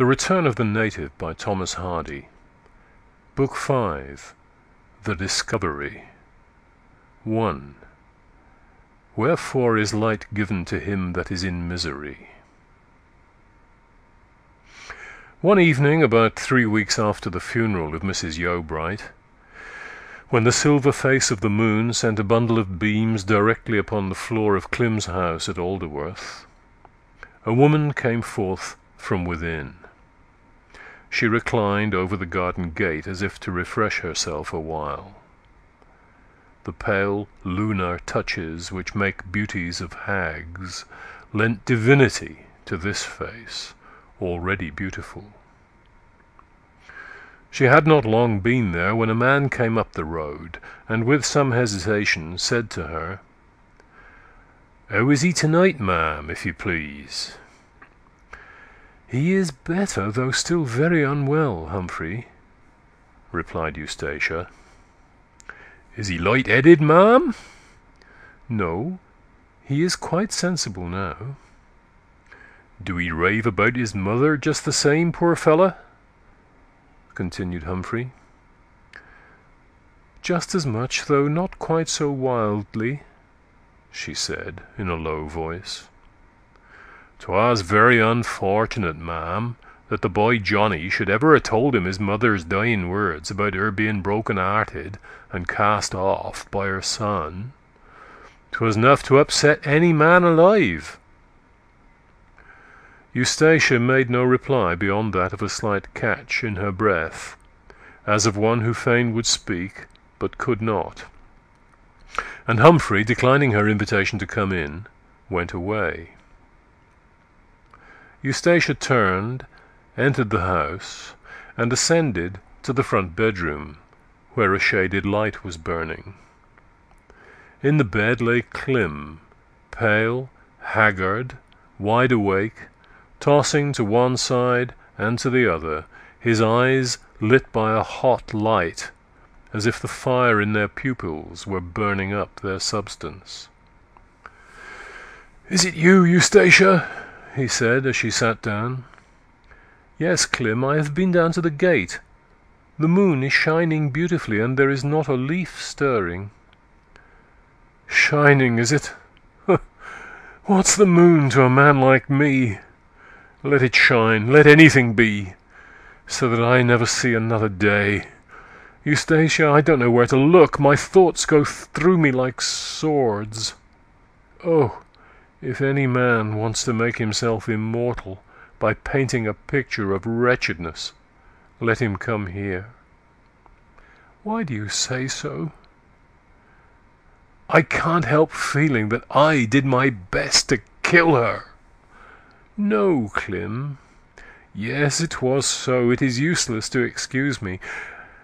The Return of the Native by Thomas Hardy. Book 5. The Discovery. 1. Wherefore is light given to him that is in misery? One evening, about 3 weeks after the funeral of Mrs. Yeobright, when the silver face of the moon sent a bundle of beams directly upon the floor of Clim's house at Alderworth, a woman came forth from within. She reclined over the garden gate as if to refresh herself a while. The pale lunar touches which make beauties of hags lent divinity to this face, already beautiful. She had not long been there when a man came up the road, and with some hesitation said to her, "How is he tonight, ma'am, if you please?" "He is better, though still very unwell, Humphrey," replied Eustacia. "Is he light-headed, ma'am?" "No, he is quite sensible now." "Do he rave about his mother just the same, poor fella?" continued Humphrey. "Just as much, though not quite so wildly," she said in a low voice. "'Twas very unfortunate, ma'am, that the boy Johnny should ever ha' told him his mother's dying words about her being broken-hearted and cast off by her son. 'Twas enough to upset any man alive." Eustacia made no reply beyond that of a slight catch in her breath, as of one who fain would speak, but could not. And Humphrey, declining her invitation to come in, went away. Eustacia turned, entered the house, and ascended to the front bedroom, where a shaded light was burning. In the bed lay Clim, pale, haggard, wide awake, tossing to one side and to the other, his eyes lit by a hot light, as if the fire in their pupils were burning up their substance. "Is it you, Eustacia?" he said as she sat down. "Yes, Clim, I have been down to the gate. The moon is shining beautifully, and there is not a leaf stirring." "Shining, is it? What's the moon to a man like me? Let it shine, let anything be, so that I never see another day. Eustacia, I don't know where to look. My thoughts go through me like swords. Oh, if any man wants to make himself immortal by painting a picture of wretchedness, let him come here." "Why do you say so?" "I can't help feeling that I did my best to kill her." "No, Clim." "Yes, it was so. It is useless to excuse me.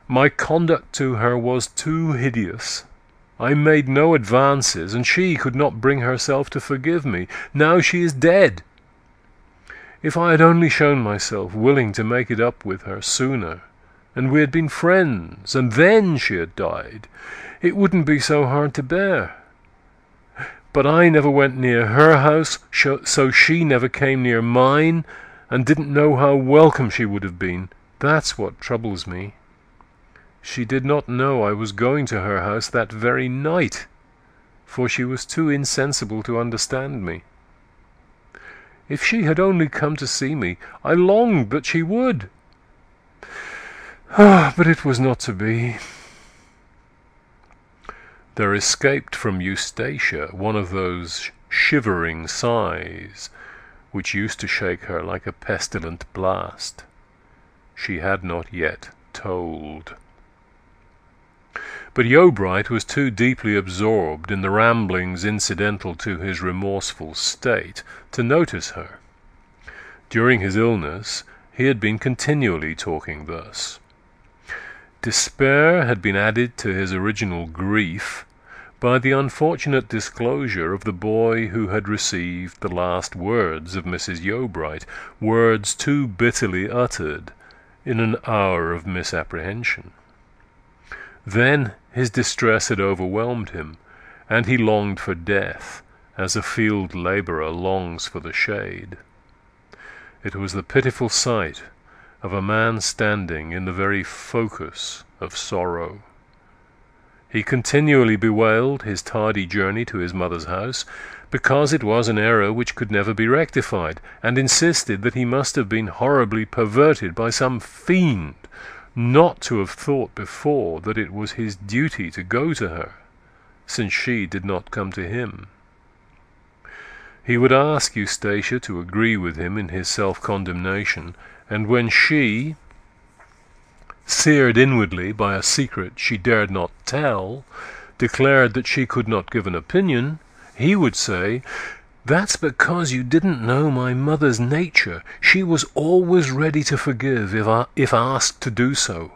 My conduct to her was too hideous. I made no advances, and she could not bring herself to forgive me. Now she is dead. If I had only shown myself willing to make it up with her sooner, and we had been friends, and then she had died, it wouldn't be so hard to bear. But I never went near her house, so she never came near mine, and didn't know how welcome she would have been. That's what troubles me. She did not know I was going to her house that very night, for she was too insensible to understand me. If she had only come to see me, I longed that she would. But it was not to be." There escaped from Eustacia one of those shivering sighs which used to shake her like a pestilent blast. She had not yet told. But Yeobright was too deeply absorbed in the ramblings incidental to his remorseful state to notice her. During his illness he had been continually talking thus. Despair had been added to his original grief by the unfortunate disclosure of the boy who had received the last words of Mrs. Yeobright, words too bitterly uttered in an hour of misapprehension. Then his distress had overwhelmed him, and he longed for death, as a field labourer longs for the shade. It was the pitiful sight of a man standing in the very focus of sorrow. He continually bewailed his tardy journey to his mother's house, because it was an error which could never be rectified, and insisted that he must have been horribly perverted by some fiend not to have thought before that it was his duty to go to her, since she did not come to him. He would ask Eustacia to agree with him in his self-condemnation, and when she, seared inwardly by a secret she dared not tell, declared that she could not give an opinion, he would say, "That's because you didn't know my mother's nature. She was always ready to forgive if asked to do so.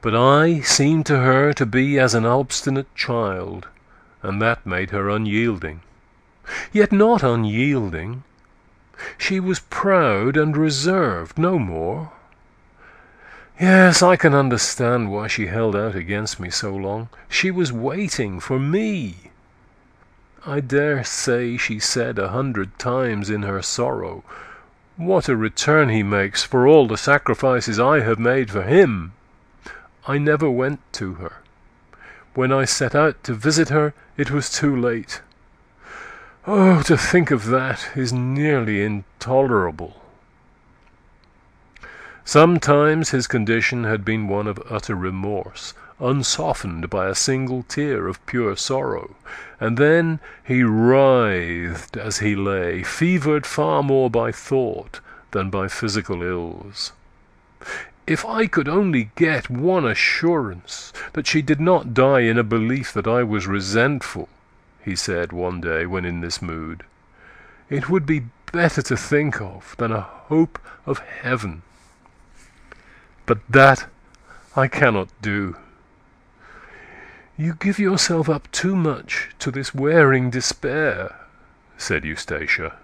But I seemed to her to be as an obstinate child, and that made her unyielding. Yet not unyielding. She was proud and reserved, no more. Yes, I can understand why she held out against me so long. She was waiting for me. I dare say she said 100 times in her sorrow, 'What a return he makes for all the sacrifices I have made for him!' I never went to her. When I set out to visit her, it was too late. Oh, to think of that is nearly intolerable." Sometimes his condition had been one of utter remorse, unsoftened by a single tear of pure sorrow, and then he writhed as he lay, fevered far more by thought than by physical ills. "If I could only get one assurance that she did not die in a belief that I was resentful," he said one day when in this mood, "it would be better to think of than a hope of heaven. But that I cannot do." "You give yourself up too much to this wearing despair," said Eustacia.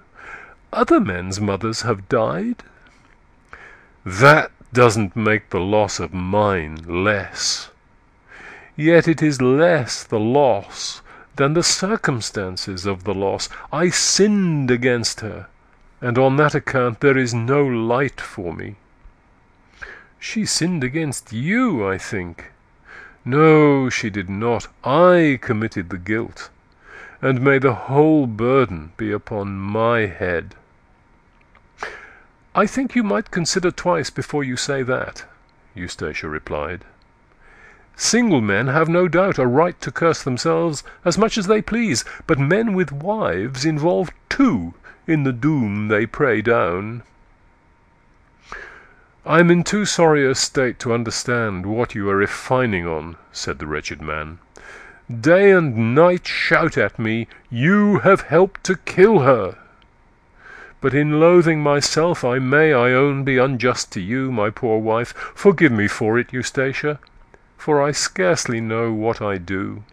"Other men's mothers have died." "That doesn't make the loss of mine less." "Yet it is less the loss than the circumstances of the loss. I sinned against her, and on that account there is no light for me." "She sinned against you, I think." "No, she did not. I committed the guilt, and may the whole burden be upon my head." "I think you might consider twice before you say that," Eustacia replied. "Single men have no doubt a right to curse themselves as much as they please, but men with wives involve too in the doom they pray down." "I am in too sorry a state to understand what you are refining on," said the wretched man. "Day and night shout at me, 'You have helped to kill her!' But in loathing myself I own, be unjust to you, my poor wife. Forgive me for it, Eustacia, for I scarcely know what I do."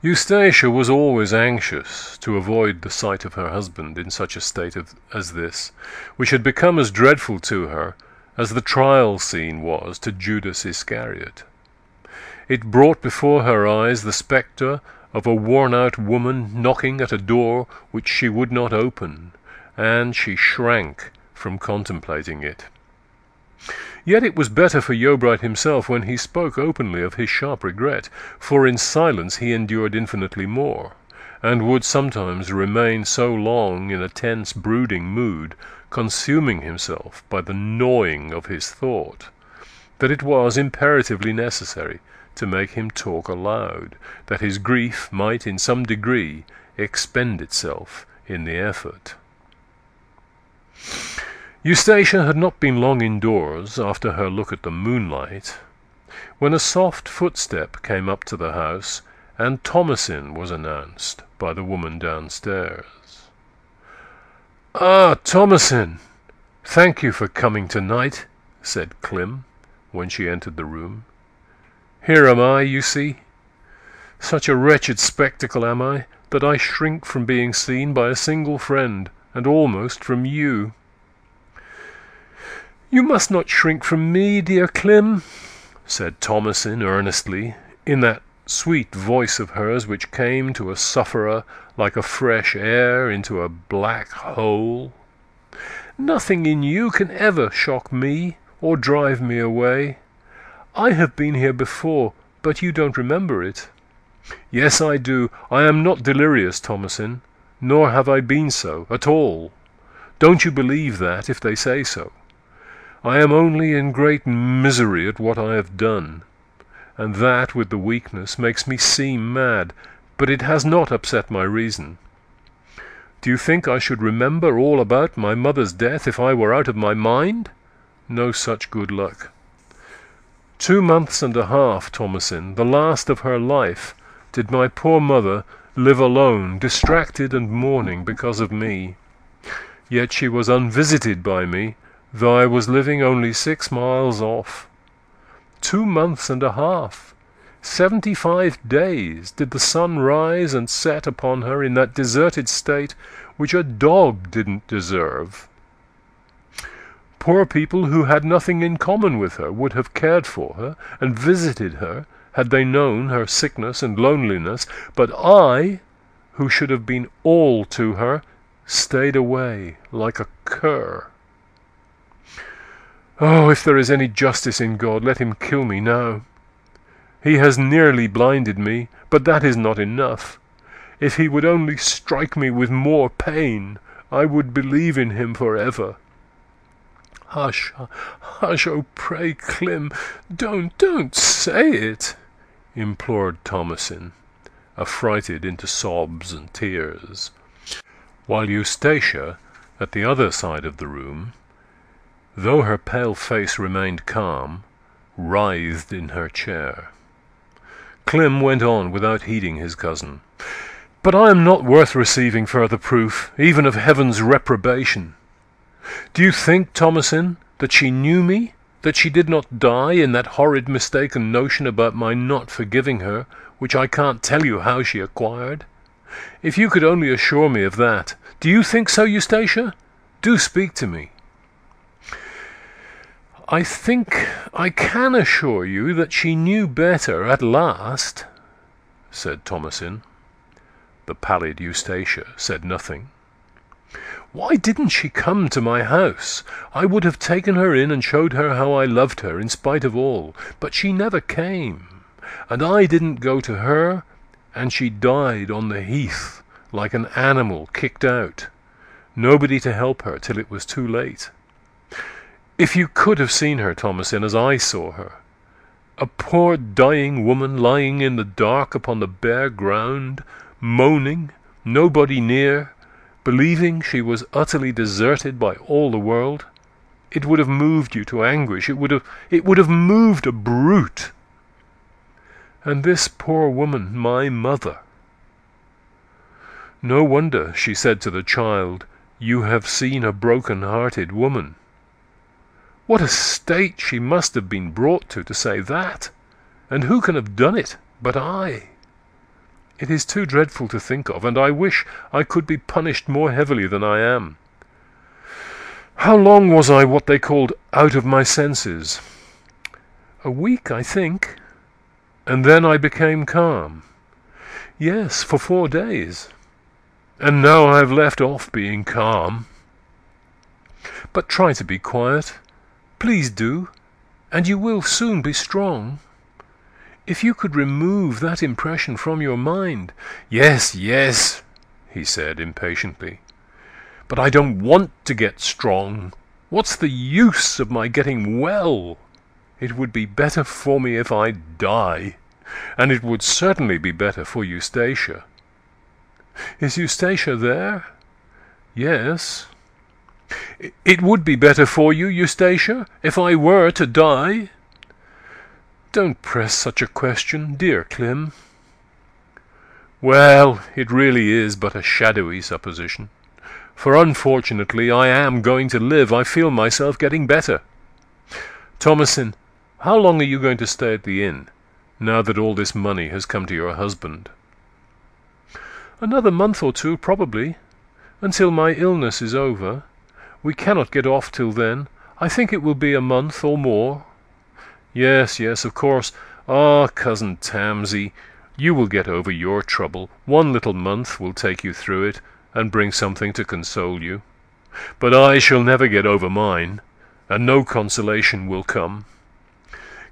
Eustacia was always anxious to avoid the sight of her husband in such a state as this, which had become as dreadful to her as the trial scene was to Judas Iscariot. It brought before her eyes the spectre of a worn-out woman knocking at a door which she would not open, and she shrank from contemplating it. Yet it was better for Yeobright himself when he spoke openly of his sharp regret, for in silence he endured infinitely more, and would sometimes remain so long in a tense brooding mood, consuming himself by the gnawing of his thought, that it was imperatively necessary to make him talk aloud, that his grief might in some degree expend itself in the effort. Eustacia had not been long indoors after her look at the moonlight, when a soft footstep came up to the house, and Thomasin was announced by the woman downstairs. "Ah, Thomasin, thank you for coming tonight," said Clym, when she entered the room. "Here am I, you see. Such a wretched spectacle am I, that I shrink from being seen by a single friend, and almost from you." "You must not shrink from me, dear Clym," said Thomasin earnestly, in that sweet voice of hers which came to a sufferer like a fresh air into a black hole. Nothing in you can ever shock me or drive me away. I have been here before, but you don't remember it. Yes, I do. I am not delirious, Thomasin, nor have I been so, at all. Don't you believe that, if they say so. I am only in great misery at what I have done, and that, with the weakness, makes me seem mad, but it has not upset my reason. Do you think I should remember all about my mother's death if I were out of my mind? No such good luck. 2 months and a half, Thomasin, the last of her life, did my poor mother live alone, distracted and mourning because of me. Yet she was unvisited by me, though I was living only 6 miles off. 2 months and a half, 75 days, did the sun rise and set upon her in that deserted state which a dog didn't deserve. Poor people who had nothing in common with her would have cared for her and visited her had they known her sickness and loneliness, but I, who should have been all to her, stayed away like a cur. Oh, if there is any justice in God, let him kill me now. He has nearly blinded me, but that is not enough. If he would only strike me with more pain, I would believe in him forever. Hush, hush, oh, pray, Clym, don't say it, implored Thomasin, affrighted into sobs and tears, while Eustacia, at the other side of the room, though her pale face remained calm, writhed in her chair. Clym went on without heeding his cousin. But I am not worth receiving further proof, even of heaven's reprobation. Do you think, Thomasin, that she knew me, that she did not die in that horrid mistaken notion about my not forgiving her, which I can't tell you how she acquired? If you could only assure me of that. Do you think so, Eustacia? Do speak to me. I think I can assure you that she knew better at last, said Thomasin. The pallid Eustacia said nothing. Why didn't she come to my house? I would have taken her in and showed her how I loved her in spite of all, but she never came, and I didn't go to her, and she died on the heath like an animal kicked out, nobody to help her till it was too late. If you could have seen her, Thomasin, as I saw her, a poor dying woman lying in the dark upon the bare ground, moaning, nobody near, believing she was utterly deserted by all the world, it would have moved you to anguish. It would have moved a brute. And this poor woman, my mother. No wonder she said to the child, "You have seen a broken-hearted woman." What a state she must have been brought to say that! And who can have done it but I? It is too dreadful to think of, and I wish I could be punished more heavily than I am. How long was I what they called out of my senses? A week, I think. And then I became calm. Yes, for 4 days. And now I have left off being calm. But try to be quiet. Please do, and you will soon be strong. If you could remove that impression from your mind— Yes, yes, he said impatiently. But I don't want to get strong. What's the use of my getting well? It would be better for me if I die, and it would certainly be better for Eustacia. Is Eustacia there? Yes. It would be better for you, Eustacia, if I were to die? Don't press such a question, dear Clym. Well, it really is but a shadowy supposition, for unfortunately I am going to live. I feel myself getting better. Thomasin, how long are you going to stay at the inn, now that all this money has come to your husband? Another month or 2, probably, until my illness is over. We cannot get off till then. I think it will be a month or more. Yes, yes, of course. Ah, Cousin Tamsy, You will get over your trouble. 1 little month will take you through it, and bring something to console you. But I shall never get over mine, and no consolation will come.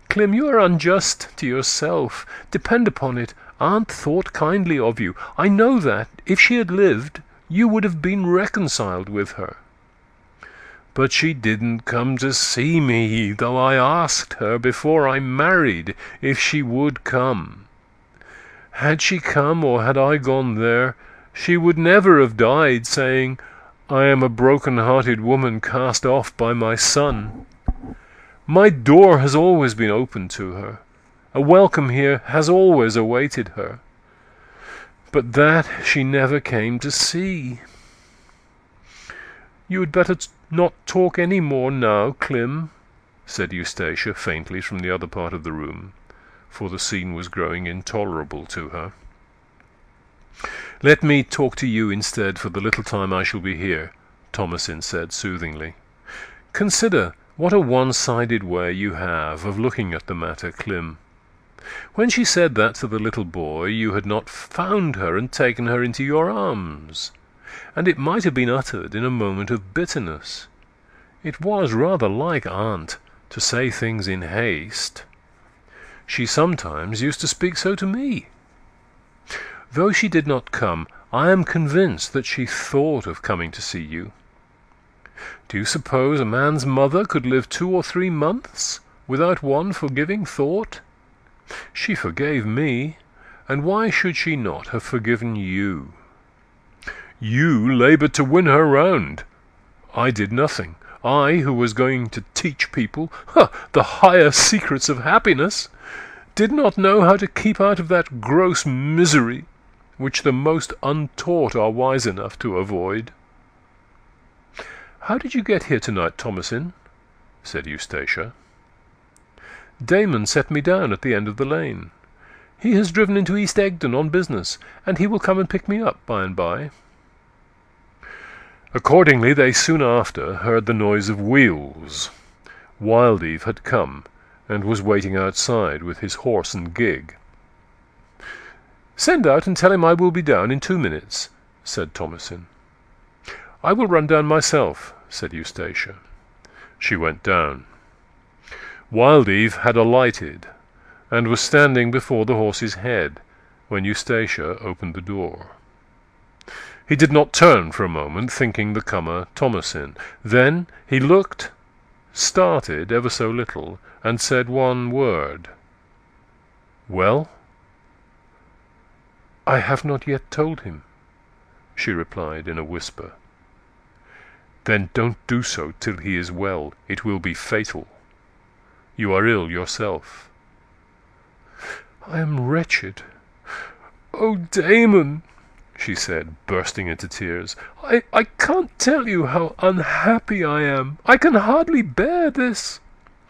Clym, you are unjust to yourself. Depend upon it, Aunt thought kindly of you. I know that, if she had lived, you would have been reconciled with her. But she didn't come to see me, though I asked her before I married if she would come. Had she come, or had I gone there, she would never have died, saying, I am a broken-hearted woman cast off by my son. My door has always been open to her. A welcome here has always awaited her. But that she never came to see. You had better not talk any more now, Clym, said Eustacia faintly from the other part of the room, for the scene was growing intolerable to her. Let me talk to you instead for the little time I shall be here, Thomasin said soothingly. Consider what a one-sided way you have of looking at the matter, Clym. When she said that to the little boy, you had not found her and taken her into your arms, and it might have been uttered in a moment of bitterness. It was rather like Aunt to say things in haste. She sometimes used to speak so to me. Though she did not come, I am convinced that she thought of coming to see you. Do you suppose a man's mother could live 2 or 3 months without one forgiving thought? She forgave me, and why should she not have forgiven you? You laboured to win her round. I did nothing. I, who was going to teach people the higher secrets of happiness, did not know how to keep out of that gross misery which the most untaught are wise enough to avoid. How did you get here tonight, Thomasin? said Eustacia. Damon set me down at the end of the lane. He has driven into East Egdon on business, and he will come and pick me up by and by. Accordingly they soon after heard the noise of wheels. Wildeve had come, and was waiting outside with his horse and gig. "Send out and tell him I will be down in 2 minutes," said Thomasin. "I will run down myself," said Eustacia. She went down. Wildeve had alighted, and was standing before the horse's head, when Eustacia opened the door. He did not turn for a moment, thinking the comer Thomasin. Then he looked, started ever so little, and said one word. "Well?" "I have not yet told him," she replied in a whisper. "Then don't do so till he is well. It will be fatal. You are ill yourself." "I am wretched. Oh, Damon," she said, bursting into tears, I can't tell you how unhappy I am. I can hardly bear this.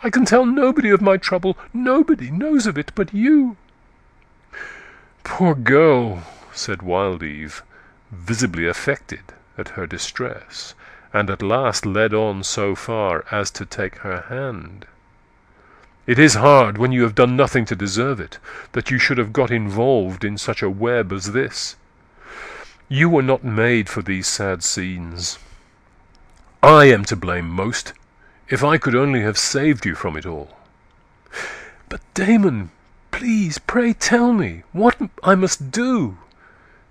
I can tell nobody of my trouble. Nobody knows of it but you." "Poor girl," said Wildeve, visibly affected at her distress, and at last led on so far as to take her hand. "It is hard, when you have done nothing to deserve it, that you should have got involved in such a web as this. You were not made for these sad scenes. I am to blame most. If I could only have saved you from it all." "But, Damon, please, pray tell me what I must do.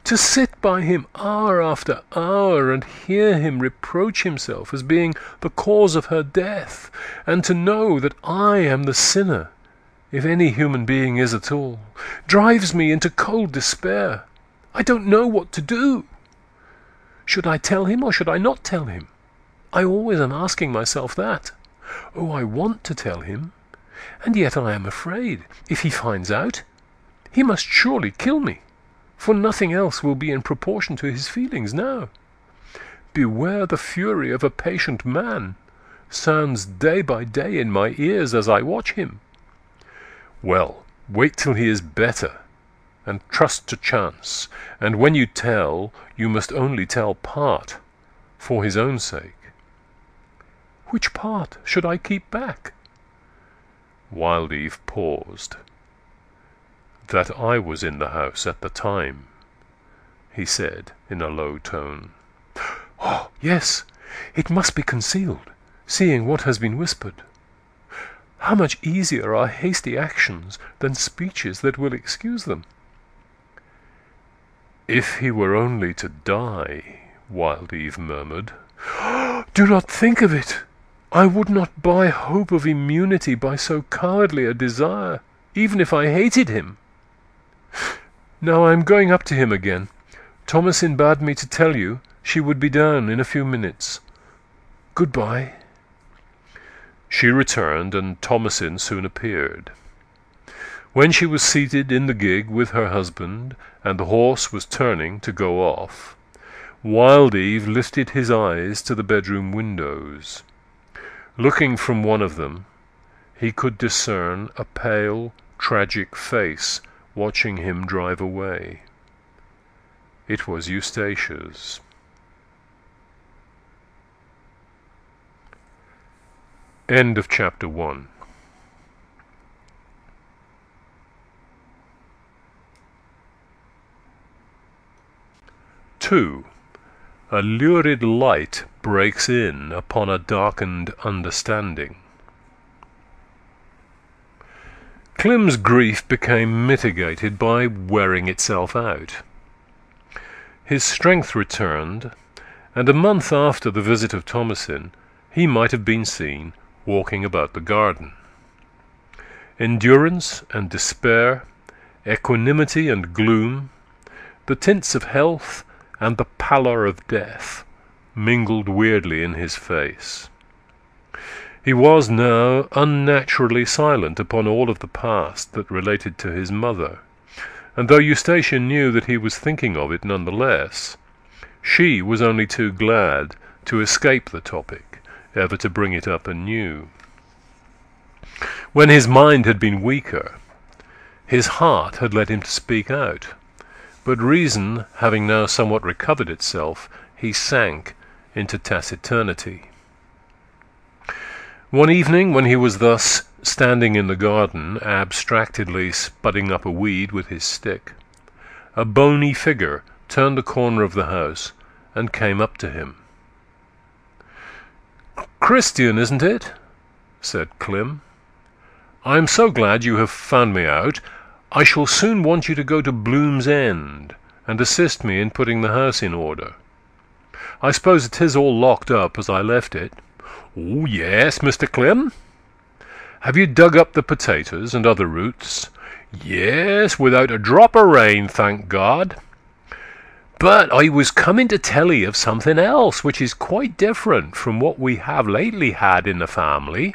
To sit by him hour after hour and hear him reproach himself as being the cause of her death, and to know that I am the sinner, if any human being is at all, drives me into cold despair. I don't know what to do. Should I tell him or should I not tell him? I always am asking myself that. Oh, I want to tell him, and yet I am afraid. If he finds out, he must surely kill me, for nothing else will be in proportion to his feelings now. Beware the fury of a patient man sounds day by day in my ears as I watch him. Well, wait till he is better, and trust to chance, and when you tell, you must only tell part, for his own sake." "Which part should I keep back?" Wildeve paused. that I was in the house at the time," he said in a low tone. "Oh, yes, it must be concealed, seeing what has been whispered. How much easier are hasty actions than speeches that will excuse them." "If he were only to die," Wild Eve murmured. "Do not think of it! I would not buy hope of immunity by so cowardly a desire, even if I hated him. Now I am going up to him again. Thomasin bade me to tell you she would be down in a few minutes. Good-bye." She returned, and Thomasin soon appeared. When she was seated in the gig with her husband, and the horse was turning to go off, Wild Eve lifted his eyes to the bedroom windows. Looking from one of them, he could discern a pale, tragic face watching him drive away. It was Eustatia's. End of chapter 1. Two. A lurid light breaks in upon a darkened understanding. Clem's grief became mitigated by wearing itself out. His strength returned, and a month after the visit of Thomasin, he might have been seen walking about the garden. Endurance and despair, equanimity and gloom, the tints of health and the pallor of death mingled weirdly in his face. He was now unnaturally silent upon all of the past that related to his mother, and though Eustacia knew that he was thinking of it none the less, she was only too glad to escape the topic, ever to bring it up anew. When his mind had been weaker, his heart had led him to speak out, but reason having now somewhat recovered itself, he sank into taciturnity. One evening, when he was thus standing in the garden, abstractedly spudding up a weed with his stick, a bony figure turned the corner of the house and came up to him. "Christian, isn't it?" said Clem. "I am so glad you have found me out. I shall soon want you to go to Bloom's End and assist me in putting the house in order. I suppose it is all locked up as I left it." "Oh, yes, Mr. Clem." "Have you dug up the potatoes and other roots?" "Yes, without a drop of rain, thank God. But I was coming to tell 'ee of something else, which is quite different from what we have lately had in the family.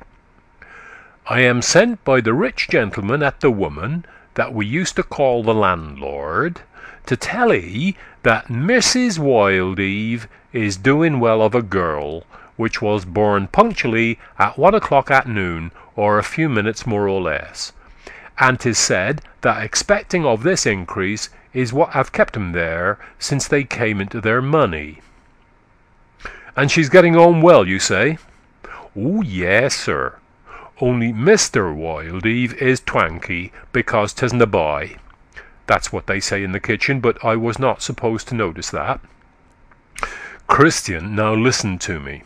I am sent by the rich gentleman at the woman that we used to call the landlord, to tell 'ee that Mrs. Wild Eve is doing well of a girl, which was born punctually at 1 o'clock at noon, or a few minutes more or less. And 'tis said that expecting of this increase is what have kept 'em there since they came into their money." "And she's getting on well, you say?" "Oh, yes, sir. Only Mr. Wild Eve is twanky, because 'tisn't a boy. That's what they say in the kitchen, but I was not supposed to notice that." "Christian, now listen to me."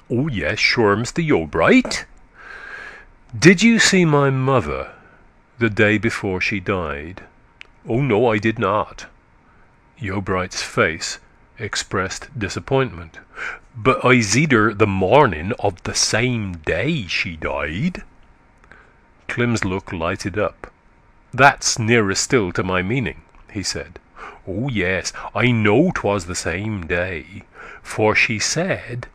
"Oh, yes, sure, Mr. Yeobright." "Did you see my mother the day before she died?" "Oh, no, I did not." Yeobright's face expressed disappointment. "But I seed her the morning of the same day she died." Clem's look lighted up. "That's nearer still to my meaning," he said. "Oh, yes, I know 'twas the same day, for she said,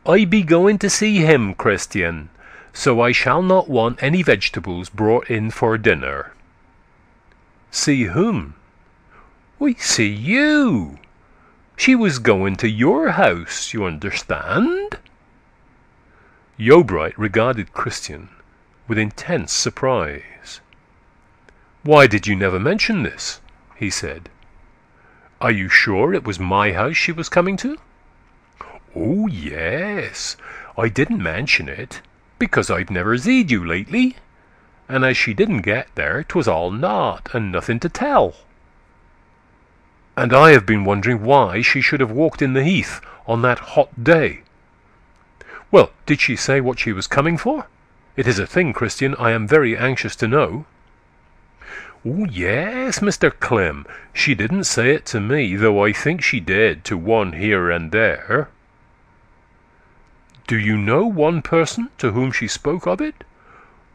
'I be going to see him, Christian, so I shall not want any vegetables brought in for dinner.'" "See whom?" "Why, see you. She was going to your house, you understand." Yeobright regarded Christian with intense surprise. "Why did you never mention this?" he said. "Are you sure it was my house she was coming to?" "Oh, yes. I didn't mention it, because I've never seed you lately. and as she didn't get there, 'twas all naught, and nothing to tell. And I have been wondering why she should have walked in the heath on that hot day. Well, did she say what she was coming for? It is a thing, Christian, I am very anxious to know. Oh, yes, Mr. Clem, she didn't say it to me, though I think she did to one here and there. Do you know one person to whom she spoke of it?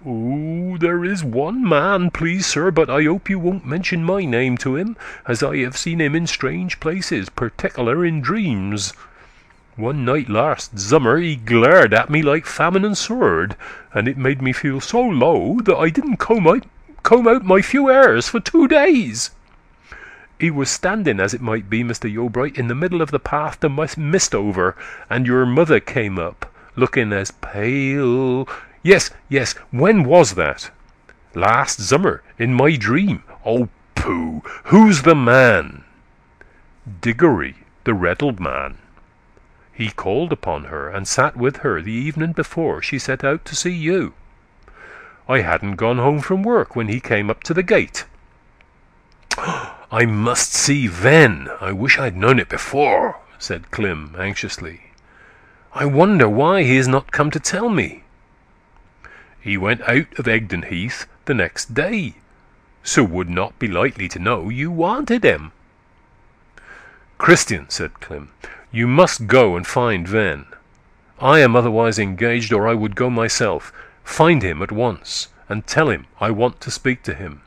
Oh, there is one man, please, sir, but I hope you won't mention my name to him, as I have seen him in strange places, particular in dreams. One night last summer he glared at me like famine and sword, and it made me feel so low that I didn't comb out my few hairs for 2 days. He was standing, as it might be, Mr. Yeobright, in the middle of the path to mist over, and your mother came up, looking as pale. Yes, when was that? Last summer, in my dream. Oh, pooh! Who's the man? Diggory, the Reddled man. He called upon her, and sat with her the evening before she set out to see you. I hadn't gone home from work when he came up to the gate. I must see Ven. I wish I'd known it before, said Clem anxiously. I wonder why he has not come to tell me. He went out of Egdon Heath the next day, so would not be likely to know you wanted him. Christian, said Clem, you must go and find Ven. I am otherwise engaged, or I would go myself. Find him at once, and tell him I want to speak to him.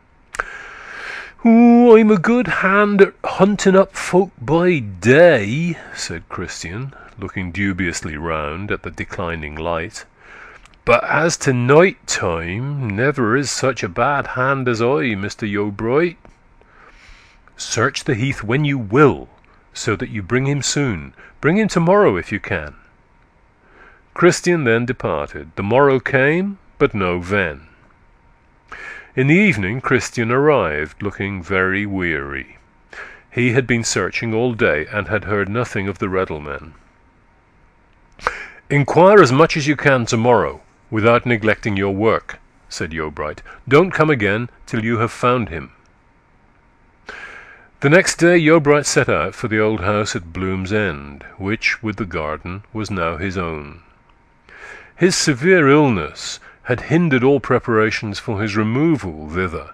Oh, I'm a good hand at hunting up folk by day, said Christian, looking dubiously round at the declining light. But as to night time, never is such a bad hand as I, Mr. Yeobright. Search the heath when you will, so that you bring him soon. Bring him tomorrow if you can. Christian then departed. The morrow came, but no Ven. In the evening Christian arrived, looking very weary. He had been searching all day, and had heard nothing of the Reddle men. Inquire as much as you can tomorrow, without neglecting your work, said Yeobright. Don't come again till you have found him. The next day Yeobright set out for the old house at Bloom's End, which, with the garden, was now his own. His severe illness had hindered all preparations for his removal thither,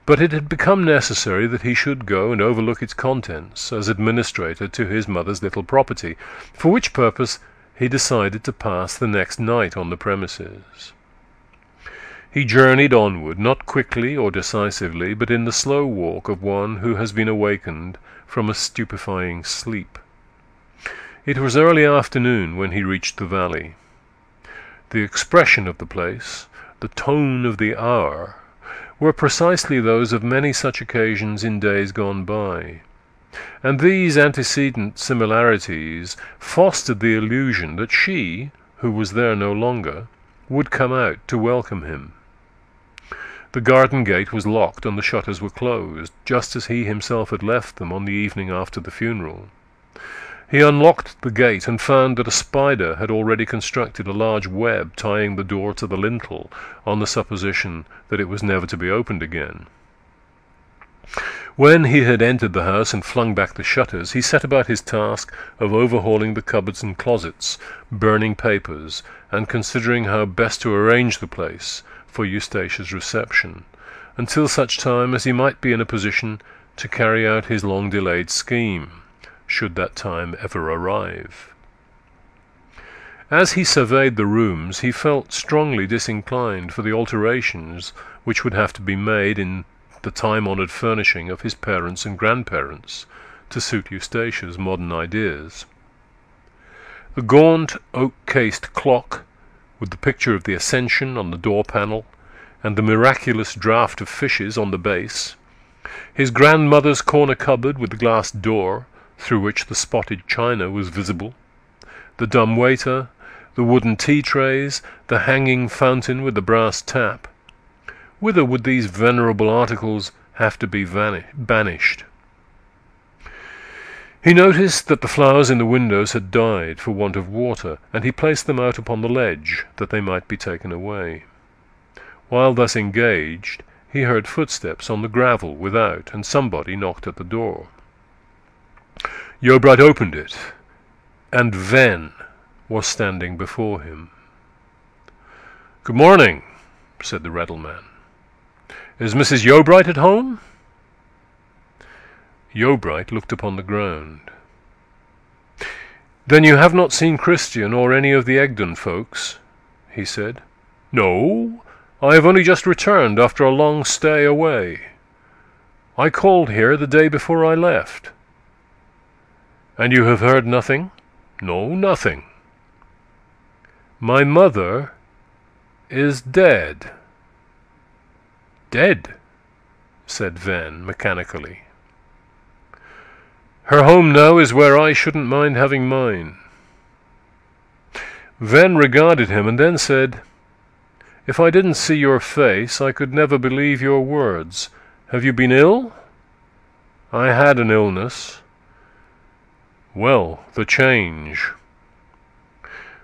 but it had become necessary that he should go and overlook its contents as administrator to his mother's little property, for which purpose he decided to pass the next night on the premises. He journeyed onward, not quickly or decisively, but in the slow walk of one who has been awakened from a stupefying sleep. It was early afternoon when he reached the valley. The expression of the place, the tone of the hour, were precisely those of many such occasions in days gone by, and these antecedent similarities fostered the illusion that she, who was there no longer, would come out to welcome him. The garden gate was locked and the shutters were closed, just as he himself had left them on the evening after the funeral. He unlocked the gate and found that a spider had already constructed a large web tying the door to the lintel, on the supposition that it was never to be opened again. When he had entered the house and flung back the shutters, he set about his task of overhauling the cupboards and closets, burning papers, and considering how best to arrange the place for Eustatia's reception, until such time as he might be in a position to carry out his long-delayed scheme, should that time ever arrive. As he surveyed the rooms, he felt strongly disinclined for the alterations which would have to be made in the time-honoured furnishing of his parents and grandparents to suit Eustatia's modern ideas. The gaunt oak-cased clock, with the picture of the Ascension on the door panel, and the miraculous draught of fishes on the base, his grandmother's corner cupboard with the glass door, through which the spotted china was visible, the dumb waiter, the wooden tea-trays, the hanging fountain with the brass tap. Whither would these venerable articles have to be banished? He noticed that the flowers in the windows had died for want of water, and he placed them out upon the ledge, that they might be taken away. While thus engaged, he heard footsteps on the gravel without, and somebody knocked at the door. Yeobright opened it, and Ven was standing before him. "Good morning," said the Reddleman. "Is Mrs. Yeobright at home?" Yeobright looked upon the ground. "Then you have not seen Christian or any of the Egdon folks?" he said. "No, I have only just returned after a long stay away. I called here the day before I left." "And you have heard nothing?" "No, nothing." "My mother is dead." "Dead?" said Ven mechanically. "Her home now is where I shouldn't mind having mine." Ven regarded him and then said, "If I didn't see your face, I could never believe your words. Have you been ill?" "I had an illness." "Well, the change.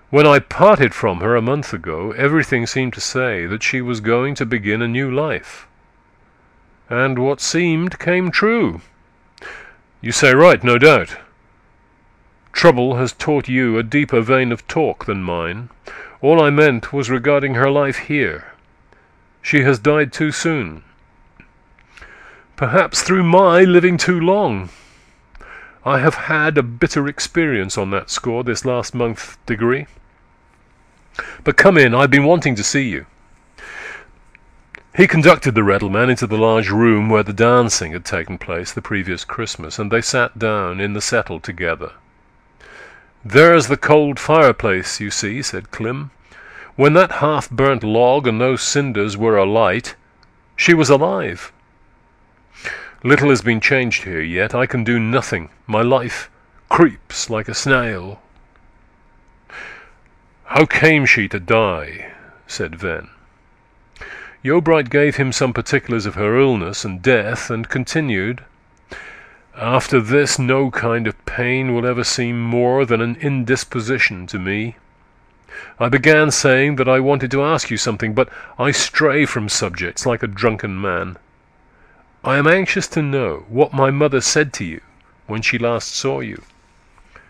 When I parted from her a month ago, everything seemed to say that she was going to begin a new life. And what seemed came true. You say right, no doubt. Trouble has taught you a deeper vein of talk than mine. All I meant was regarding her life here. She has died too soon. Perhaps through my living too long. I have had a bitter experience on that score this last month, Diggory. But come in, I've been wanting to see you." He conducted the Reddleman into the large room where the dancing had taken place the previous Christmas, and they sat down in the settle together. "There's the cold fireplace, you see," said Clym. "When that half-burnt log and those cinders were alight, she was alive. Little has been changed here yet. I can do nothing. My life creeps like a snail." "How came she to die?" said Ven. Yeobright gave him some particulars of her illness and death, and continued, "After this, no kind of pain will ever seem more than an indisposition to me. I began saying that I wanted to ask you something, but I stray from subjects like a drunken man. I am anxious to know what my mother said to you when she last saw you.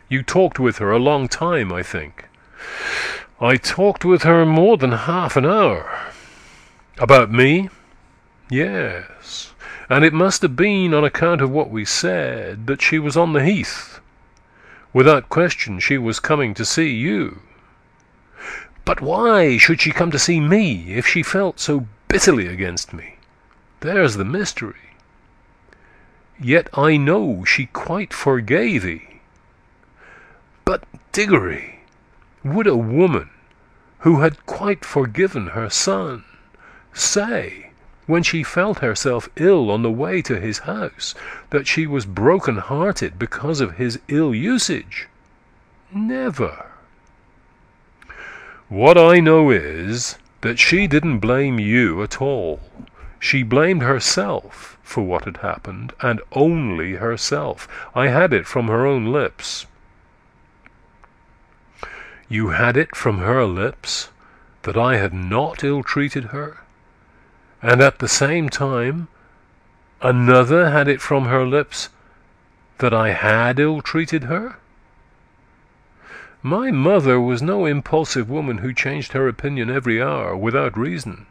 You talked with her a long time, I think." "I talked with her more than half an hour." "About me?" "Yes, and it must have been on account of what we said that she was on the heath. Without question she was coming to see you." "But why should she come to see me if she felt so bitterly against me? There's the mystery. Yet I know she quite forgave thee." "But, Diggory, would a woman who had quite forgiven her son say, when she felt herself ill on the way to his house, that she was broken-hearted because of his ill usage? Never. What I know is that she didn't blame you at all. She blamed herself for what had happened, and only herself. I had it from her own lips." "You had it from her lips that I had not ill-treated her? And at the same time, another had it from her lips that I had ill-treated her? My mother was no impulsive woman who changed her opinion every hour without reason.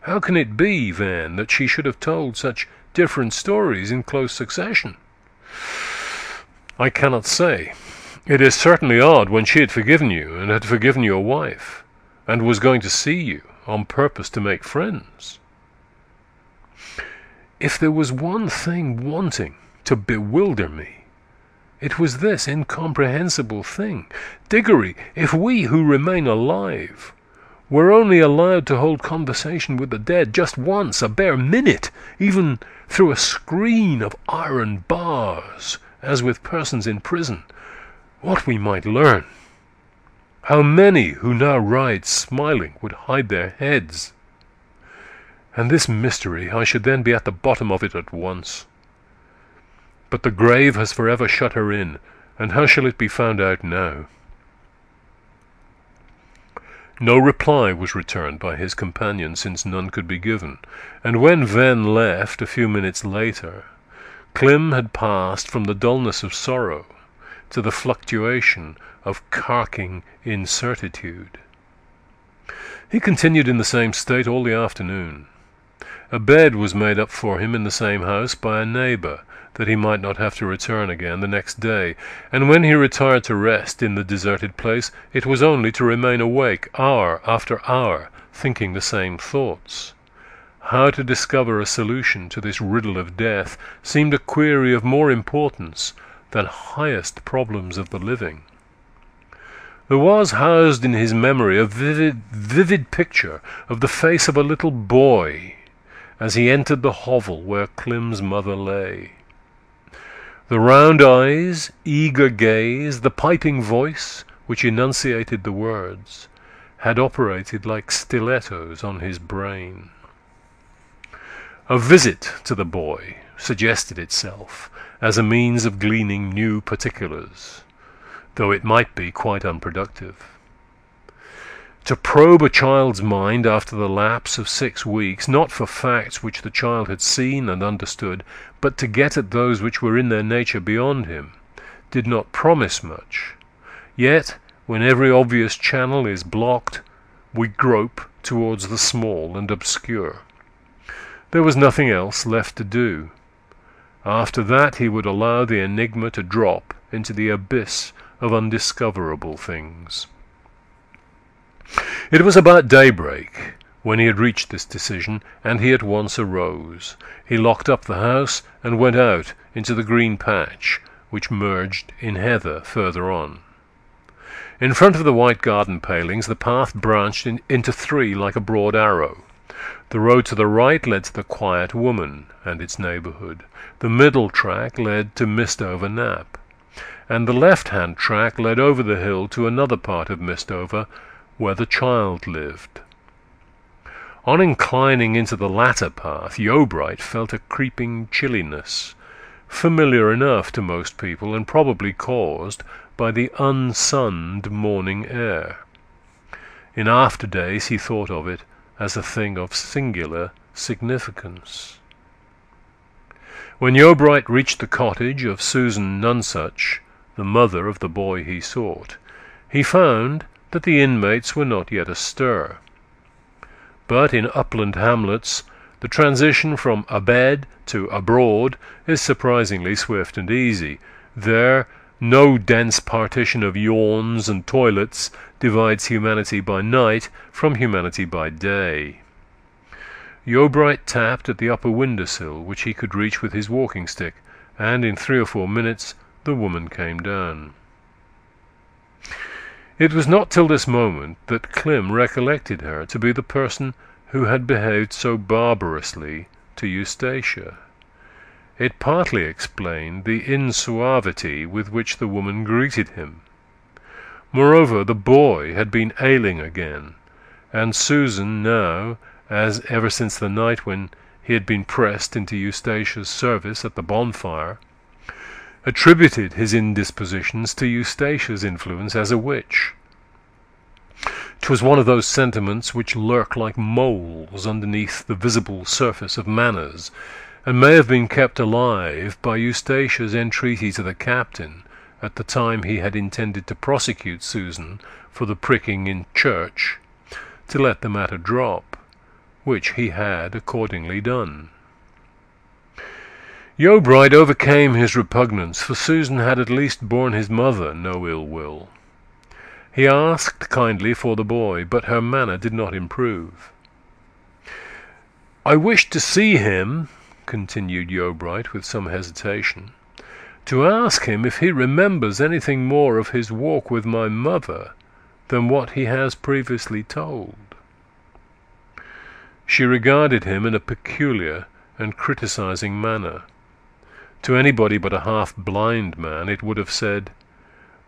How can it be, then, that she should have told such different stories in close succession?" "I cannot say. It is certainly odd when she had forgiven you, and had forgiven your wife, and was going to see you on purpose to make friends. If there was one thing wanting to bewilder me, it was this incomprehensible thing. Diggory, if we who remain alive were only allowed to hold conversation with the dead just once, a bare minute, even through a screen of iron bars, as with persons in prison, what we might learn! How many who now ride smiling would hide their heads! And this mystery, I should then be at the bottom of it at once. But the grave has forever shut her in, and how shall it be found out now?" No reply was returned by his companion, since none could be given, and when Ven left a few minutes later, Clym had passed from the dullness of sorrow to the fluctuation of carking incertitude. He continued in the same state all the afternoon. A bed was made up for him in the same house by a neighbour, that he might not have to return again the next day, and when he retired to rest in the deserted place, it was only to remain awake hour after hour, thinking the same thoughts. How to discover a solution to this riddle of death seemed a query of more importance than highest problems of the living. There was housed in his memory a vivid picture of the face of a little boy as he entered the hovel where Clym's mother lay. The round eyes, eager gaze, the piping voice which enunciated the words, had operated like stilettos on his brain. A visit to the boy suggested itself as a means of gleaning new particulars, though it might be quite unproductive. To probe a child's mind after the lapse of 6 weeks, not for facts which the child had seen and understood, but to get at those which were in their nature beyond him, did not promise much. Yet, when every obvious channel is blocked, we grope towards the small and obscure. There was nothing else left to do. After that he would allow the enigma to drop into the abyss of undiscoverable things. It was about daybreak when he had reached this decision, and he at once arose. He locked up the house and went out into the green patch, which merged in heather further on. In front of the white garden palings the path branched into 3 like a broad arrow. The road to the right led to the Quiet Woman and its neighbourhood. The middle track led to Mistover Nap, and the left-hand track led over the hill to another part of Mistover, where the child lived. On inclining into the latter path, Yeobright felt a creeping chilliness, familiar enough to most people, and probably caused by the unsunned morning air. In after days he thought of it as a thing of singular significance. When Yeobright reached the cottage of Susan Nonsuch, the mother of the boy he sought, he found that the inmates were not yet astir. But in upland hamlets, the transition from abed to abroad is surprisingly swift and easy. There, no dense partition of yawns and toilets divides humanity by night from humanity by day. Yeobright tapped at the upper window-sill, which he could reach with his walking-stick, and in 3 or 4 minutes the woman came down. It was not till this moment that Clym recollected her to be the person who had behaved so barbarously to Eustacia. It partly explained the insuavity with which the woman greeted him. Moreover, the boy had been ailing again, and Susan now, as ever since the night when he had been pressed into Eustacia's service at the bonfire, attributed his indispositions to Eustacia's influence as a witch. 'Twas one of those sentiments which lurk like moles underneath the visible surface of manners, and may have been kept alive by Eustacia's entreaty to the captain at the time he had intended to prosecute Susan for the pricking in church, to let the matter drop, which he had accordingly done. Yeobright overcame his repugnance, for Susan had at least borne his mother no ill will. He asked kindly for the boy, but her manner did not improve. "I wish to see him," continued Yeobright with some hesitation, "to ask him if he remembers anything more of his walk with my mother than what he has previously told." She regarded him in a peculiar and criticizing manner. To anybody but a half-blind man it would have said,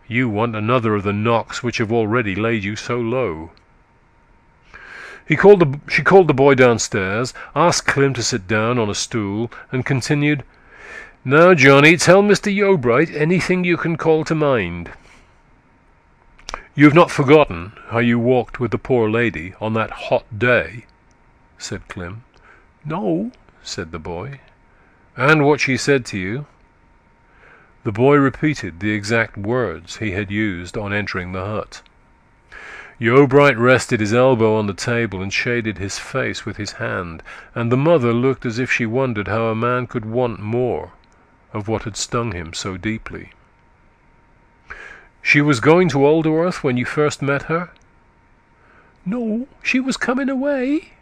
"You want another of the knocks which have already laid you so low." She called the boy downstairs, asked Clym to sit down on a stool, and continued, "Now, Johnny, tell Mr. Yeobright anything you can call to mind." "You have not forgotten how you walked with the poor lady on that hot day?" said Clem. "No," said the boy. "And what she said to you?" The boy repeated the exact words he had used on entering the hut. Yeobright rested his elbow on the table and shaded his face with his hand, and the mother looked as if she wondered how a man could want more of what had stung him so deeply. "She was going to Alderworth when you first met her?" "No, she was coming away."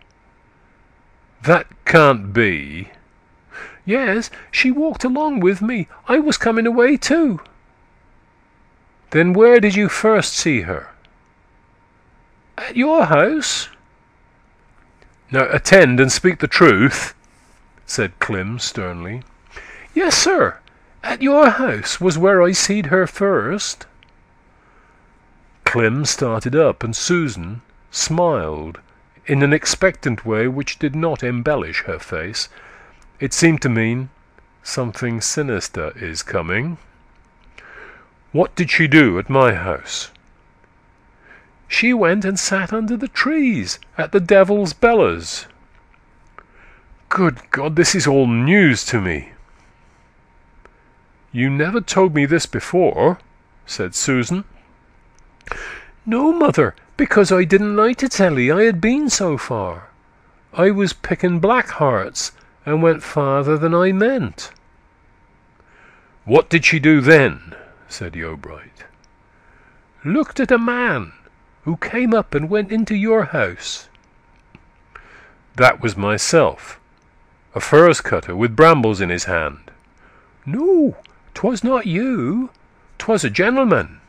"That can't be." "Yes, she walked along with me. I was coming away too." "Then where did you first see her?" "At your house." "Now attend and speak the truth," said Clem sternly. "Yes, sir. At your house was where I seed her first." Clem started up, and Susan smiled in an expectant way which did not embellish her face. It seemed to mean, something sinister is coming. "What did she do at my house?" "She went and sat under the trees at the Devil's Bellows." "Good God, this is all news to me." "You never told me this before," said Susan. "No, mother, because I didn't like to tell 'ee I had been so far. I was picking black hearts and went farther than I meant." "What did she do then?" said Yeobright. "Looked at a man who came up and went into your house." "That was myself, a furze cutter with brambles in his hand." "No, 'twas not you. 'Twas a gentleman.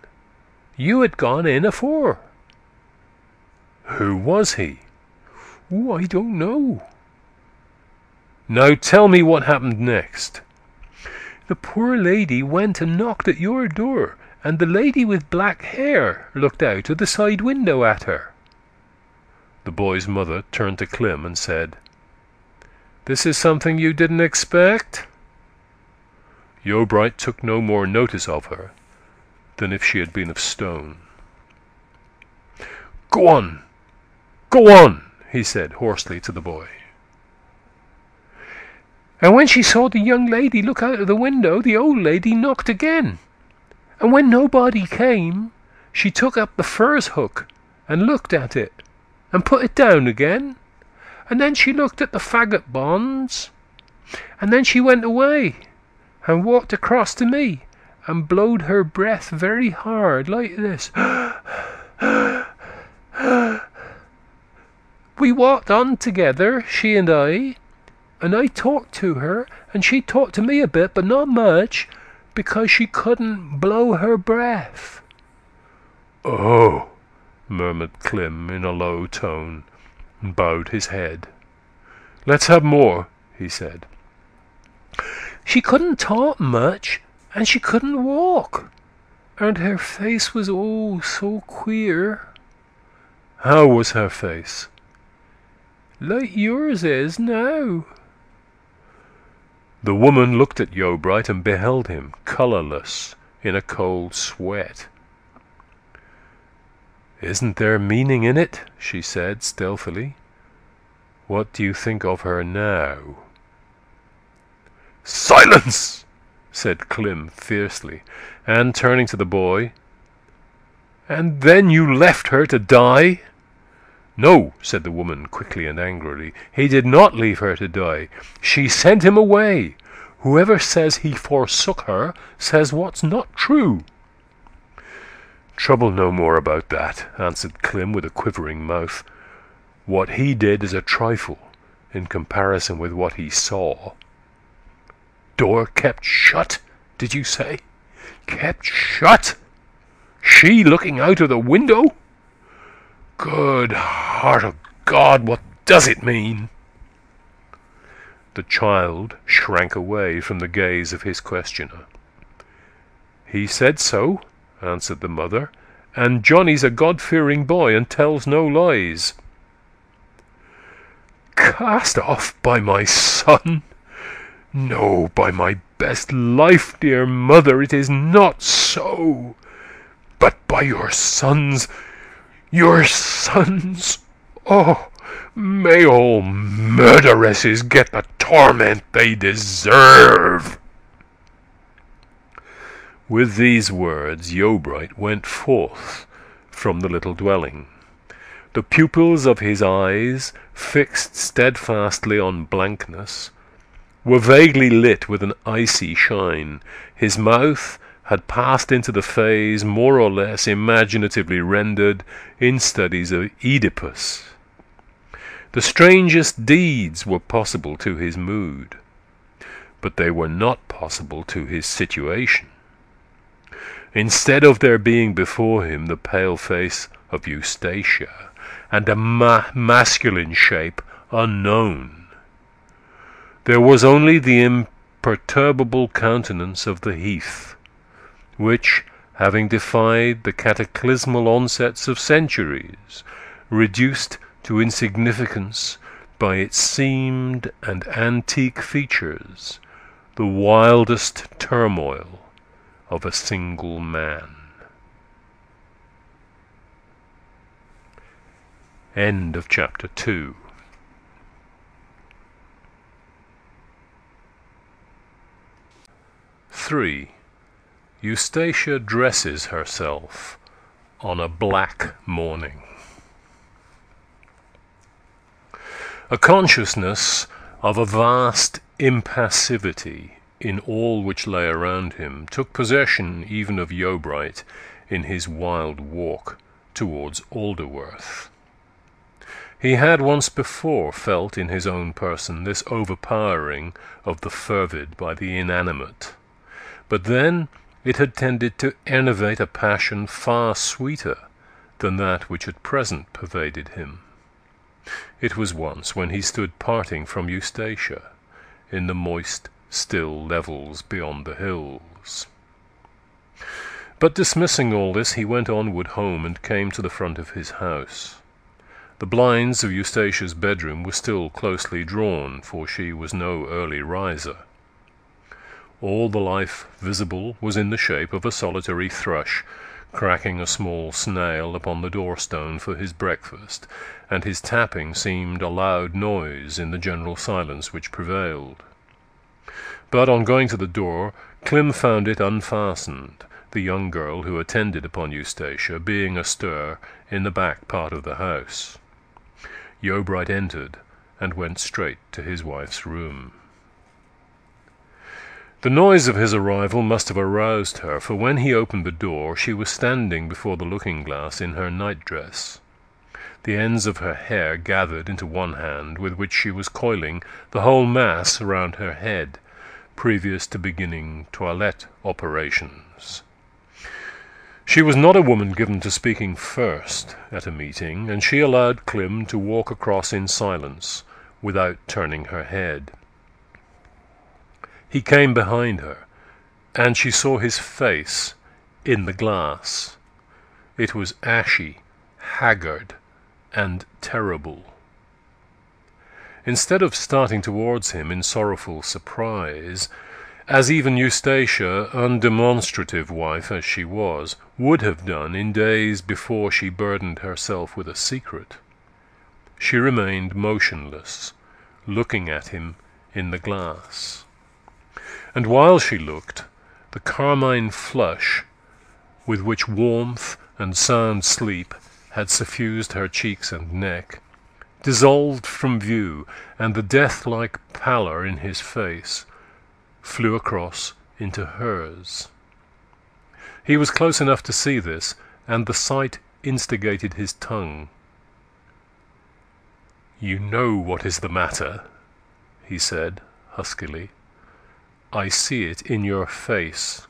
You had gone in afore." "Who was he?" "Oh, I don't know." "Now tell me what happened next." "The poor lady went and knocked at your door, and the lady with black hair looked out of the side window at her." The boy's mother turned to Clem and said, "This is something you didn't expect?" Yeobright took no more notice of her than if she had been of stone. Go on, he said hoarsely to the boy. "And when she saw the young lady look out of the window, the old lady knocked again. And when nobody came, she took up the furze hook and looked at it, and put it down again. And then she looked at the faggot bonds, and then she went away, and walked across to me, and blowed her breath very hard, like this. We walked on together, she and I talked to her, and she talked to me a bit, but not much, because she couldn't blow her breath." "Oh," murmured Clem in a low tone, and bowed his head. "Let's have more," he said. "She couldn't talk much, and she couldn't walk, and her face was oh so queer." "How was her face?" "Like yours is now." The woman looked at Yeobright and beheld him, colourless, in a cold sweat. "Isn't there meaning in it?" she said stealthily. "What do you think of her now?" "Silence!" said Clem fiercely, and turning to the boy, "And then you left her to die?" "No," said the woman quickly and angrily. "He did not leave her to die. She sent him away. Whoever says he forsook her says what's not true." "Trouble no more about that," answered Clem with a quivering mouth. "What he did is a trifle in comparison with what he saw." "Door kept shut, did you say? Kept shut? She looking out of the window? Good heart of God, what does it mean?" The child shrank away from the gaze of his questioner. "He said so," answered the mother, "and Johnny's a God-fearing boy and tells no lies." "Cast off by my son? No, by my best life, dear mother, it is not so. but by your sons! Oh, may all murderesses get the torment they deserve!" With these words Yeobright went forth from the little dwelling. The pupils of his eyes, fixed steadfastly on blankness, were vaguely lit with an icy shine. His mouth had passed into the phase more or less imaginatively rendered in studies of Oedipus. The strangest deeds were possible to his mood, but they were not possible to his situation. Instead of there being before him the pale face of Eustacia, and a masculine shape unknown, there was only the imperturbable countenance of the heath, which, having defied the cataclysmal onsets of centuries, reduced to insignificance by its seamed and antique features the wildest turmoil of a single man. End of chapter 2. (3) Eustacia dresses herself on a black morning. A consciousness of a vast impassivity in all which lay around him took possession even of Yeobright in his wild walk towards Alderworth. He had once before felt in his own person this overpowering of the fervid by the inanimate, but then it had tended to enervate a passion far sweeter than that which at present pervaded him. It was once when he stood parting from Eustacia in the moist, still levels beyond the hills. But dismissing all this, he went onward home and came to the front of his house. The blinds of Eustacia's bedroom were still closely drawn, for she was no early riser. All the life visible was in the shape of a solitary thrush cracking a small snail upon the doorstone for his breakfast, and his tapping seemed a loud noise in the general silence which prevailed. But on going to the door, Clym found it unfastened, the young girl who attended upon Eustacia being astir in the back part of the house. Yeobright entered and went straight to his wife's room. The noise of his arrival must have aroused her, for when he opened the door she was standing before the looking-glass in her night-dress, the ends of her hair gathered into one hand, with which she was coiling the whole mass around her head, previous to beginning toilette operations. She was not a woman given to speaking first at a meeting, and she allowed Clym to walk across in silence without turning her head. He came behind her, and she saw his face in the glass. It was ashy, haggard, and terrible. Instead of starting towards him in sorrowful surprise, as even Eustacia, undemonstrative wife as she was, would have done in days before she burdened herself with a secret, she remained motionless, looking at him in the glass. And while she looked, the carmine flush with which warmth and sound sleep had suffused her cheeks and neck dissolved from view, and the death-like pallor in his face flew across into hers. He was close enough to see this, and the sight instigated his tongue. "You know what is the matter," he said huskily. "I see it in your face."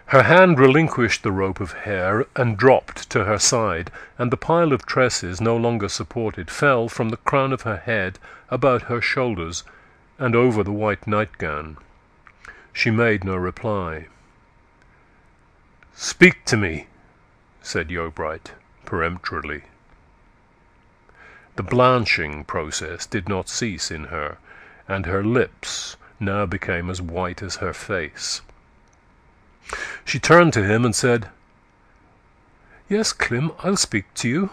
Her hand relinquished the rope of hair and dropped to her side, and the pile of tresses, no longer supported, fell from the crown of her head about her shoulders and over the white nightgown. She made no reply. "Speak to me," said Yeobright peremptorily. The blanching process did not cease in her, and her lips now became as white as her face. She turned to him and said, "Yes, Clym, I'll speak to you.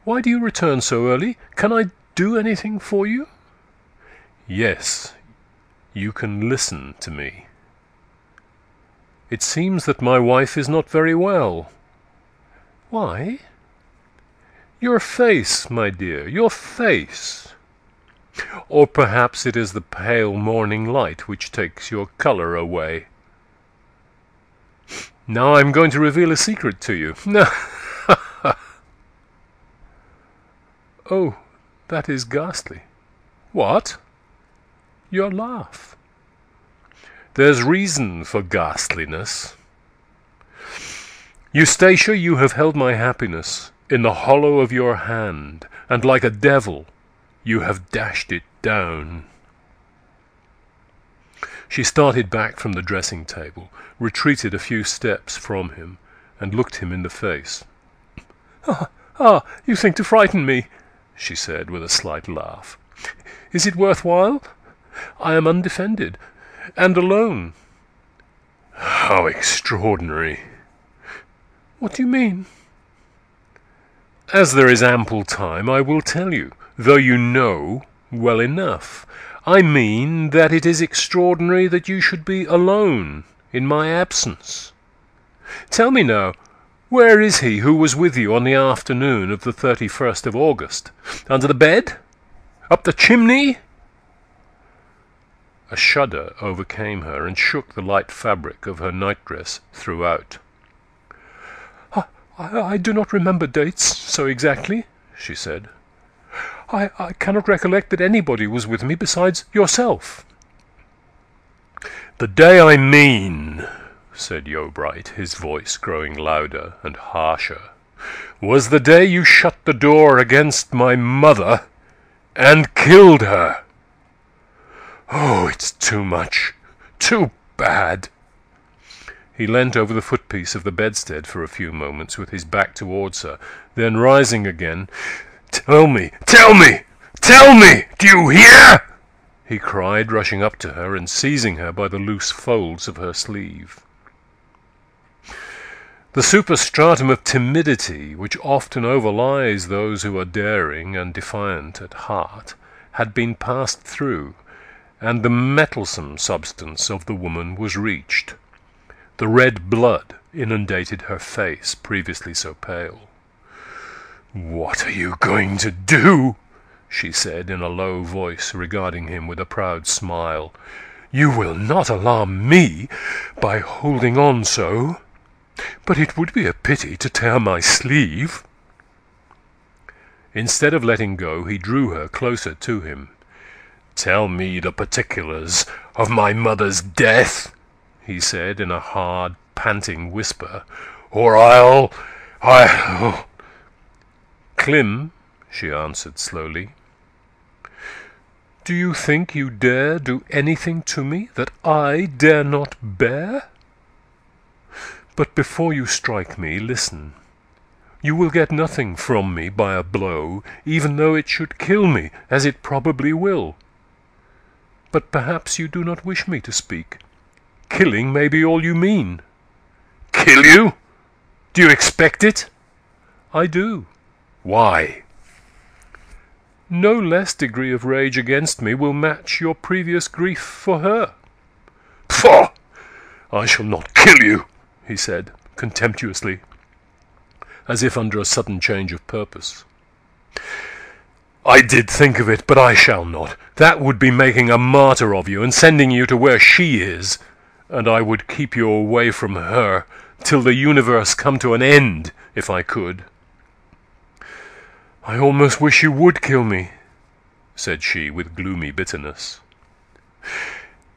Why do you return so early? Can I do anything for you?" "Yes, you can listen to me. It seems that my wife is not very well." "Why?" "Your face, my dear, your face. Or perhaps it is the pale morning light which takes your colour away. Now I'm going to reveal a secret to you." "Oh, that is ghastly." "What?" "Your laugh." "There's reason for ghastliness. Eustacia, you have held my happiness in the hollow of your hand, and like a devil you have dashed it down." She started back from the dressing-table, retreated a few steps from him, and looked him in the face. You think to frighten me," she said with a slight laugh. "Is it worthwhile? I am undefended, and alone." "How extraordinary!" "What do you mean?" "As there is ample time, I will tell you, though you know well enough. I mean that it is extraordinary that you should be alone in my absence. Tell me now, where is he who was with you on the afternoon of the 31st of August? Under the bed? Up the chimney?" A shudder overcame her and shook the light fabric of her nightdress throughout. I do not remember dates so exactly," she said. I cannot recollect that anybody was with me besides yourself." "The day I mean," said Yeobright, his voice growing louder and harsher, "was the day you shut the door against my mother and killed her. Oh, it's too much, too bad." He leant over the footpiece of the bedstead for a few moments with his back towards her, then rising again, "Tell me, tell me, tell me! Do you hear?" he cried, rushing up to her and seizing her by the loose folds of her sleeve. The superstratum of timidity which often overlies those who are daring and defiant at heart had been passed through, and the mettlesome substance of the woman was reached. The red blood inundated her face, previously so pale. "What are you going to do?" she said in a low voice, regarding him with a proud smile. "You will not alarm me by holding on so, but it would be a pity to tear my sleeve." Instead of letting go, he drew her closer to him. "Tell me the particulars of my mother's death," he said in a hard, panting whisper, "or I'll... "Clym," she answered slowly, "do you think you dare do anything to me that I dare not bear? But before you strike me, listen. You will get nothing from me by a blow, even though it should kill me, as it probably will. But perhaps you do not wish me to speak. Killing may be all you mean." "Kill you? Do you expect it?" "I do." "Why?" "No less degree of rage against me will match your previous grief for her." "Pshaw! I shall not kill you," he said, contemptuously, as if under a sudden change of purpose. "I did think of it, but I shall not. That would be making a martyr of you and sending you to where she is, and I would keep you away from her till the universe come to an end, if I could." "I almost wish you would kill me," said she with gloomy bitterness.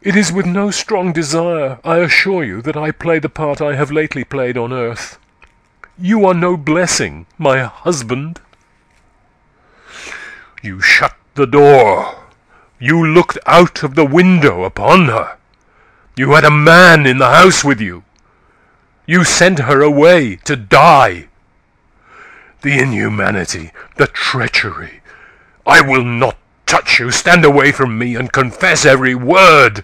"It is with no strong desire, I assure you, that I play the part I have lately played on earth. You are no blessing, my husband." "You shut the door. You looked out of the window upon her. You had a man in the house with you. You sent her away to die. The inhumanity, the treachery! I will not touch you. Stand away from me and confess every word."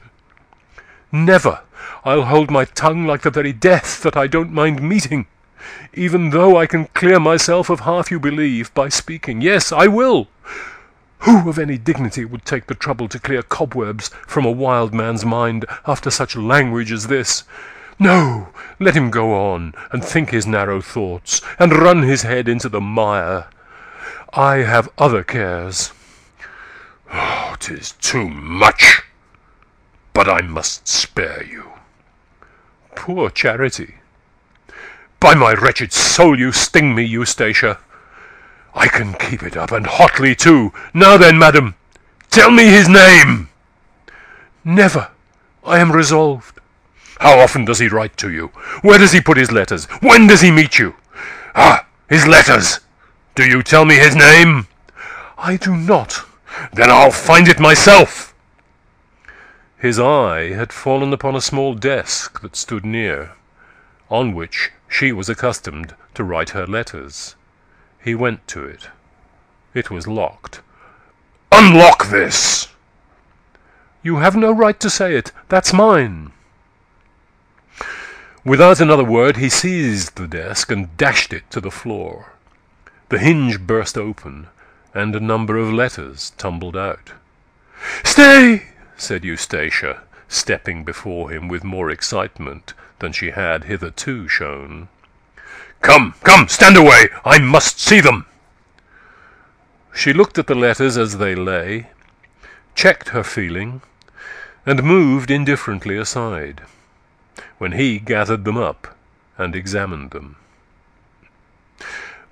"Never. I'll hold my tongue like the very death that I don't mind meeting, even though I can clear myself of half you believe by speaking. Yes, I will. Who of any dignity would take the trouble to clear cobwebs from a wild man's mind after such language as this? No, let him go on, and think his narrow thoughts, and run his head into the mire. I have other cares. Oh, 'tis too much, but I must spare you. Poor charity! By my wretched soul, you sting me, Eustacia. I can keep it up, and hotly too. Now then, madam, tell me his name. Never. I am resolved. How often does he write to you? Where does he put his letters? When does he meet you? Ah, his letters. Do you tell me his name? I do not. Then I'll find it myself. His eye had fallen upon a small desk that stood near, on which she was accustomed to write her letters. He went to it. It was locked. Unlock this! You have no right to say it. That's mine. Without another word, he seized the desk and dashed it to the floor. The hinge burst open, and a number of letters tumbled out. "Stay!" said Eustacia, stepping before him with more excitement than she had hitherto shown. "Come, come, stand away! I must see them!" She looked at the letters as they lay, checked her feeling, and moved indifferently aside, when he gathered them up and examined them.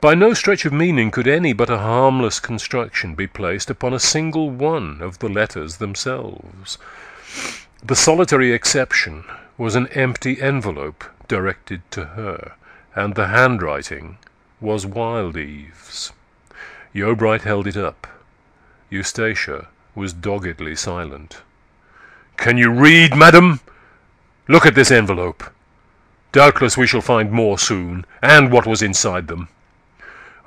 By no stretch of meaning could any but a harmless construction be placed upon a single one of the letters themselves. The solitary exception was an empty envelope directed to her, and the handwriting was Wildeve's. Yeobright held it up. Eustacia was doggedly silent. "Can you read, madam? Look at this envelope. Doubtless we shall find more soon, and what was inside them.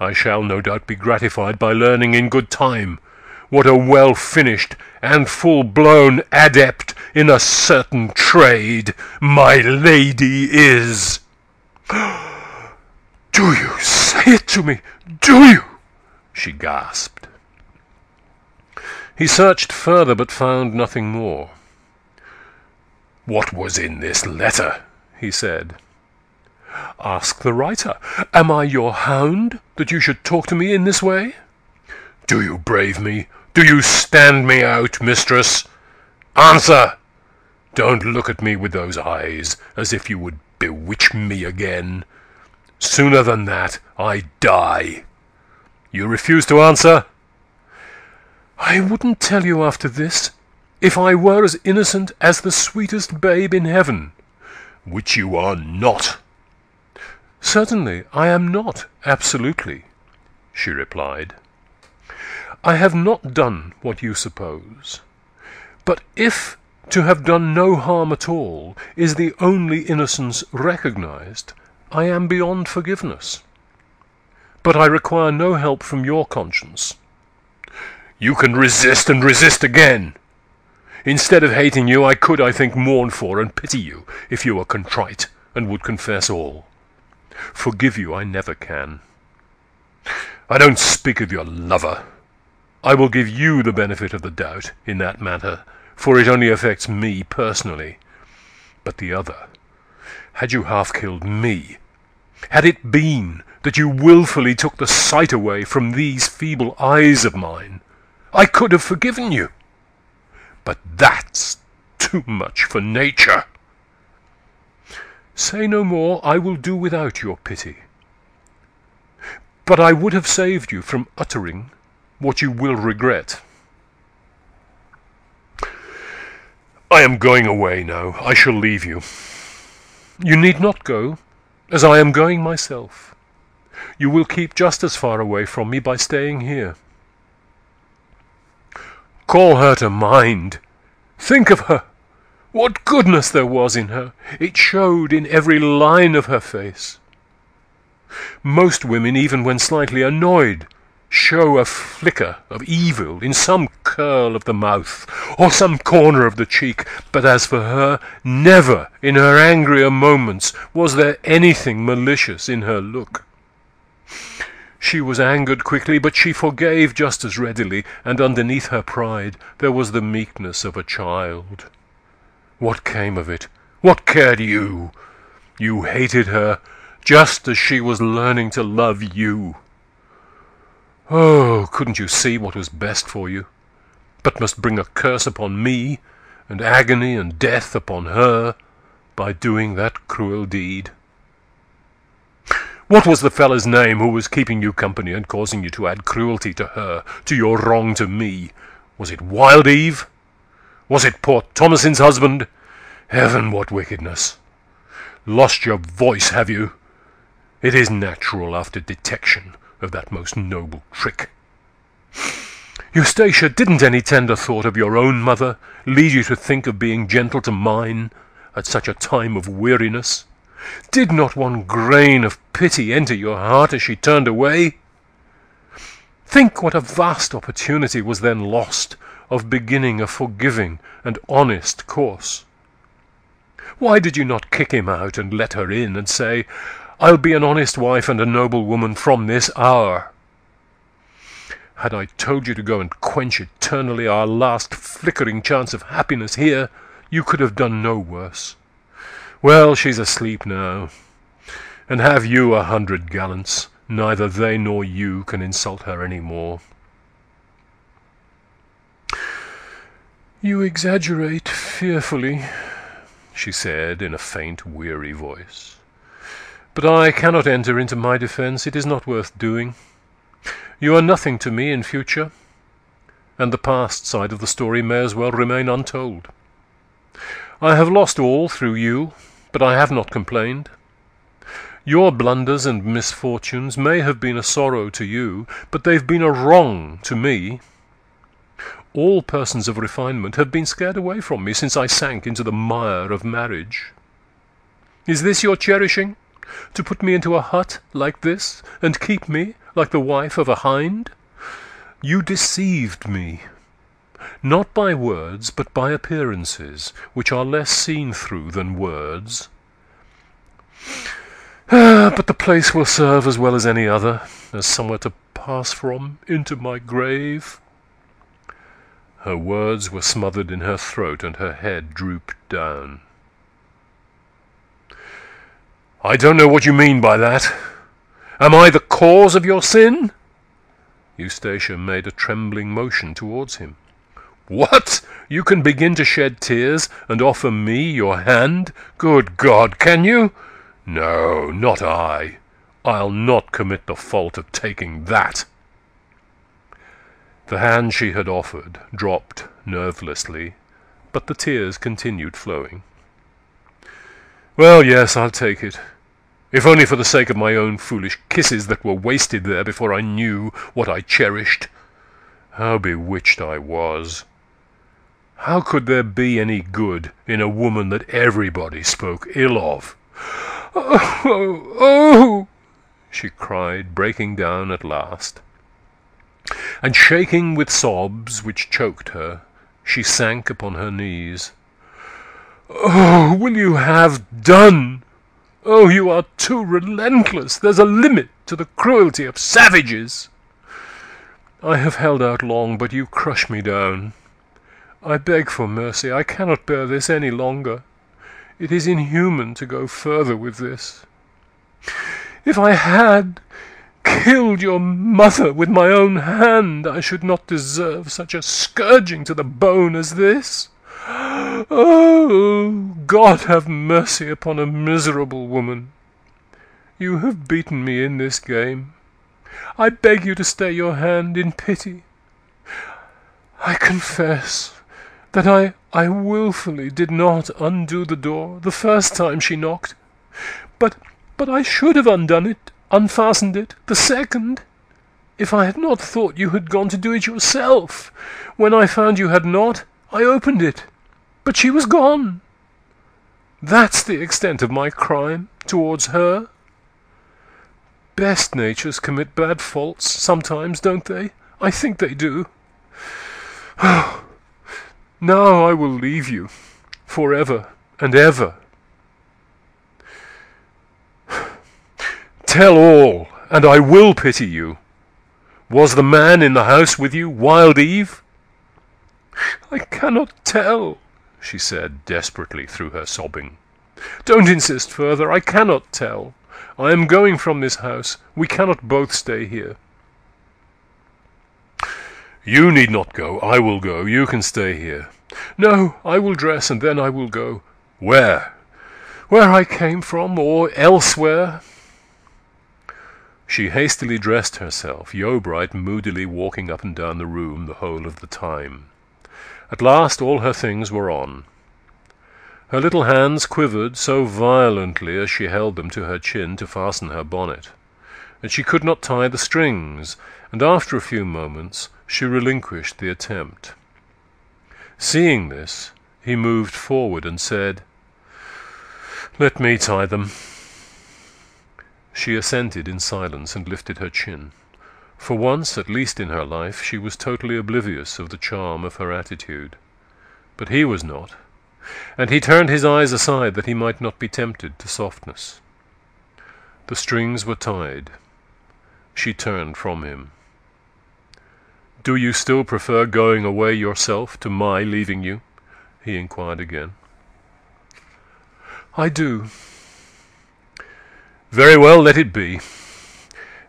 I shall no doubt be gratified by learning in good time what a well-finished and full-blown adept in a certain trade my lady is." "Do you say it to me? Do you?" she gasped. He searched further, but found nothing more. "What was in this letter?" he said. "Ask the writer. Am I your hound, that you should talk to me in this way?" "Do you brave me? Do you stand me out, mistress? Answer! Don't look at me with those eyes, as if you would bewitch me again. Sooner than that, I die. You refuse to answer?" "I wouldn't tell you after this, if I were as innocent as the sweetest babe in heaven." "Which you are not." "Certainly I am not, absolutely," she replied. "I have not done what you suppose. But if to have done no harm at all is the only innocence recognized, I am beyond forgiveness. But I require no help from your conscience." "You can resist and resist again. Instead of hating you, I could, I think, mourn for and pity you if you were contrite and would confess all. Forgive you I never can. I don't speak of your lover. I will give you the benefit of the doubt in that matter, for it only affects me personally. But the other, had you half-killed me, had it been that you wilfully took the sight away from these feeble eyes of mine, I could have forgiven you. But that's too much for nature. Say no more. I will do without your pity. But I would have saved you from uttering what you will regret. I am going away now. I shall leave you. You need not go, as I am going myself. You will keep just as far away from me by staying here. Call her to mind. Think of her. What goodness there was in her! It showed in every line of her face. Most women, even when slightly annoyed, show a flicker of evil in some curl of the mouth, or some corner of the cheek, but as for her, never in her angrier moments was there anything malicious in her look. She was angered quickly, but she forgave just as readily, and underneath her pride there was the meekness of a child. What came of it? What cared you? You hated her just as she was learning to love you. Oh, couldn't you see what was best for you, but must bring a curse upon me, and agony and death upon her, by doing that cruel deed? What was the fellow's name who was keeping you company and causing you to add cruelty to her, to your wrong to me? Was it Wild Eve? Was it poor Thomasin's husband? Heaven, what wickedness! Lost your voice, have you? It is natural after detection of that most noble trick. Eustacia, didn't any tender thought of your own mother lead you to think of being gentle to mine at such a time of weariness? Did not one grain of pity enter your heart as she turned away? Think what a vast opportunity was then lost of beginning a forgiving and honest course. Why did you not kick him out and let her in, and say, I'll be an honest wife and a noble woman from this hour? Had I told you to go and quench eternally our last flickering chance of happiness here, you could have done no worse. Well, she's asleep now, and have you 100 gallants, neither they nor you can insult her any more. You exaggerate fearfully, she said in a faint, weary voice. But I cannot enter into my defence. It is not worth doing. You are nothing to me in future, and the past side of the story may as well remain untold. I have lost all through you, but I have not complained. Your blunders and misfortunes may have been a sorrow to you, but they've been a wrong to me. All persons of refinement have been scared away from me since I sank into the mire of marriage. Is this your cherishing, to put me into a hut like this, and keep me like the wife of a hind? You deceived me, not by words, but by appearances, which are less seen through than words. But the place will serve as well as any other, as somewhere to pass from into my grave. Her words were smothered in her throat, and her head drooped down. I don't know what you mean by that. Am I the cause of your sin? Eustacia made a trembling motion towards him. What? You can begin to shed tears and offer me your hand? Good God, can you? No, not I. I'll not commit the fault of taking that. The hand she had offered dropped nervelessly, but the tears continued flowing. Well, yes, I'll take it, if only for the sake of my own foolish kisses that were wasted there before I knew what I cherished. How bewitched I was! How could there be any good in a woman that everybody spoke ill of? Oh, oh, oh! She cried, breaking down at last. And shaking with sobs which choked her, she sank upon her knees. Oh, will you have done? Oh, you are too relentless. There's a limit to the cruelty of savages. I have held out long, but you crush me down. I beg for mercy. I cannot bear this any longer. It is inhuman to go further with this. If I had killed your mother with my own hand, I should not deserve such a scourging to the bone as this. Oh, God have mercy upon a miserable woman. You have beaten me in this game. I beg you to stay your hand in pity. I confess that I wilfully did not undo the door the first time she knocked, but I should have undone it, unfastened it, the second, if I had not thought you had gone to do it yourself. When I found you had not, I opened it, but she was gone. That's the extent of my crime towards her. best natures commit bad faults sometimes, don't they? I think they do. Now I will leave you, forever and ever. Tell all, and I will pity you. Was the man in the house with you, Wild Eve? I cannot tell, she said desperately through her sobbing. Don't insist further, I cannot tell. I am going from this house. We cannot both stay here. You need not go. I will go. You can stay here. No, I will dress and then I will go. Where? Where I came from, or elsewhere. She hastily dressed herself, Yeobright moodily walking up and down the room the whole of the time. At last all her things were on. Her little hands quivered so violently as she held them to her chin to fasten her bonnet, and she could not tie the strings, and after a few moments she relinquished the attempt. Seeing this, he moved forward and said, "Let me tie them." She assented in silence and lifted her chin. For once, at least in her life, she was totally oblivious of the charm of her attitude. But he was not, and he turned his eyes aside that he might not be tempted to softness. The strings were tied. She turned from him. "Do you still prefer going away yourself to my leaving you?" he inquired again. "I do." "Very well, let it be.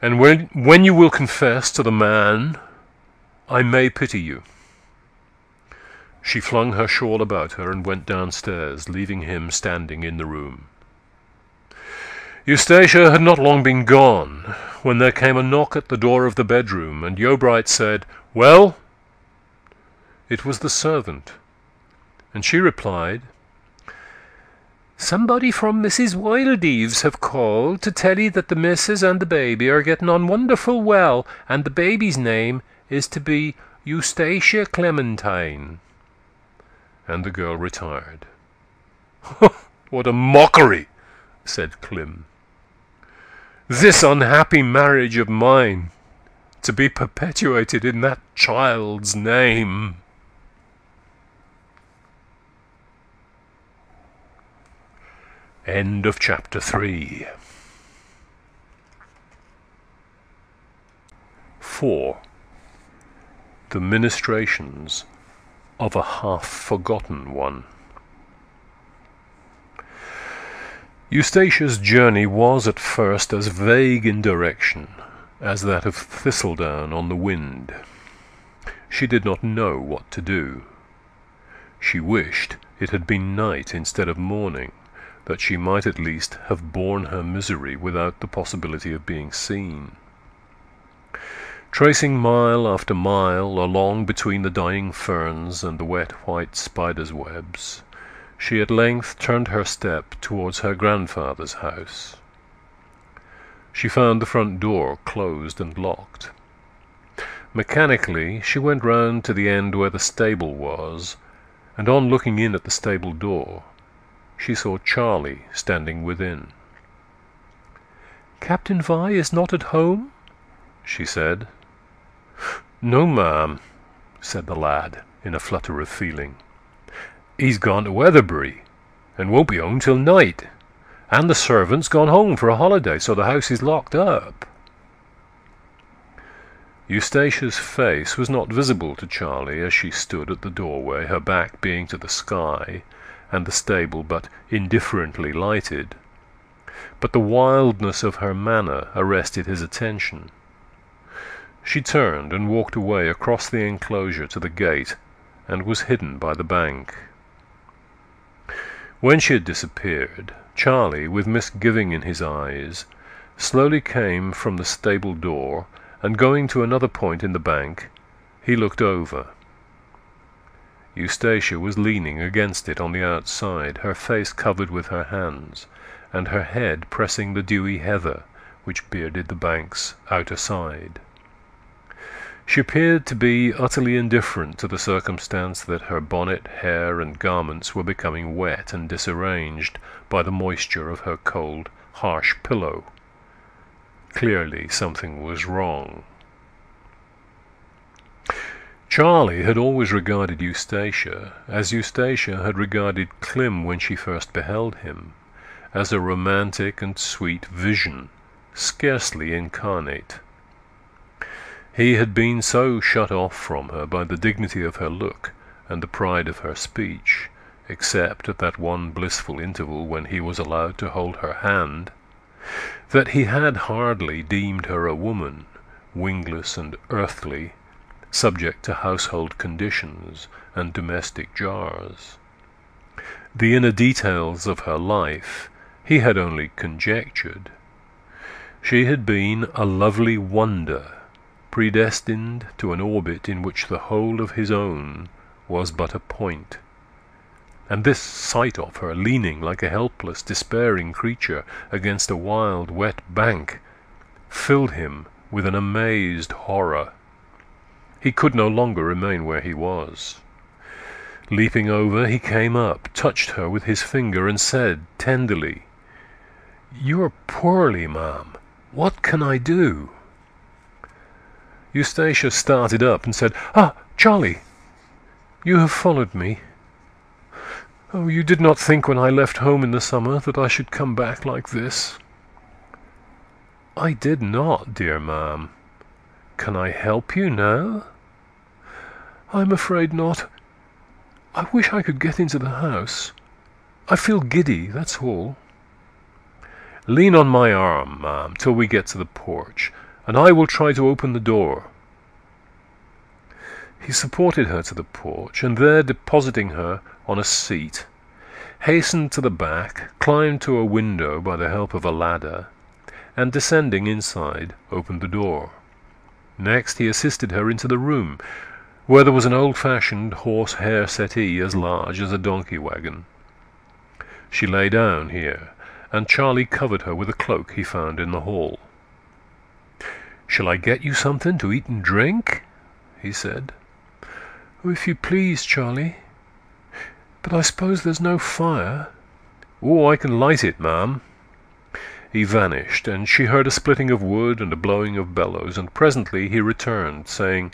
And when you will confess to the man, I may pity you." She flung her shawl about her and went downstairs, leaving him standing in the room. Eustacia had not long been gone when there came a knock at the door of the bedroom, and Yeobright said, "Well?" It was the servant, and she replied, "Somebody from Mrs. Wildeve's have called to tell ye that the missus and the baby are getting on wonderful well, and the baby's name is to be Eustacia Clementine." And the girl retired. "What a mockery!" said Clym. "This unhappy marriage of mine, to be perpetuated in that child's name." End of chapter 3. 4. The Ministrations of a Half-Forgotten One. Eustacia's journey was at first as vague in direction as that of thistledown on the wind. She did not know what to do. She wished it had been night instead of morning, that she might at least have borne her misery without the possibility of being seen. Tracing mile after mile along between the dying ferns and the wet white spiders' webs, she at length turned her step towards her grandfather's house. She found the front door closed and locked. Mechanically she went round to the end where the stable was, and on looking in at the stable door, she saw Charlie standing within. "Captain Vi is not at home?" she said. "No, ma'am," said the lad, in a flutter of feeling. "He's gone to Weatherbury, and won't be home till night, and the servant's gone home for a holiday, so the house is locked up." Eustacia's face was not visible to Charlie as she stood at the doorway, her back being to the sky, and the stable but indifferently lighted. But the wildness of her manner arrested his attention. She turned and walked away across the enclosure to the gate, and was hidden by the bank. When she had disappeared, Charlie, with misgiving in his eyes, slowly came from the stable door, and going to another point in the bank, he looked over. Eustacia was leaning against it on the outside, her face covered with her hands, and her head pressing the dewy heather which bearded the bank's outer side. She appeared to be utterly indifferent to the circumstance that her bonnet, hair, and garments were becoming wet and disarranged by the moisture of her cold, harsh pillow. Clearly something was wrong. Charlie had always regarded Eustacia, as Eustacia had regarded Clym when she first beheld him, as a romantic and sweet vision, scarcely incarnate. He had been so shut off from her by the dignity of her look and the pride of her speech, except at that one blissful interval when he was allowed to hold her hand, that he had hardly deemed her a woman, wingless and earthly, subject to household conditions and domestic jars. The inner details of her life he had only conjectured. She had been a lovely wonder, predestined to an orbit in which the whole of his own was but a point. And this sight of her leaning like a helpless, despairing creature against a wild, wet bank filled him with an amazed horror. He could no longer remain where he was. Leaping over, he came up, touched her with his finger, and said tenderly, "You are poorly, ma'am. What can I do?" Eustacia started up and said, "Ah, Charlie, you have followed me. Oh, you did not think when I left home in the summer that I should come back like this." "I did not, dear ma'am. Can I help you now?" "I'm afraid not. I wish I could get into the house. I feel giddy, that's all." "Lean on my arm, ma'am, till we get to the porch, and I will try to open the door." He supported her to the porch, and there depositing her on a seat, hastened to the back, climbed to a window by the help of a ladder, and descending inside, opened the door. Next he assisted her into the room, where there was an old-fashioned horse-hair settee as large as a donkey wagon. She lay down here, and Charlie covered her with a cloak he found in the hall. "Shall I get you something to eat and drink?" he said. "Oh, if you please, Charlie. But I suppose there's no fire?" "Oh, I can light it, ma'am." He vanished, and she heard a splitting of wood and a blowing of bellows, and presently he returned, saying,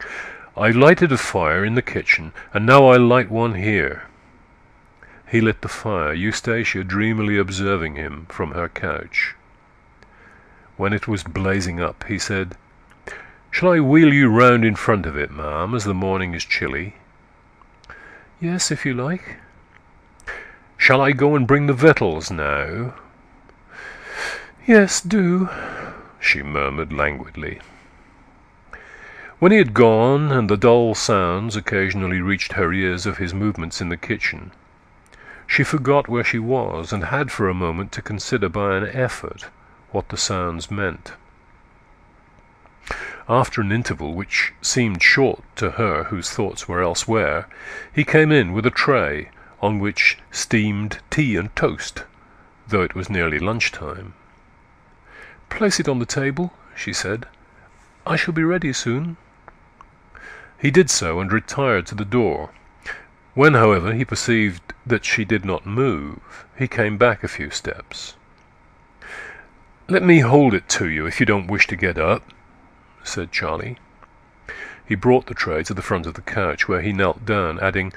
"I lighted a fire in the kitchen, and now I'll light one here." He lit the fire, Eustacia dreamily observing him from her couch. When it was blazing up, he said, "Shall I wheel you round in front of it, ma'am, as the morning is chilly?" "Yes, if you like." "Shall I go and bring the victuals now?" "Yes, do," she murmured languidly. When he had gone, and the dull sounds occasionally reached her ears of his movements in the kitchen, she forgot where she was, and had for a moment to consider by an effort what the sounds meant. After an interval which seemed short to her whose thoughts were elsewhere, he came in with a tray on which steamed tea and toast, though it was nearly lunch-time. "Place it on the table," she said. "I shall be ready soon." He did so, and retired to the door. When, however, he perceived that she did not move, he came back a few steps. "Let me hold it to you, if you don't wish to get up," said Charlie. He brought the tray to the front of the couch, where he knelt down, adding,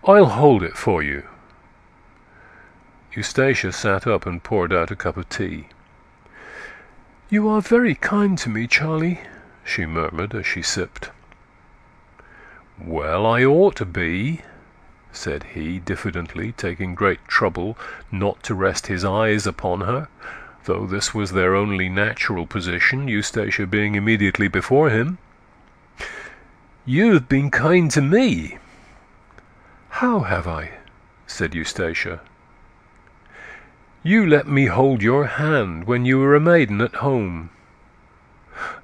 "I'll hold it for you." Eustacia sat up and poured out a cup of tea. "You are very kind to me, Charlie," she murmured as she sipped. "Well, I ought to be," said he diffidently, taking great trouble not to rest his eyes upon her, though this was their only natural position, Eustacia being immediately before him. "You've been kind to me." "How have I?" said Eustacia. "You let me hold your hand when you were a maiden at home."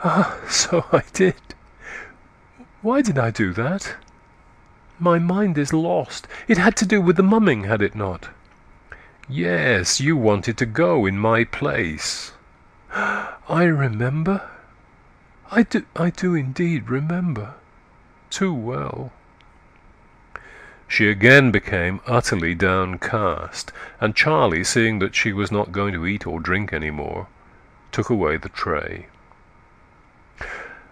"Ah, so I did. Why did I do that? My mind is lost. It had to do with the mumming, had it not?" "Yes, you wanted to go in my place." "I remember. I do indeed remember. Too well." She again became utterly downcast, and Charlie, seeing that she was not going to eat or drink any more, took away the tray.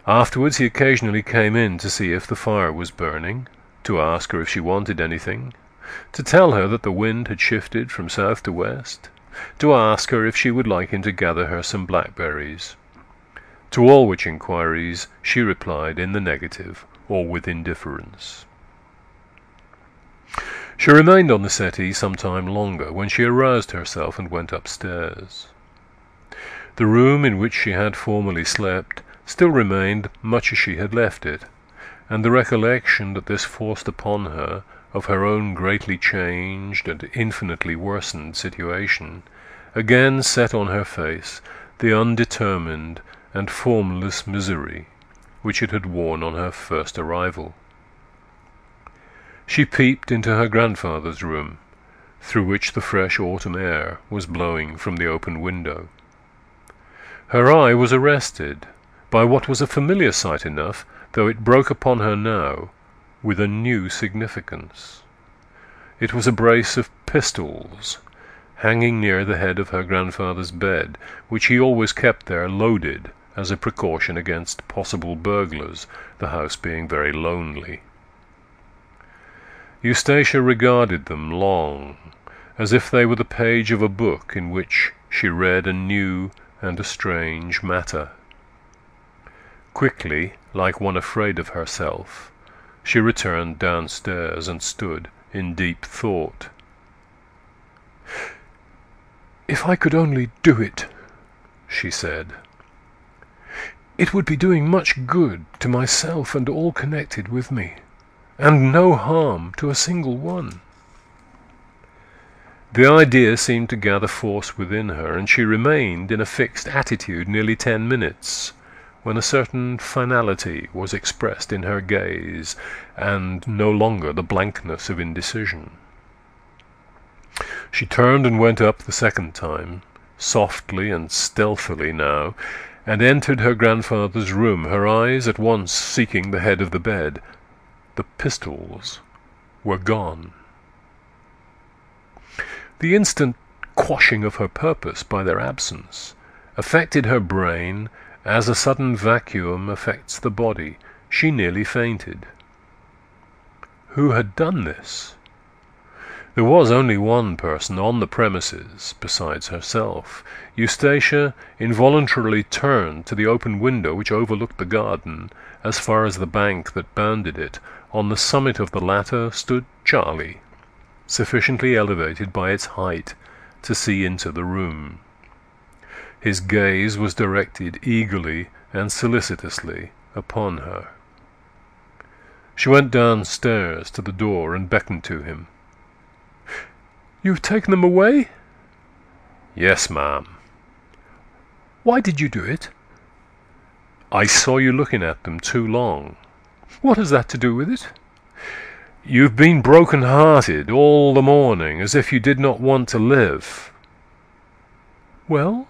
Afterwards he occasionally came in to see if the fire was burning, to ask her if she wanted anything, to tell her that the wind had shifted from south to west, to ask her if she would like him to gather her some blackberries. To all which inquiries she replied in the negative or with indifference. She remained on the settee some time longer, when she aroused herself and went upstairs. The room in which she had formerly slept still remained much as she had left it, and the recollection that this forced upon her of her own greatly changed and infinitely worsened situation again set on her face the undetermined and formless misery which it had worn on her first arrival. She peeped into her grandfather's room, through which the fresh autumn air was blowing from the open window. Her eye was arrested by what was a familiar sight enough, though it broke upon her now with a new significance. It was a brace of pistols hanging near the head of her grandfather's bed, which he always kept there loaded as a precaution against possible burglars, the house being very lonely. Eustacia regarded them long, as if they were the page of a book in which she read a new and a strange matter. Quickly, like one afraid of herself, she returned downstairs and stood in deep thought. "If I could only do it," she said, "it would be doing much good to myself and all connected with me, and no harm to a single one." The idea seemed to gather force within her, and she remained in a fixed attitude nearly 10 minutes, when a certain finality was expressed in her gaze, and no longer the blankness of indecision. She turned and went up the second time, softly and stealthily now, and entered her grandfather's room, her eyes at once seeking the head of the bed. The pistols were gone. The instant quashing of her purpose by their absence affected her brain as a sudden vacuum affects the body. She nearly fainted. Who had done this? There was only one person on the premises besides herself. Eustacia involuntarily turned to the open window which overlooked the garden as far as the bank that bounded it. On the summit of the latter stood Charlie, sufficiently elevated by its height to see into the room. His gaze was directed eagerly and solicitously upon her. She went downstairs to the door and beckoned to him. "You've taken them away?" "Yes, ma'am." "Why did you do it?" "I saw you looking at them too long." "What has that to do with it?" "You've been broken-hearted all the morning, as if you did not want to live." "Well?"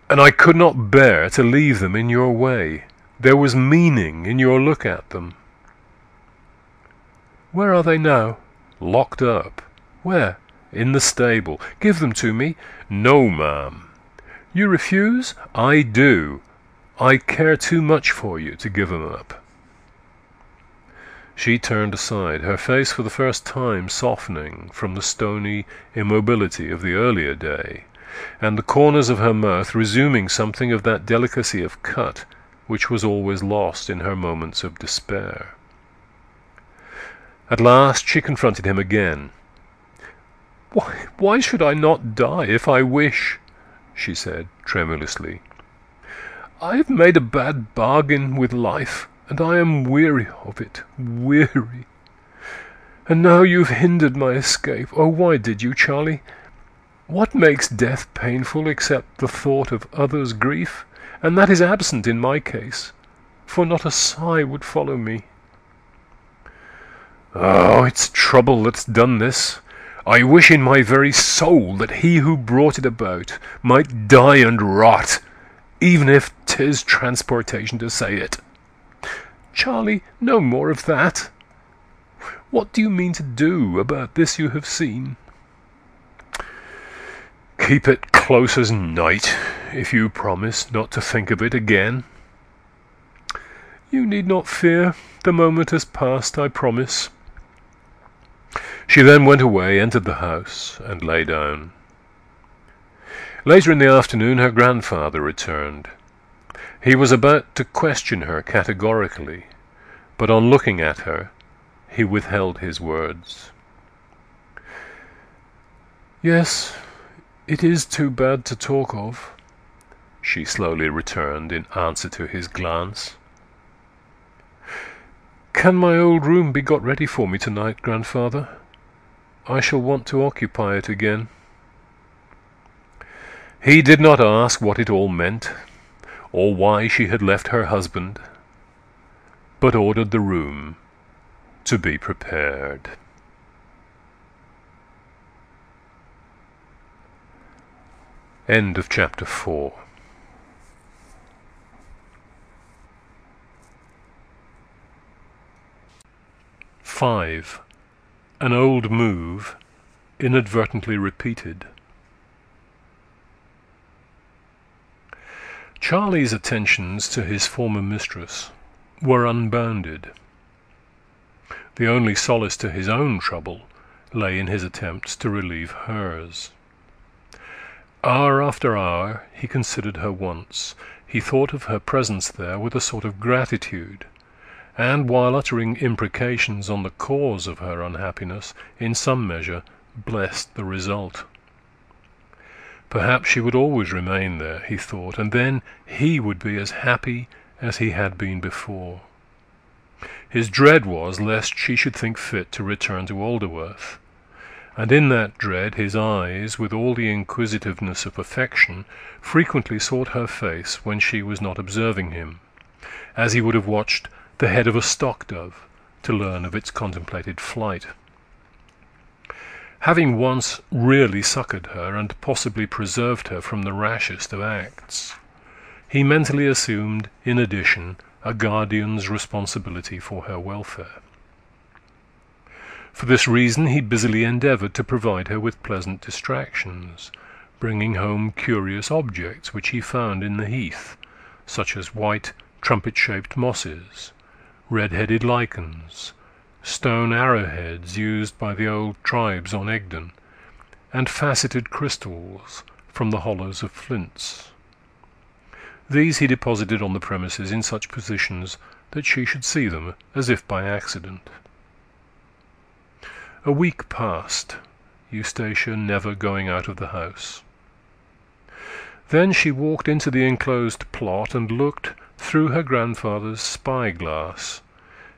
"And I could not bear to leave them in your way. There was meaning in your look at them." "Where are they now?" "Locked up." "Where?" "In the stable." "Give them to me." "No, ma'am." "You refuse?" "I do. I care too much for you to give them up." She turned aside, her face for the first time softening from the stony immobility of the earlier day, and the corners of her mouth resuming something of that delicacy of cut which was always lost in her moments of despair. At last she confronted him again. Why should I not die if I wish?" she said tremulously. "I have made a bad bargain with life, and I am weary of it, weary. And now you've hindered my escape. Oh, why did you, Charlie? What makes death painful except the thought of others' grief? And that is absent in my case, for not a sigh would follow me." "Oh, it's trouble that's done this. I wish in my very soul that he who brought it about might die and rot, even if 'tis transportation to say it." "Charlie, no more of that. What do you mean to do about this you have seen?" "Keep it close as night, if you promise not to think of it again." "You need not fear. The moment has passed, I promise." She then went away, entered the house, and lay down. Later in the afternoon her grandfather returned. He was about to question her categorically, but on looking at her, he withheld his words. "Yes, it is too bad to talk of," she slowly returned in answer to his glance. "Can my old room be got ready for me tonight, grandfather? I shall want to occupy it again." He did not ask what it all meant, or why she had left her husband, but ordered the room to be prepared. End of chapter 4. (5) An old move inadvertently repeated. Charlie's attentions to his former mistress were unbounded. The only solace to his own trouble lay in his attempts to relieve hers. Hour after hour he considered her wants. He thought of her presence there with a sort of gratitude, and while uttering imprecations on the cause of her unhappiness, in some measure blessed the result. Perhaps she would always remain there, he thought, and then he would be as happy as he had been before. His dread was lest she should think fit to return to Alderworth, and in that dread his eyes, with all the inquisitiveness of affection, frequently sought her face when she was not observing him, as he would have watched the head of a stock-dove to learn of its contemplated flight. Having once really succoured her and possibly preserved her from the rashest of acts, he mentally assumed, in addition, a guardian's responsibility for her welfare. For this reason he busily endeavoured to provide her with pleasant distractions, bringing home curious objects which he found in the heath, such as white trumpet-shaped mosses, red-headed lichens, stone arrowheads used by the old tribes on Egdon, and faceted crystals from the hollows of flints. These he deposited on the premises in such positions that she should see them as if by accident. A week passed, Eustacia never going out of the house. Then she walked into the enclosed plot and looked through her grandfather's spy-glass,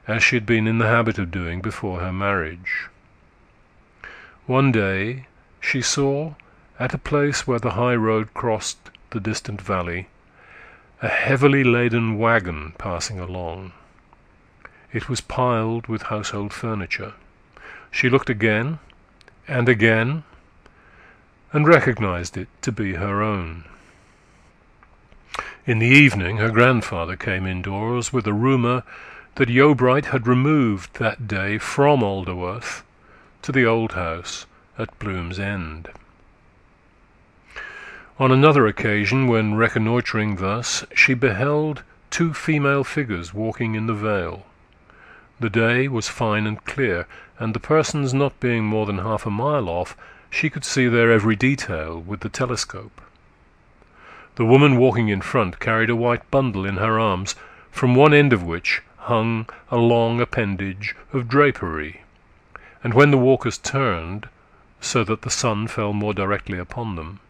as she had been in the habit of doing before her marriage. One day she saw, at a place where the high road crossed the distant valley, a heavily laden wagon passing along. It was piled with household furniture. She looked again, and recognized it to be her own. In the evening her grandfather came indoors with a rumour that Yeobright had removed that day from Alderworth to the old house at Bloom's End. On another occasion, when reconnoitring thus, she beheld 2 female figures walking in the vale. The day was fine and clear, and the persons not being more than half a mile off, she could see their every detail with the telescope. The woman walking in front carried a white bundle in her arms, from one end of which hung a long appendage of drapery, and when the walkers turned, so that the sun fell more directly upon them,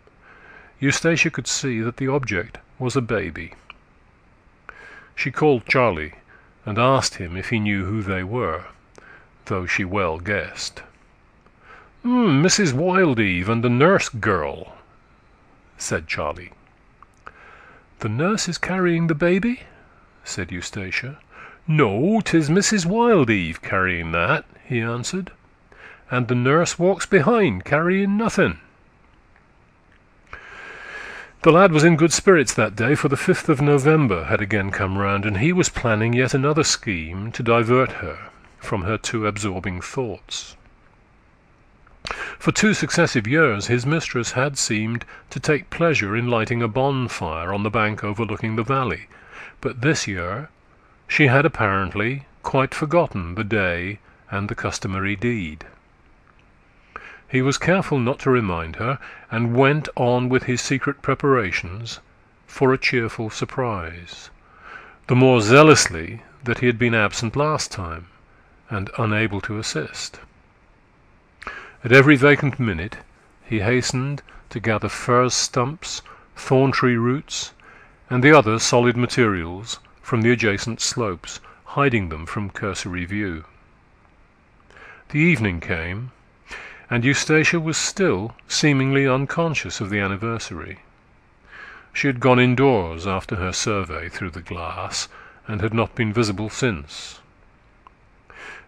Eustacia could see that the object was a baby. She called Charlie, and asked him if he knew who they were, though she well guessed. "Mrs. Wildeve and the nurse girl," said Charlie. "The nurse is carrying the baby?" said Eustacia. "No, 'tis Mrs. Wildeve carrying that," he answered, "and the nurse walks behind, carrying nothing." The lad was in good spirits that day, for the 5th of November had again come round, and he was planning yet another scheme to divert her from her too absorbing thoughts. For 2 successive years his mistress had seemed to take pleasure in lighting a bonfire on the bank overlooking the valley, but this year she had apparently quite forgotten the day and the customary deed. He was careful not to remind her, and went on with his secret preparations for a cheerful surprise, the more zealously that he had been absent last time, and unable to assist. At every vacant minute he hastened to gather furze stumps, thorn-tree roots, and the other solid materials from the adjacent slopes, hiding them from cursory view. The evening came, and Eustacia was still seemingly unconscious of the anniversary. She had gone indoors after her survey through the glass, and had not been visible since.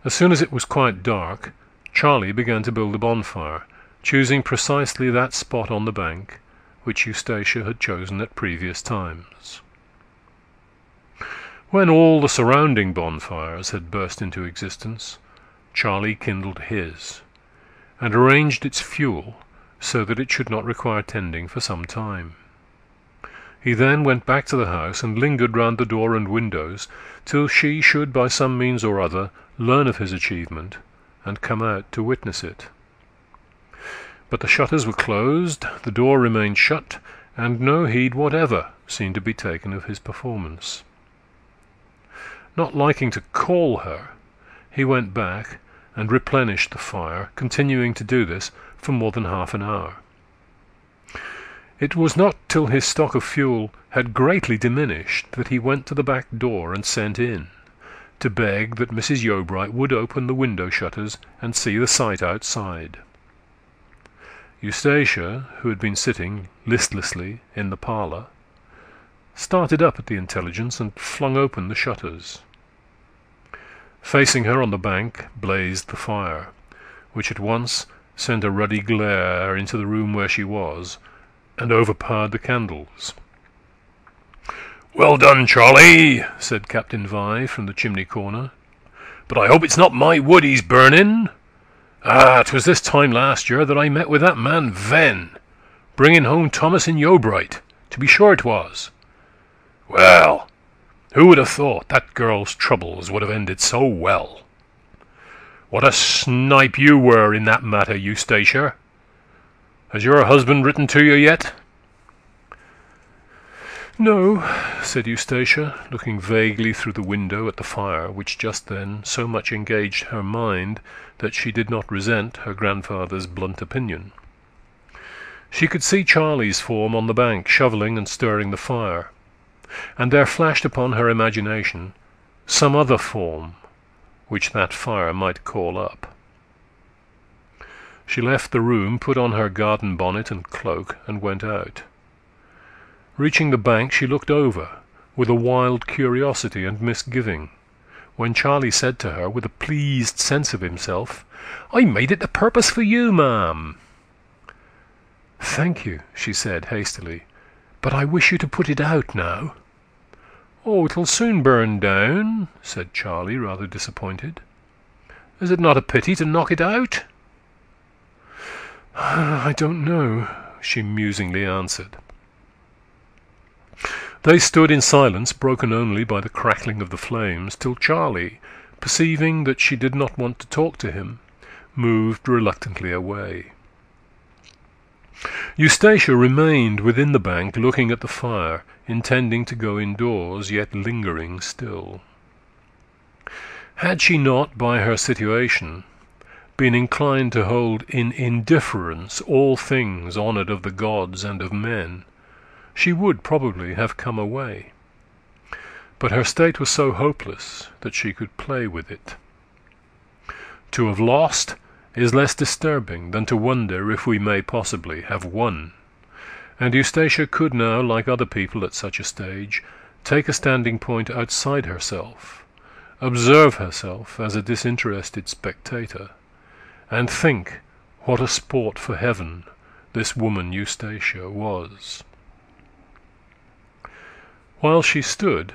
As soon as it was quite dark, Charlie began to build a bonfire, choosing precisely that spot on the bank which Eustacia had chosen at previous times. When all the surrounding bonfires had burst into existence, Charlie kindled his, and arranged its fuel so that it should not require tending for some time. He then went back to the house and lingered round the door and windows till she should by some means or other learn of his achievement and come out to witness it. But the shutters were closed, the door remained shut, and no heed whatever seemed to be taken of his performance. Not liking to call her, he went back and replenished the fire, continuing to do this for more than half an hour. It was not till his stock of fuel had greatly diminished that he went to the back door and sent in, to beg that Mrs. Yeobright would open the window shutters and see the sight outside. Eustacia, who had been sitting listlessly in the parlour, started up at the intelligence and flung open the shutters. Facing her on the bank blazed the fire, which at once sent a ruddy glare into the room where she was, and overpowered the candles. "Well done, Charlie," said Captain Vi from the chimney-corner. "But I hope it's not my wood he's burning. 'Twas this time last year that I met with that man Venn, bringing home Thomas and Yeobright. To be sure it was. Well, who would have thought that girl's troubles would have ended so well? What a snipe you were in that matter, Eustacia. Has your husband written to you yet?" "No," said Eustacia, looking vaguely through the window at the fire, which just then so much engaged her mind that she did not resent her grandfather's blunt opinion. She could see Charlie's form on the bank, shovelling and stirring the fire, and there flashed upon her imagination some other form which that fire might call up. She left the room, put on her garden bonnet and cloak, and went out. Reaching the bank, she looked over, with a wild curiosity and misgiving, when Charlie said to her, with a pleased sense of himself, "I made it a purpose for you, ma'am." "Thank you," she said hastily, "but I wish you to put it out now." "Oh, it'll soon burn down," said Charlie, rather disappointed. "Is it not a pity to knock it out?" "I don't know," she musingly answered. They stood in silence, broken only by the crackling of the flames, till Charlie, perceiving that she did not want to talk to him, moved reluctantly away. Eustacia remained within the bank, looking at the fire, intending to go indoors, yet lingering still. Had she not, by her situation, been inclined to hold in indifference all things honoured of the gods and of men, she would probably have come away. But her state was so hopeless that she could play with it. To have lost is less disturbing than to wonder if we may possibly have won, and Eustacia could now, like other people at such a stage, take a standing point outside herself, observe herself as a disinterested spectator, and think what a sport for heaven this woman Eustacia was. While she stood,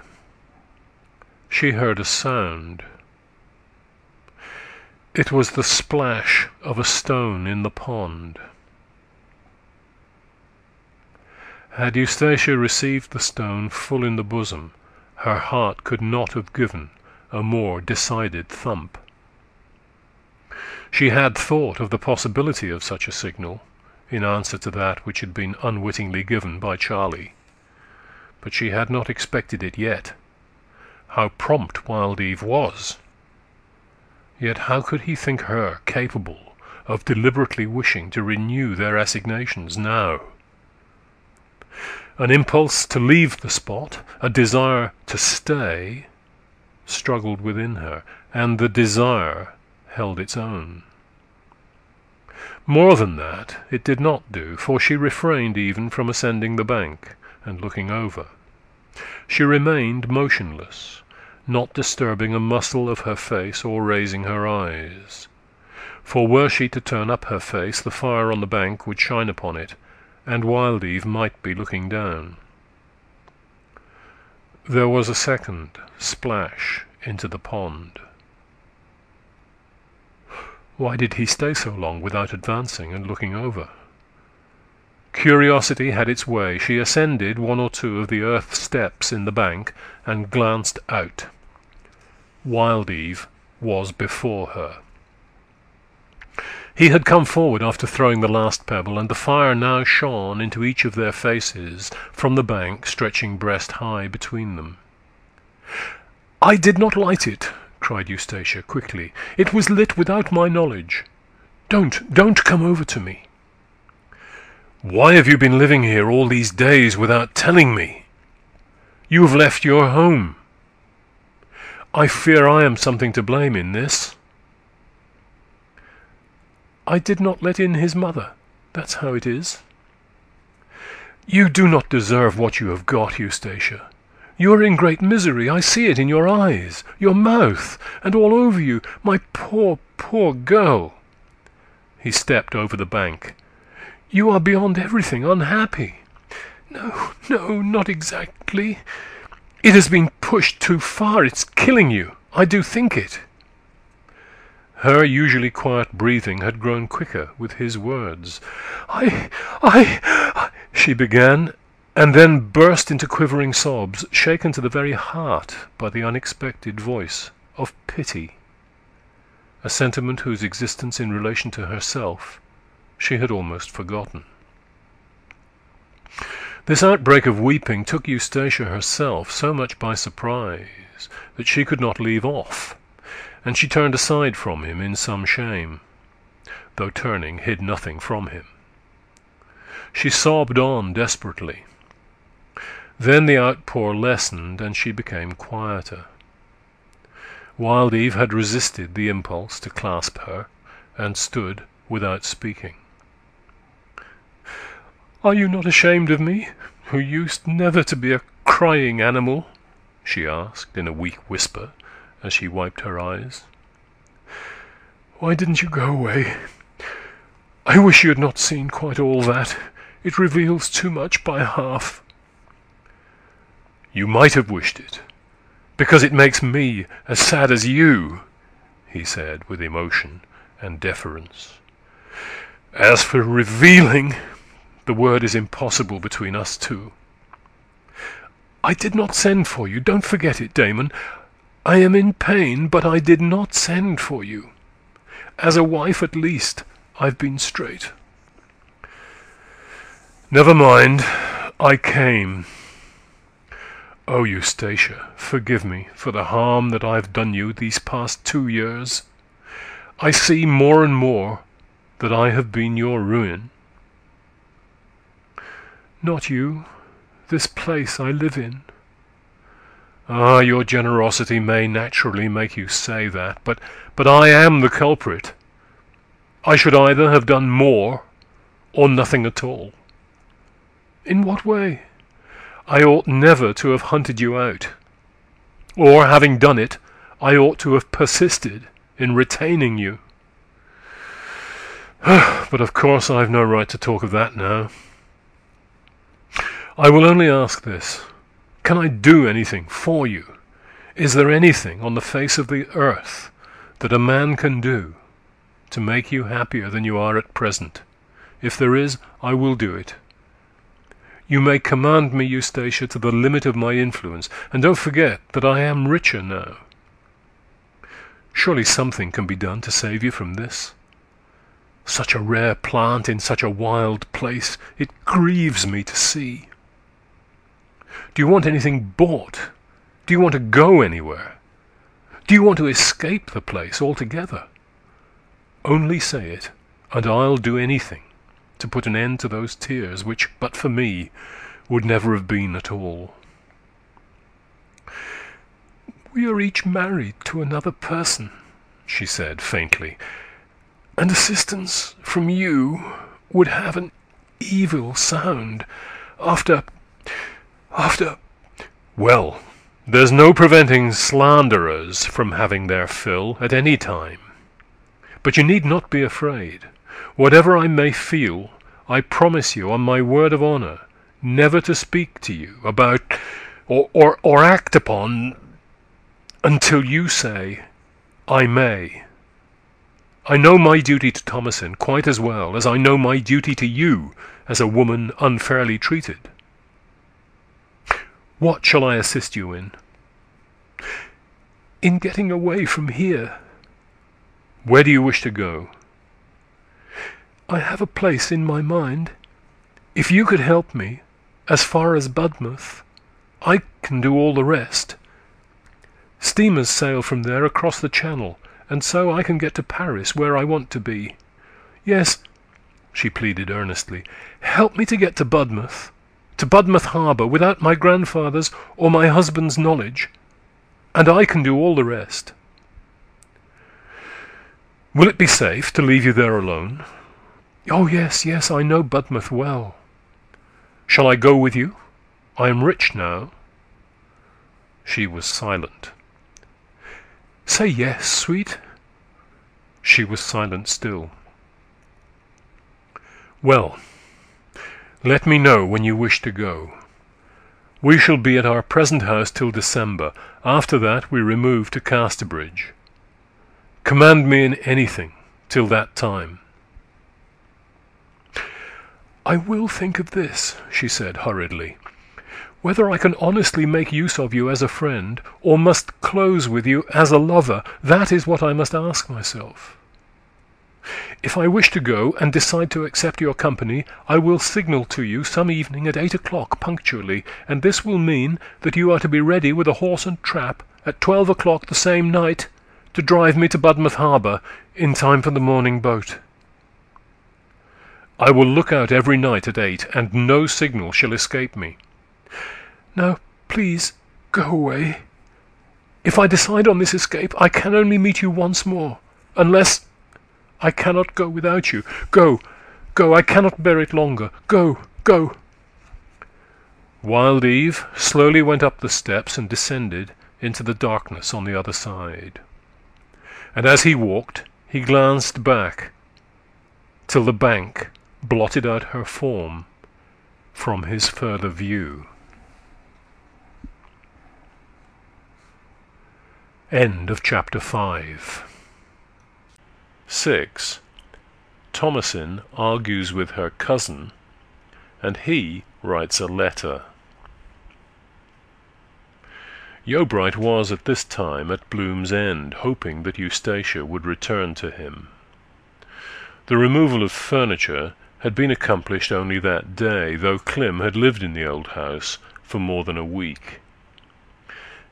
she heard a sound. It was the splash of a stone in the pond. Had Eustacia received the stone full in the bosom, Her heart could not have given a more decided thump. She had thought of the possibility of such a signal, in answer to that which had been unwittingly given by Charlie, but she had not expected it yet. How prompt Wild Eve was! Yet how could he think her capable of deliberately wishing to renew their assignations now? An impulse to leave the spot, a desire to stay, struggled within her, and the desire held its own. More than that it did not do, for she refrained even from ascending the bank and looking over. She remained motionless, not disturbing a muscle of her face or raising her eyes. For were she to turn up her face, the fire on the bank would shine upon it, and Wild Eve might be looking down. There was a second splash into the pond. Why did he stay so long without advancing and looking over? Curiosity had its way. She ascended one or two of the earth steps in the bank and glanced out. Wild Eve was before her. He had come forward after throwing the last pebble, and the fire now shone into each of their faces from the bank stretching breast-high between them. "I did not light it," cried Eustacia quickly. "It was lit without my knowledge. Don't come over to me." "Why have you been living here all these days without telling me? You have left your home." "I fear I am something to blame in this." "I did not let in his mother. That's how it is." "You do not deserve what you have got, Eustacia. You are in great misery. I see it in your eyes, your mouth, and all over you. My poor, poor girl." He stepped over the bank. "You are beyond everything unhappy." No, not exactly. It has been pushed too far. It's killing you. I do think it." Her usually quiet breathing had grown quicker with his words. I she began, and then burst into quivering sobs, shaken to the very heart by the unexpected voice of pity, a sentiment whose existence in relation to herself she had almost forgotten. This outbreak of weeping took Eustacia herself so much by surprise that she could not leave off, and she turned aside from him in some shame, though turning hid nothing from him. She sobbed on desperately. Then the outpour lessened, and she became quieter. Wild Eve had resisted the impulse to clasp her, and stood without speaking. "Are you not ashamed of me, who used never to be a crying animal?" she asked in a weak whisper, as she wiped her eyes. "Why didn't you go away? I wish you had not seen quite all that. It reveals too much by half." "You might have wished it, because it makes me as sad as you," he said with emotion and deference. "As for revealing, the word is impossible between us two." "I did not send for you. Don't forget it, Damon. I am in pain, but I did not send for you. As a wife, at least, I've been straight." "Never mind. I came. Oh, Eustacia, forgive me for the harm that I've done you these past 2 years. I see more and more that I have been your ruin." "Not you. This place I live in." "Ah, your generosity may naturally make you say that, but I am the culprit. I should either have done more or nothing at all." "In what way?" "I ought never to have hunted you out. Or, having done it, I ought to have persisted in retaining you. But of course I've no right to talk of that now. I will only ask this. Can I do anything for you? Is there anything on the face of the earth that a man can do to make you happier than you are at present? If there is, I will do it." You may command me, Eustacia, to the limit of my influence, and don't forget that I am richer now. Surely something can be done to save you from this. Such a rare plant in such a wild place, it grieves me to see. Do you want anything bought? Do you want to go anywhere? Do you want to escape the place altogether? Only say it, and I'll do anything to put an end to those tears which, but for me, would never have been at all. We are each married to another person, she said faintly, and assistance from you would have an evil sound after... Well, there's no preventing slanderers from having their fill at any time. But you need not be afraid. Whatever I may feel, I promise you on my word of honor never to speak to you about or act upon until you say, I may. I know my duty to Thomasin quite as well as I know my duty to you as a woman unfairly treated. What shall I assist you in? In getting away from here. Where do you wish to go? I have a place in my mind. If you could help me as far as Budmouth, I can do all the rest. Steamers sail from there across the Channel, and so I can get to Paris, where I want to be. Yes, she pleaded earnestly, help me to get to Budmouth Harbour, without my grandfather's or my husband's knowledge, and I can do all the rest. Will it be safe to leave you there alone? Oh, yes, I know Budmouth well. Shall I go with you? I am rich now. She was silent. Say yes, sweet. She was silent still. Well, let me know when you wish to go. We shall be at our present house till December. After that we remove to Casterbridge. Command me in anything till that time. I will think of this, she said hurriedly. Whether I can honestly make use of you as a friend, or must close with you as a lover, that is what I must ask myself. If I wish to go and decide to accept your company, I will signal to you some evening at 8 o'clock punctually, and this will mean that you are to be ready with a horse and trap at 12 o'clock the same night to drive me to Budmouth Harbour in time for the morning boat. I will look out every night at 8, and no signal shall escape me. Now, please, go away. If I decide on this escape, I can only meet you once more, unless I cannot go without you. Go, I cannot bear it longer. Go. Wild Eve slowly went up the steps and descended into the darkness on the other side. And as he walked, he glanced back till the bank blotted out her form from his further view. End of chapter 5. 6. Thomasin argues with her cousin, and he writes a letter. Yeobright was at this time at Bloom's End, hoping that Eustacia would return to him. The removal of furniture had been accomplished only that day, though Clym had lived in the old house for more than a week.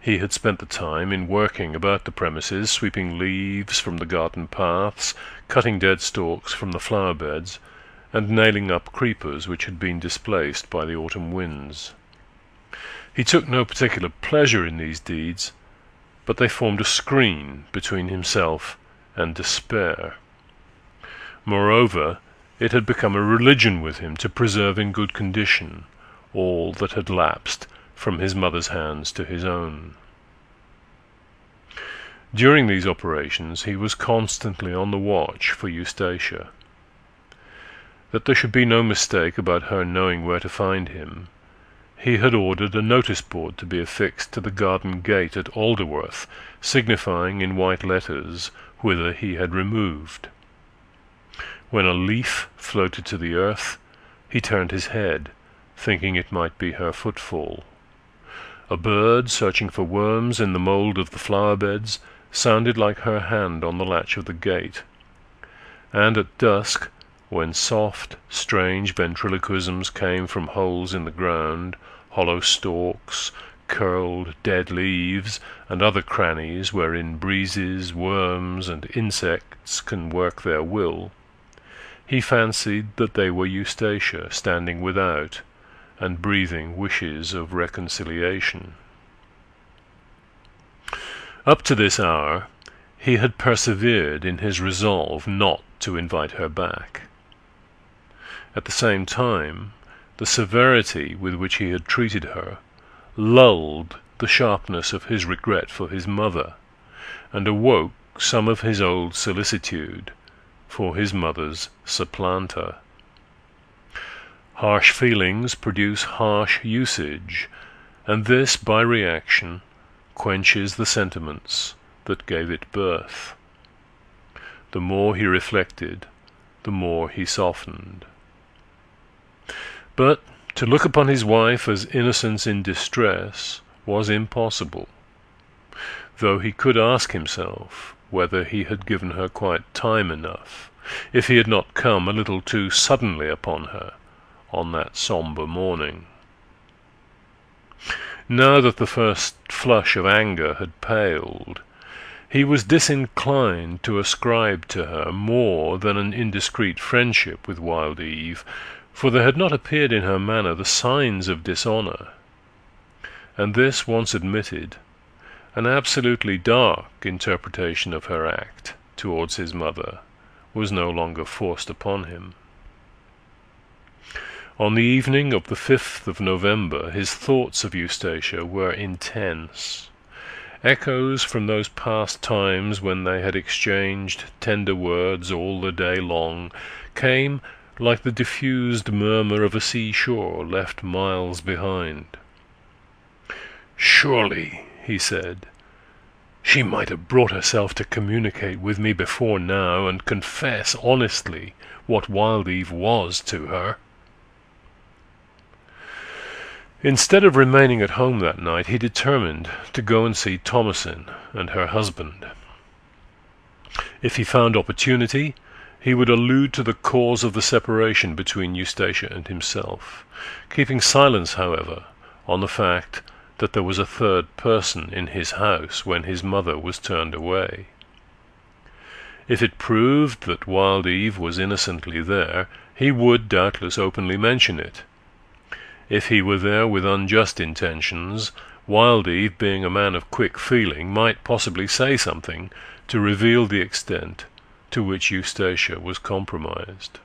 He had spent the time in working about the premises, sweeping leaves from the garden paths, cutting dead stalks from the flower beds, and nailing up creepers which had been displaced by the autumn winds. He took no particular pleasure in these deeds, but they formed a screen between himself and despair. Moreover, it had become a religion with him to preserve in good condition all that had lapsed from his mother's hands to his own. During these operations he was constantly on the watch for Eustacia. That there should be no mistake about her knowing where to find him, he had ordered a notice-board to be affixed to the garden gate at Alderworth, signifying in white letters whither he had removed. When a leaf floated to the earth, he turned his head, thinking it might be her footfall. A bird searching for worms in the mould of the flower-beds sounded like her hand on the latch of the gate, and at dusk, when soft, strange ventriloquisms came from holes in the ground, hollow stalks, curled dead leaves, and other crannies wherein breezes, worms, and insects can work their will, he fancied that they were Eustacia standing without and breathing wishes of reconciliation. Up to this hour he had persevered in his resolve not to invite her back. At the same time, the severity with which he had treated her lulled the sharpness of his regret for his mother, and awoke some of his old solicitude for his mother's supplanter. Harsh feelings produce harsh usage, and this, by reaction, quenches the sentiments that gave it birth. The more he reflected, the more he softened. But to look upon his wife as innocence in distress was impossible, though he could ask himself whether he had given her quite time enough, if he had not come a little too suddenly upon her on that sombre morning. Now that the first flush of anger had paled, he was disinclined to ascribe to her more than an indiscreet friendship with Wild Eve, for there had not appeared in her manner the signs of dishonour, and this once admitted, an absolutely dark interpretation of her act towards his mother was no longer forced upon him. On the evening of the 5th of November his thoughts of Eustacia were intense. Echoes from those past times when they had exchanged tender words all the day long came like the diffused murmur of a sea-shore left miles behind. "Surely," he said, "she might have brought herself to communicate with me before now, and confess honestly what Wild Eve was to her." Instead of remaining at home that night, he determined to go and see Thomasin and her husband. If he found opportunity, he would allude to the cause of the separation between Eustacia and himself, keeping silence, however, on the fact that there was a third person in his house when his mother was turned away. If it proved that Wild Eve was innocently there, he would doubtless openly mention it. If he were there with unjust intentions, Wild Eve, being a man of quick feeling, might possibly say something to reveal the extent to which Eustacia was compromised.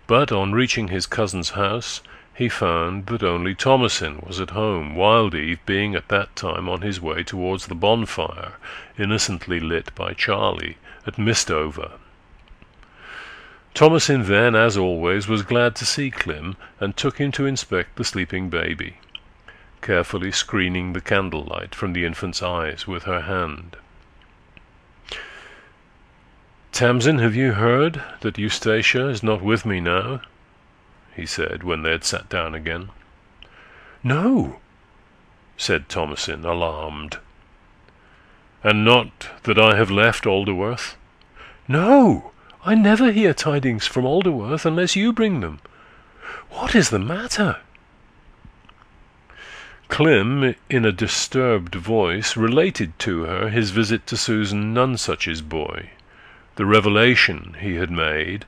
But on reaching his cousin's house, he found that only Thomasin was at home, Wild Eve being at that time on his way towards the bonfire, innocently lit by Charlie, at Mistover. Thomasin then, as always, was glad to see Clym, and took him to inspect the sleeping baby, carefully screening the candlelight from the infant's eyes with her hand. "Tamsin, have you heard that Eustacia is not with me now?" he said, when they had sat down again. "No," said Thomasin, alarmed. "And not that I have left Alderworth?" "No, I never hear tidings from Alderworth unless you bring them. What is the matter?" Clym, in a disturbed voice, related to her his visit to Susan Nonsuch's boy, the revelation he had made,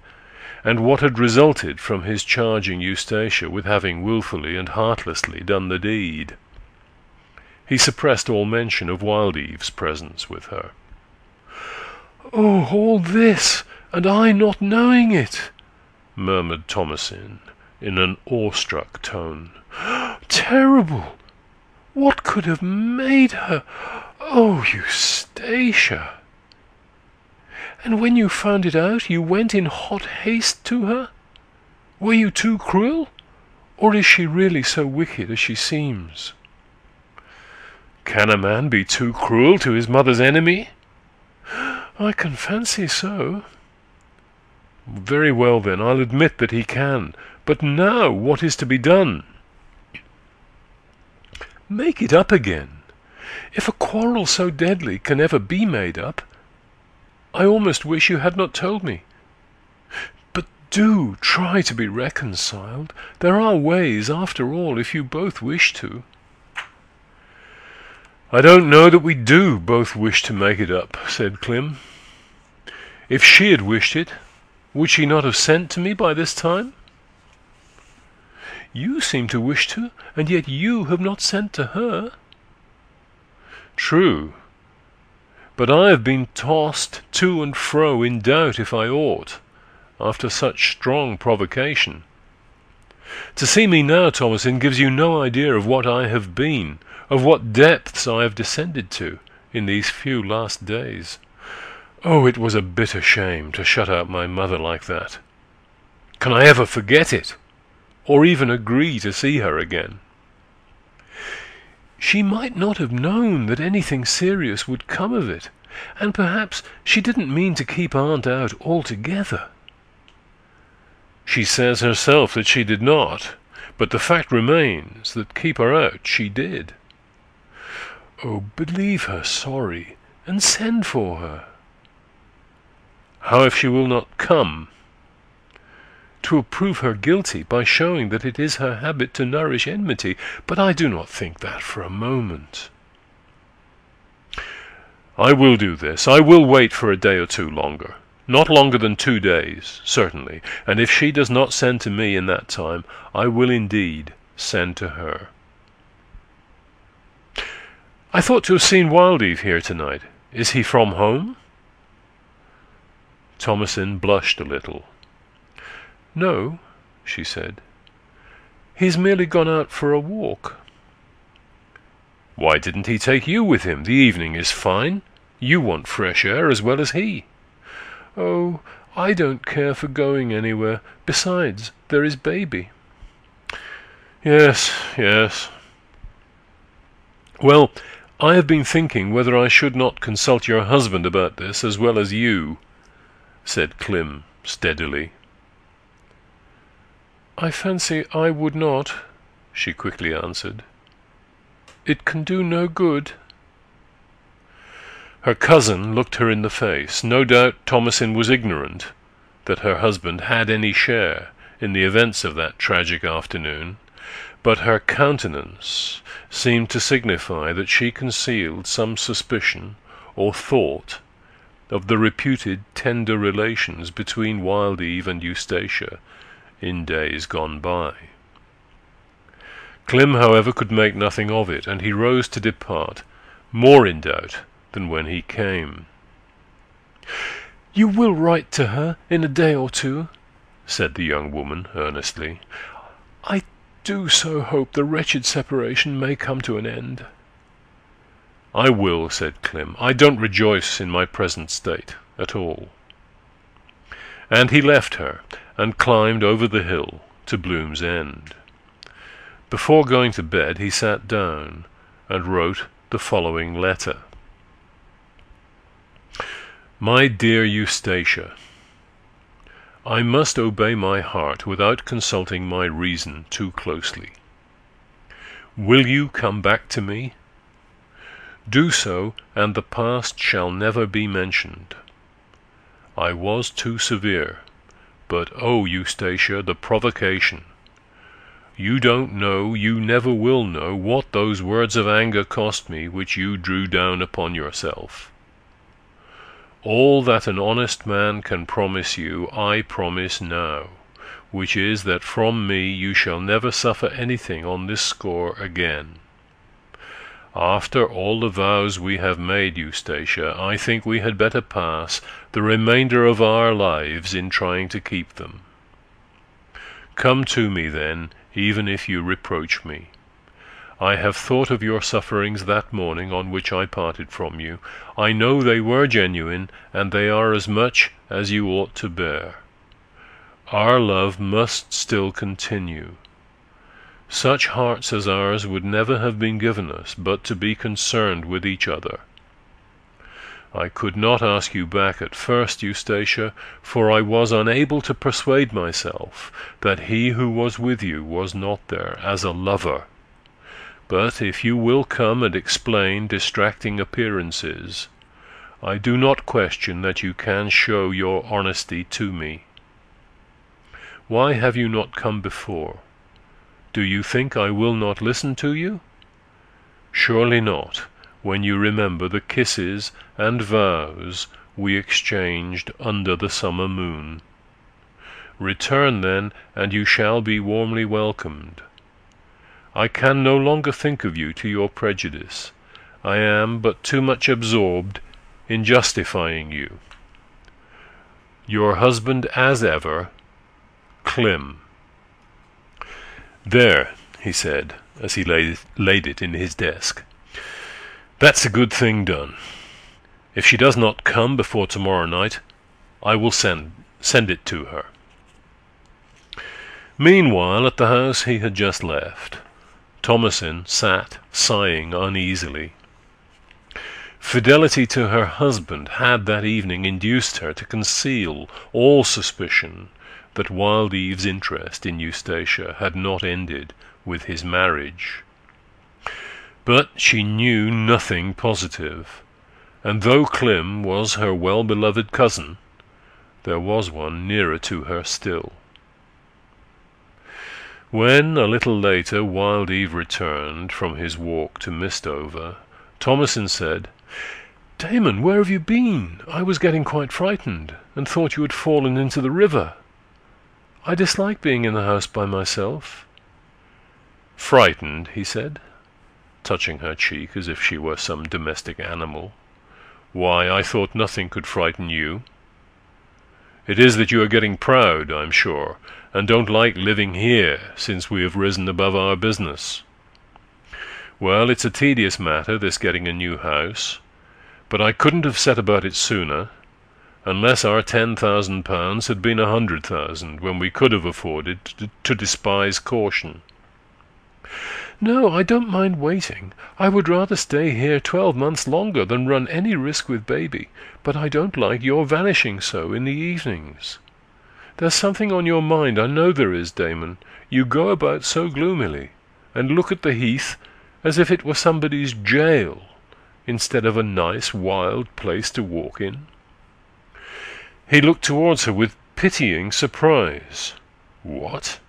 and what had resulted from his charging Eustacia with having wilfully and heartlessly done the deed. He suppressed all mention of Wild Eve's presence with her. "Oh, all this, and I not knowing it!" murmured Thomasin, in an awestruck tone. "Terrible! What could have made her? Oh, Eustacia! And when you found it out, you went in hot haste to her? Were you too cruel? Or is she really so wicked as she seems?" "Can a man be too cruel to his mother's enemy?" "I can fancy so." "Very well, then, I'll admit that he can, But now what is to be done?" "Make it up again. If a quarrel so deadly can ever be made up, I almost wish you had not told me. But do try to be reconciled. There are ways, after all, if you both wish to." "I don't know that we do both wish to make it up," said Clym. "If she had wished it, would she not have sent to me by this time?" "You seem to wish to, and yet you have not sent to her." "True, but I have been tossed to and fro in doubt if I ought, after such strong provocation. To see me now, Thomasin, gives you no idea of what I have been, of what depths I have descended to in these few last days. Oh, it was a bitter shame to shut out my mother like that. Can I ever forget it, or even agree to see her again?" "She might not have known that anything serious would come of it, and perhaps she didn't mean to keep Aunt out altogether." "She says herself that she did not, but the fact remains that keep her out she did." "Oh, believe her sorry, and send for her." "How if she will not come?" "To prove her guilty by showing that it is her habit to nourish enmity, but I do not think that for a moment." "I will do this. I will wait for a day or two longer. Not longer than 2 days, certainly, and if she does not send to me in that time, I will indeed send to her." "I thought to have seen Wildeve here tonight. Is he from home?" Thomasin blushed a little. "No," she said. "He's merely gone out for a walk." "Why didn't he take you with him? The evening is fine. You want fresh air as well as he." "Oh, I don't care for going anywhere. Besides, there is baby." Yes. "Well, I have been thinking whether I should not consult your husband about this as well as you," said Clym steadily. "I fancy I would not," she quickly answered. "It can do no good." Her cousin looked her in the face. No doubt Thomasin was ignorant that her husband had any share in the events of that tragic afternoon, but her countenance seemed to signify that she concealed some suspicion or thought of the reputed tender relations between Wildeve and Eustacia in days gone by. Clym, however, could make nothing of it, and he rose to depart, more in doubt than when he came. "You will write to her in a day or two?" said the young woman earnestly. "I do so hope the wretched separation may come to an end." "I will," said Clym. "I don't rejoice in my present state at all." And he left her, and climbed over the hill to Bloom's End. Before going to bed he sat down and wrote the following letter. My dear Eustacia, I must obey my heart without consulting my reason too closely. Will you come back to me? Do so, and the past shall never be mentioned. I was too severe, but oh, Eustacia, the provocation! You don't know, you never will know, what those words of anger cost me which you drew down upon yourself. All that an honest man can promise you, I promise now, which is that from me you shall never suffer anything on this score again. After all the vows we have made, Eustacia, I think we had better pass the remainder of our lives in trying to keep them. Come to me, then, even if you reproach me. I have thought of your sufferings that morning on which I parted from you. I know they were genuine, and they are as much as you ought to bear. Our love must still continue. Such hearts as ours would never have been given us but to be concerned with each other. I could not ask you back at first, Eustacia, for I was unable to persuade myself that he who was with you was not there as a lover. But if you will come and explain distracting appearances, I do not question that you can show your honesty to me. Why have you not come before? Do you think I will not listen to you? Surely not, when you remember the kisses and vows we exchanged under the summer moon. Return then, and you shall be warmly welcomed. I can no longer think of you to your prejudice. I am but too much absorbed in justifying you. Your husband as ever, Clym. There, he said, as he laid it in his desk. That's a good thing done. If she does not come before tomorrow night, I will send it to her. Meanwhile, at the house he had just left, Thomasin sat sighing uneasily. Fidelity to her husband had that evening induced her to conceal all suspicion that Wild Eve's interest in Eustacia had not ended with his marriage. But she knew nothing positive, and though Clym was her well-beloved cousin, there was one nearer to her still. When, a little later, Wild Eve returned from his walk to Mistover, Thomasin said, "Damon, where have you been? I was getting quite frightened, and thought you had fallen into the river. I dislike being in the house by myself." "Frightened?" he said, touching her cheek as if she were some domestic animal. "Why, I thought nothing could frighten you. It is that you are getting proud, I'm sure, and don't like living here since we have risen above our business. Well, it's a tedious matter, this getting a new house, but I couldn't have set about it sooner, unless our £10,000 had been 100,000, when we could have afforded to despise caution." "No, I don't mind waiting. I would rather stay here 12 months longer than run any risk with baby, but I don't like your vanishing so in the evenings. There's something on your mind, I know there is, Damon. You go about so gloomily, and look at the heath as if it were somebody's jail, instead of a nice wild place to walk in." He looked towards her with pitying surprise. "What?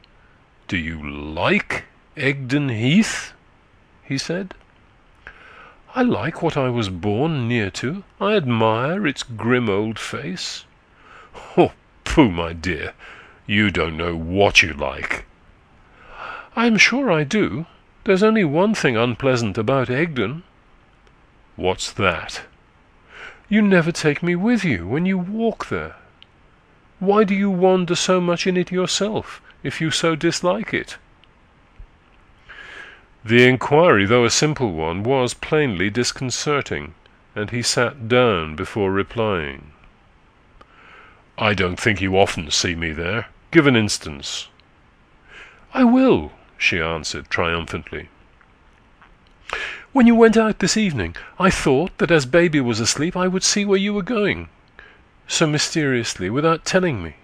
Do you like Egdon Heath?" he said. "I like what I was born near to. I admire its grim old face." "Oh, pooh, my dear, you don't know what you like." "I'm sure I do. There's only one thing unpleasant about Egdon." "What's that?" "You never take me with you when you walk there. Why do you wander so much in it yourself, if you so dislike it?" The inquiry, though a simple one, was plainly disconcerting, and he sat down before replying. "I don't think you often see me there. Give an instance." "I will," she answered triumphantly. "When you went out this evening, I thought that as baby was asleep I would see where you were going, so mysteriously, without telling me.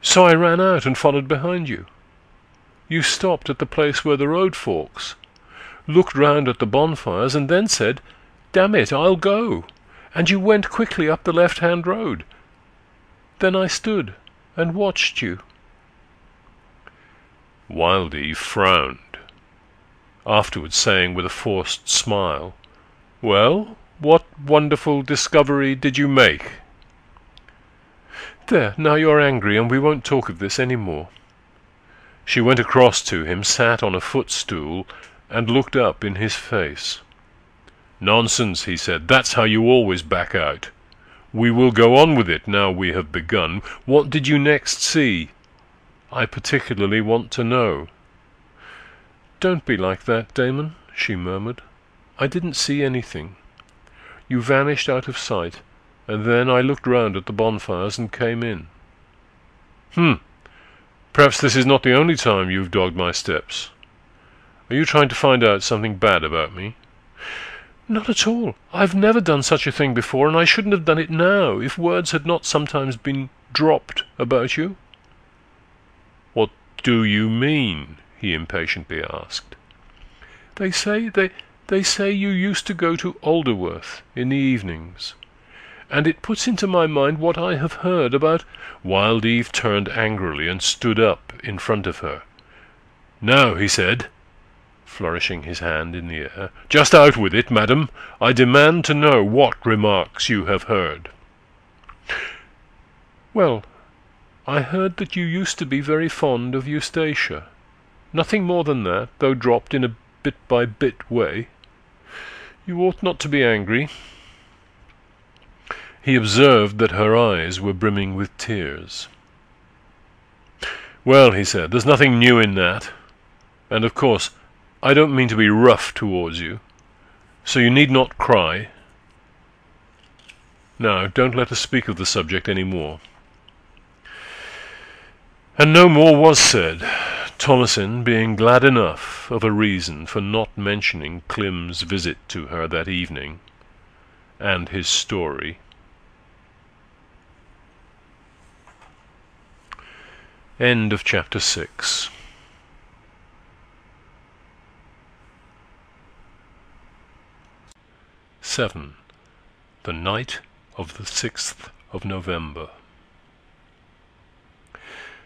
So I ran out and followed behind you. You stopped at the place where the road forks, looked round at the bonfires, and then said, 'Damn it, I'll go,' and you went quickly up the left-hand road. Then I stood and watched you." Wild Eve frowned, afterwards saying with a forced smile, "Well, what wonderful discovery did you make?" "There, now you're angry, and we won't talk of this any more." She went across to him, sat on a footstool, and looked up in his face. "Nonsense," he said. "That's how you always back out. We will go on with it now we have begun. What did you next see? I particularly want to know." "Don't be like that, Damon," she murmured. "I didn't see anything. You vanished out of sight, and then I looked round at the bonfires and came in." Perhaps this is not the only time you've dogged my steps. Are you trying to find out something bad about me?" "Not at all. I've never done such a thing before, and I shouldn't have done it now, if words had not sometimes been dropped about you." "What do you mean?" he impatiently asked. They say you used to go to Alderworth in the evenings, and it puts into my mind what I have heard about—" Wild Eve turned angrily and stood up in front of her. "Now," he said, flourishing his hand in the air, "just out with it, madam. I demand to know what remarks you have heard." "Well, I heard that you used to be very fond of Eustacia. Nothing more than that, though dropped in a bit-by-bit way. You ought not to be angry." He observed that her eyes were brimming with tears. "Well," he said, "there's nothing new in that. And, of course, I don't mean to be rough towards you, so you need not cry. Now, don't let us speak of the subject any more." And no more was said, Thomasin being glad enough of a reason for not mentioning Clym's visit to her that evening, and his story. End of chapter 6. (7) The night of the 6th of November.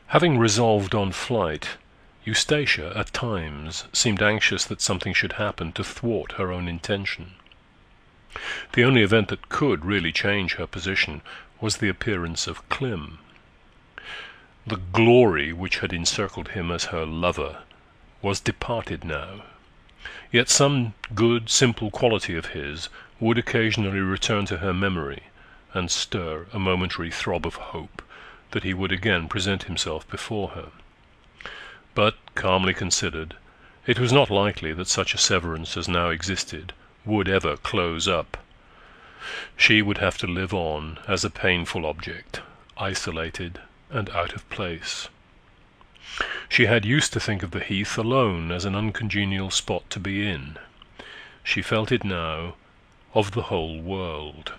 Having resolved on flight, Eustacia at times seemed anxious that something should happen to thwart her own intention. The only event that could really change her position was the appearance of Clym. The glory which had encircled him as her lover was departed now, yet some good, simple quality of his would occasionally return to her memory and stir a momentary throb of hope that he would again present himself before her. But, calmly considered, it was not likely that such a severance as now existed would ever close up. She would have to live on as a painful object, isolated and out of place. She had used to think of the heath alone as an uncongenial spot to be in. She felt it now of the whole world.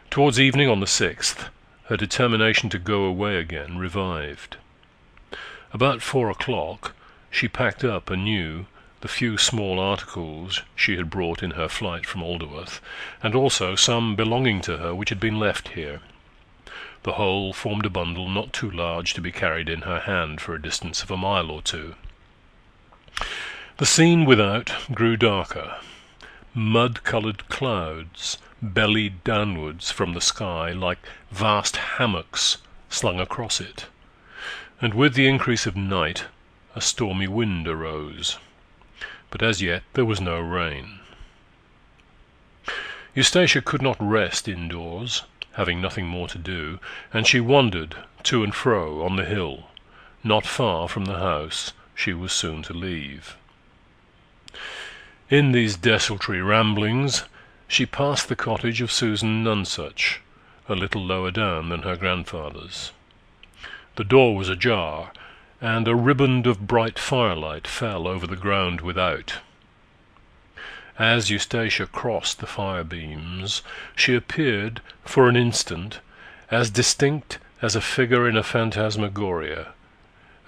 Towards evening on the 6th, her determination to go away again revived. About 4 o'clock, she packed up anew the few small articles she had brought in her flight from Alderworth, and also some belonging to her which had been left here. The whole formed a bundle not too large to be carried in her hand for a distance of a mile or two. The scene without grew darker. Mud-coloured clouds bellied downwards from the sky like vast hammocks slung across it, and with the increase of night a stormy wind arose. But as yet there was no rain. Eustacia could not rest indoors, having nothing more to do, and she wandered to and fro on the hill, not far from the house she was soon to leave. In these desultory ramblings she passed the cottage of Susan Nonsuch, a little lower down than her grandfather's. The door was ajar, and a riband of bright firelight fell over the ground without. As Eustacia crossed the fire-beams, she appeared, for an instant, as distinct as a figure in a phantasmagoria,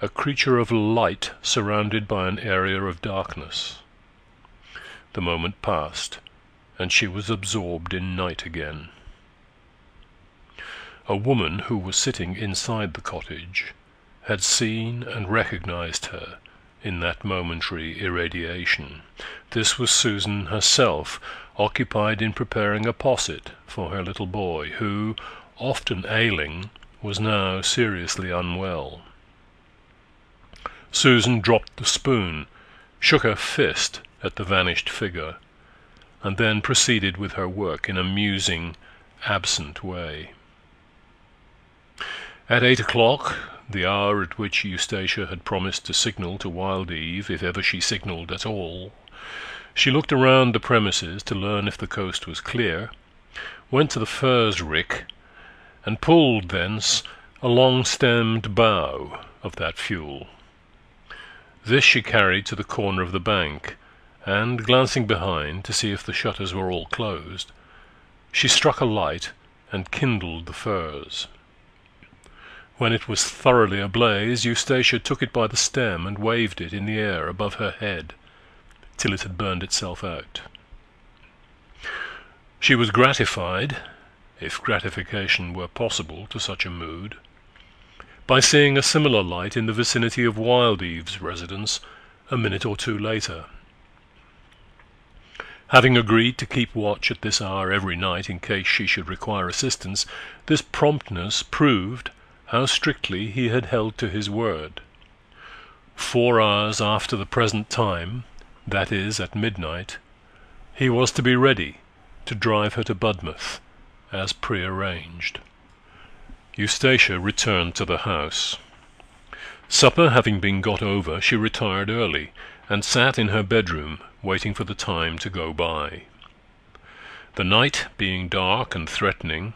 a creature of light surrounded by an area of darkness. The moment passed, and she was absorbed in night again. A woman who was sitting inside the cottage had seen and recognized her in that momentary irradiation. This was Susan herself, occupied in preparing a posset for her little boy, who, often ailing, was now seriously unwell. Susan dropped the spoon, shook her fist at the vanished figure, and then proceeded with her work in a musing, absent way. At 8 o'clock, the hour at which Eustacia had promised to signal to Wild Eve, if ever she signalled at all, she looked around the premises to learn if the coast was clear, went to the furze rick, and pulled thence a long-stemmed bough of that fuel. This she carried to the corner of the bank, and, glancing behind to see if the shutters were all closed, she struck a light and kindled the furze. When it was thoroughly ablaze, Eustacia took it by the stem and waved it in the air above her head, till it had burned itself out. She was gratified, if gratification were possible to such a mood, by seeing a similar light in the vicinity of Wildeve's residence a minute or two later. Having agreed to keep watch at this hour every night in case she should require assistance, this promptness proved how strictly he had held to his word. 4 hours after the present time, that is, at midnight, he was to be ready to drive her to Budmouth, as prearranged. Eustacia returned to the house. Supper having been got over, she retired early, and sat in her bedroom, waiting for the time to go by. The night being dark and threatening,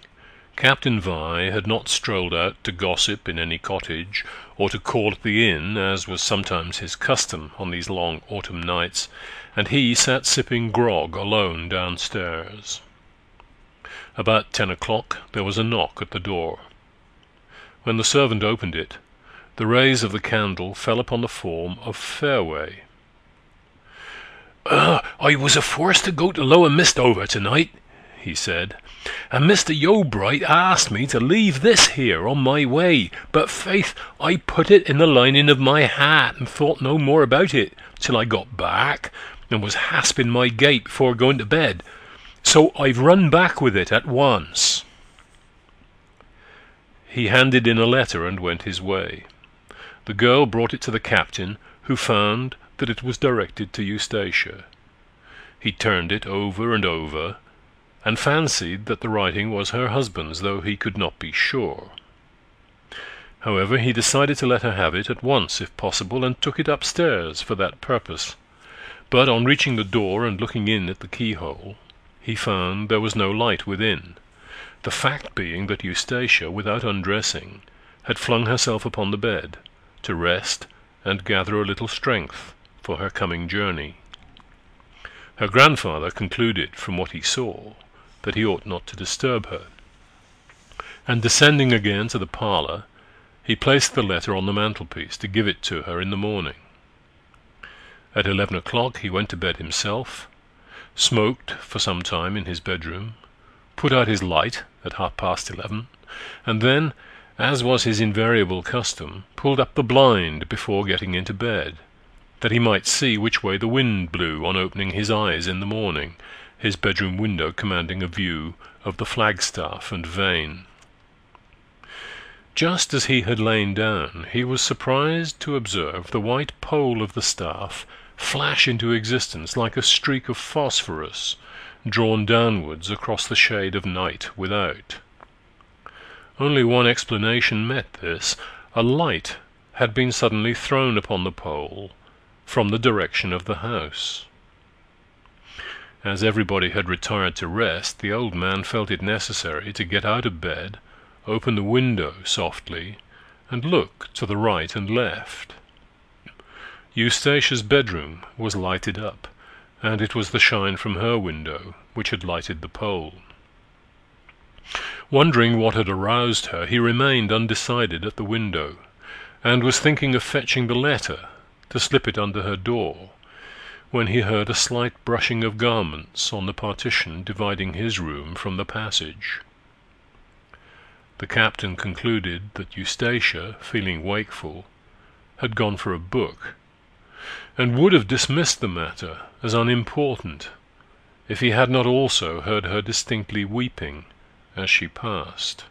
Captain Vi had not strolled out to gossip in any cottage, or to call at the inn, as was sometimes his custom on these long autumn nights, and he sat sipping grog alone downstairs. About 10 o'clock there was a knock at the door. When the servant opened it, the rays of the candle fell upon the form of Fairway. "I was forced to go to Low Amidst over tonight," he said, "and Mr. Yeobright asked me to leave this here on my way, but faith, I put it in the lining of my hat and thought no more about it till I got back, and was hasping my gait before going to bed. So I've run back with it at once." He handed in a letter and went his way. The girl brought it to the captain, who found that it was directed to Eustacia. He turned it over and over, and fancied that the writing was her husband's, though he could not be sure. However, he decided to let her have it at once, if possible, and took it upstairs for that purpose. But on reaching the door and looking in at the keyhole, he found there was no light within, the fact being that Eustacia, without undressing, had flung herself upon the bed, to rest and gather a little strength for her coming journey. Her grandfather concluded, from what he saw, that he ought not to disturb her, and descending again to the parlour, he placed the letter on the mantelpiece to give it to her in the morning. At 11 o'clock he went to bed himself, smoked for some time in his bedroom, put out his light at 11:30, and then, as was his invariable custom, pulled up the blind before getting into bed, that he might see which way the wind blew on opening his eyes in the morning, his bedroom window commanding a view of the Flagstaff and Vane. Just as he had lain down, he was surprised to observe the white pole of the staff flash into existence like a streak of phosphorus drawn downwards across the shade of night without. Only one explanation met this. A light had been suddenly thrown upon the pole from the direction of the house. As everybody had retired to rest, the old man felt it necessary to get out of bed, open the window softly, and look to the right and left. Eustacia's bedroom was lighted up, and it was the shine from her window which had lighted the pole. Wondering what had aroused her, he remained undecided at the window, and was thinking of fetching the letter to slip it under her door, when he heard a slight brushing of garments on the partition dividing his room from the passage. The captain concluded that Eustacia, feeling wakeful, had gone for a book, and would have dismissed the matter as unimportant if he had not also heard her distinctly weeping as she passed.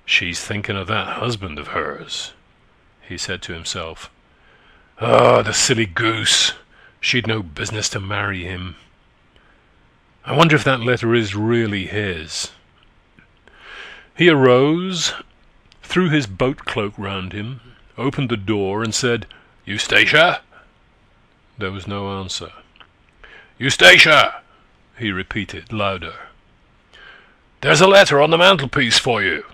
"She's thinking of that husband of hers," he said to himself. "Ah, the silly goose! She'd no business to marry him. I wonder if that letter is really his." He arose, threw his boat cloak round him, opened the door, and said, "Eustacia?" There was no answer. "Eustacia!" he repeated, louder. "There's a letter on the mantelpiece for you."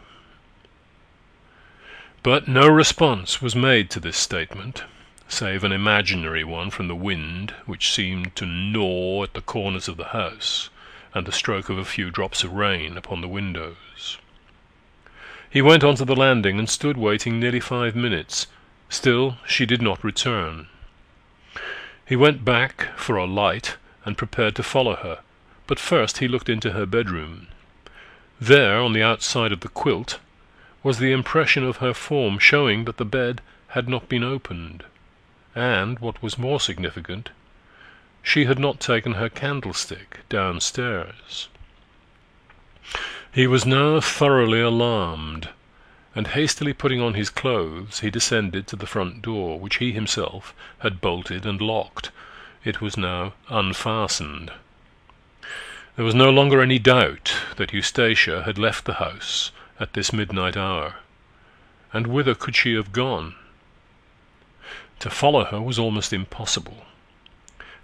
But no response was made to this statement, save an imaginary one from the wind, which seemed to gnaw at the corners of the house, and the stroke of a few drops of rain upon the windows. He went on to the landing and stood waiting nearly 5 minutes. Still she did not return. He went back for a light and prepared to follow her, but first he looked into her bedroom. There, on the outside of the quilt, was the impression of her form, showing that the bed had not been opened, and, what was more significant, she had not taken her candlestick downstairs. He was now thoroughly alarmed, and hastily putting on his clothes, he descended to the front door, which he himself had bolted and locked. It was now unfastened. There was no longer any doubt that Eustacia had left the house at this midnight hour, and whither could she have gone? To follow her was almost impossible.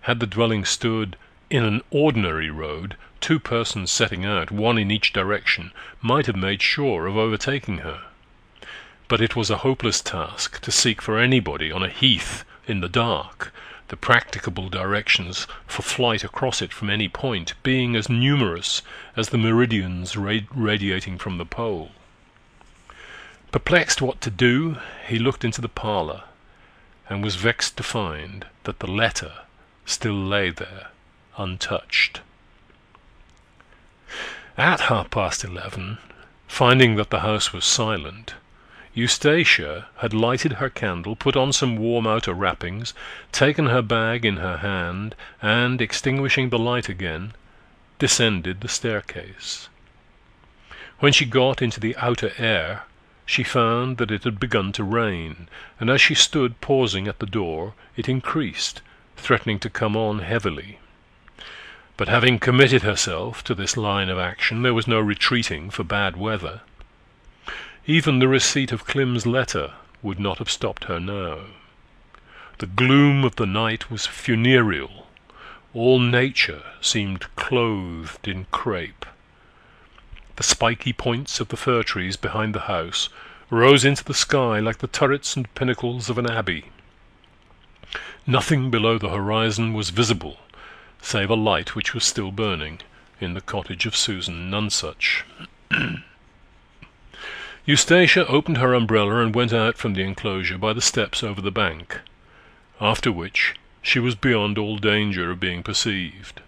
Had the dwelling stood in an ordinary road, 2 persons setting out, one in each direction, might have made sure of overtaking her. But it was a hopeless task to seek for anybody on a heath in the dark, the practicable directions for flight across it from any point being as numerous as the meridians radiating from the pole. Perplexed what to do, he looked into the parlour, and was vexed to find that the letter still lay there untouched. At 11:30, finding that the house was silent, Eustacia had lighted her candle, put on some warm outer wrappings, taken her bag in her hand, and, extinguishing the light again, descended the staircase. When she got into the outer air, she found that it had begun to rain, and as she stood pausing at the door, it increased, threatening to come on heavily. But having committed herself to this line of action, there was no retreating for bad weather. Even the receipt of Clim's letter would not have stopped her now. The gloom of the night was funereal. All nature seemed clothed in crape. The spiky points of the fir trees behind the house rose into the sky like the turrets and pinnacles of an abbey. Nothing below the horizon was visible, save a light which was still burning in the cottage of Susan Nonsuch. Eustacia opened her umbrella and went out from the enclosure by the steps over the bank, after which she was beyond all danger of being perceived.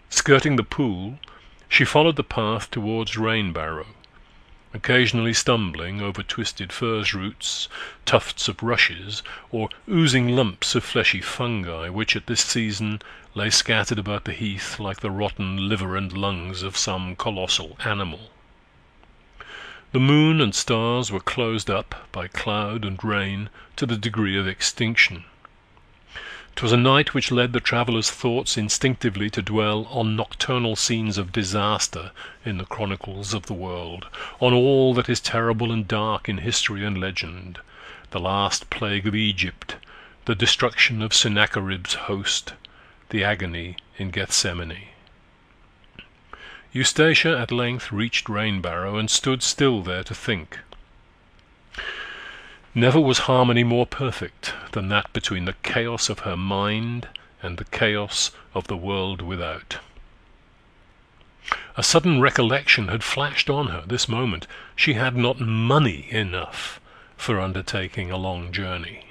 Skirting the pool, she followed the path towards Rainbarrow, occasionally stumbling over twisted furze roots, tufts of rushes, or oozing lumps of fleshy fungi, which at this season lay scattered about the heath like the rotten liver and lungs of some colossal animal. The moon and stars were closed up by cloud and rain to the degree of extinction. 'Twas a night which led the traveller's thoughts instinctively to dwell on nocturnal scenes of disaster in the chronicles of the world, on all that is terrible and dark in history and legend, the last plague of Egypt, the destruction of Sennacherib's host, the agony in Gethsemane. Eustacia at length reached Rainbarrow and stood still there to think. Never was harmony more perfect than that between the chaos of her mind and the chaos of the world without. A sudden recollection had flashed on her this moment. She had not money enough for undertaking a long journey.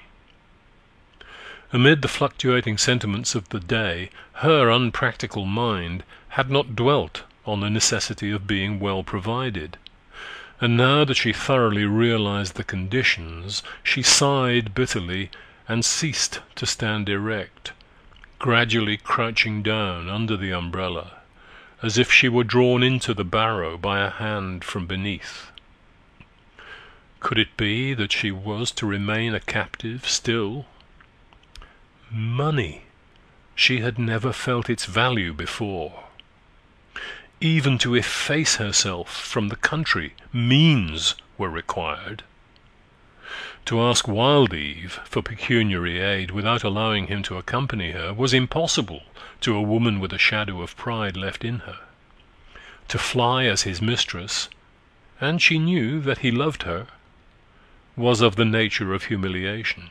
Amid the fluctuating sentiments of the day, her unpractical mind had not dwelt on the necessity of being well provided. And now that she thoroughly realized the conditions, she sighed bitterly and ceased to stand erect, gradually crouching down under the umbrella, as if she were drawn into the barrow by a hand from beneath. Could it be that she was to remain a captive still? Money! She had never felt its value before. Even to efface herself from the country, means were required. To ask Wildeve for pecuniary aid without allowing him to accompany her was impossible to a woman with a shadow of pride left in her. To fly as his mistress, and she knew that he loved her, was of the nature of humiliation.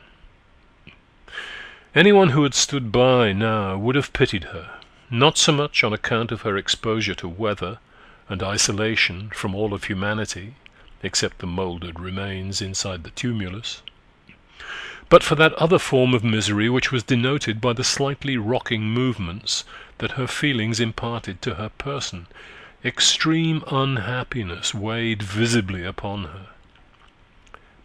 Anyone who had stood by now would have pitied her, not so much on account of her exposure to weather and isolation from all of humanity, except the mouldered remains inside the tumulus, but for that other form of misery which was denoted by the slightly rocking movements that her feelings imparted to her person. Extreme unhappiness weighed visibly upon her.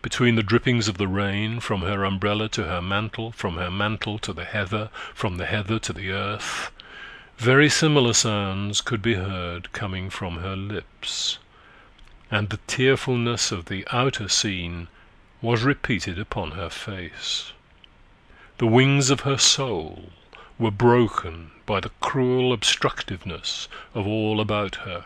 Between the drippings of the rain, from her umbrella to her mantle, from her mantle to the heather, from the heather to the earth, very similar sounds could be heard coming from her lips, and the tearfulness of the outer scene was repeated upon her face. The wings of her soul were broken by the cruel obstructiveness of all about her,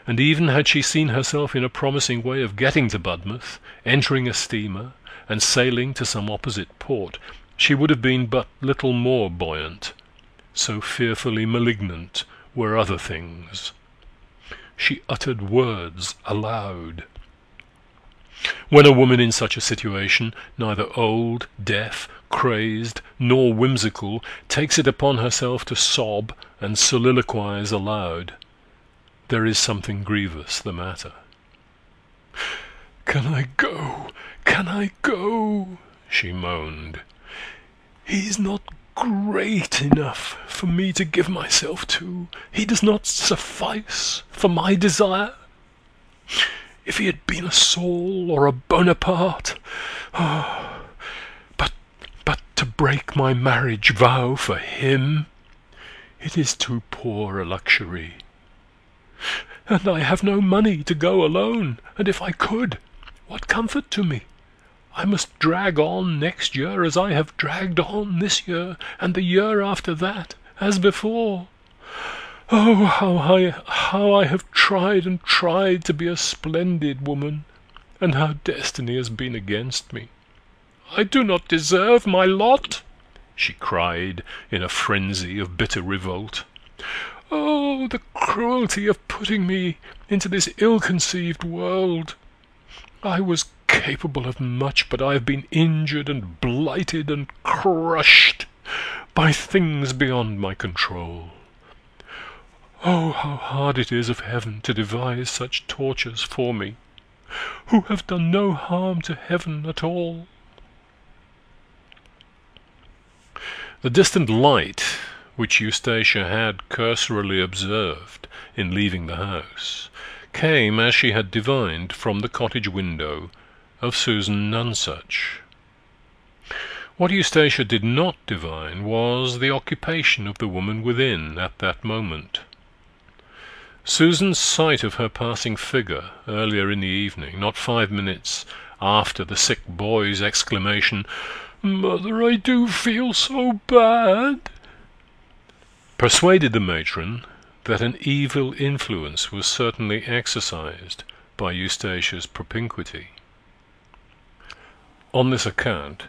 and even had she seen herself in a promising way of getting to Budmouth, entering a steamer, and sailing to some opposite port, she would have been but little more buoyant, so fearfully malignant were other things. She uttered words aloud. When a woman in such a situation, neither old, deaf, crazed, nor whimsical, takes it upon herself to sob and soliloquize aloud, there is something grievous the matter. "Can I go? Can I go?" she moaned. "He is not great enough for me to give myself to. He does not suffice for my desire. If he had been a Saul or a Bonaparte, but to break my marriage vow for him, it is too poor a luxury. And I have no money to go alone, and if I could, what comfort to me? I must drag on next year as I have dragged on this year, and the year after that, as before. Oh, how I have tried and tried to be a splendid woman, and how destiny has been against me. I do not deserve my lot," she cried in a frenzy of bitter revolt. "Oh, the cruelty of putting me into this ill-conceived world! I was capable of much, but I have been injured and blighted and crushed by things beyond my control. Oh, how hard it is of heaven to devise such tortures for me, who have done no harm to heaven at all." The distant light, which Eustacia had cursorily observed in leaving the house, came, as she had divined, from the cottage window of Susan Nonsuch. What Eustacia did not divine was the occupation of the woman within at that moment. Susan's sight of her passing figure earlier in the evening, not 5 minutes after the sick boy's exclamation, "Mother, I do feel so bad," persuaded the matron that an evil influence was certainly exercised by Eustacia's propinquity. On this account,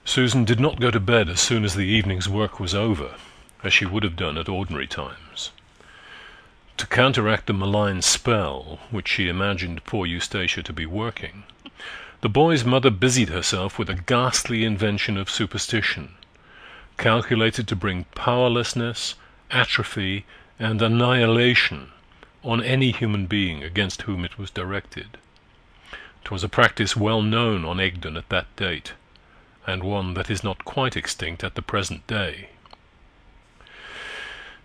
Susan did not go to bed as soon as the evening's work was over, as she would have done at ordinary times. To counteract the malign spell which she imagined poor Eustacia to be working, the boy's mother busied herself with a ghastly invention of superstition, calculated to bring powerlessness, atrophy, and annihilation on any human being against whom it was directed. 'Twas a practice well known on Egdon at that date, and one that is not quite extinct at the present day.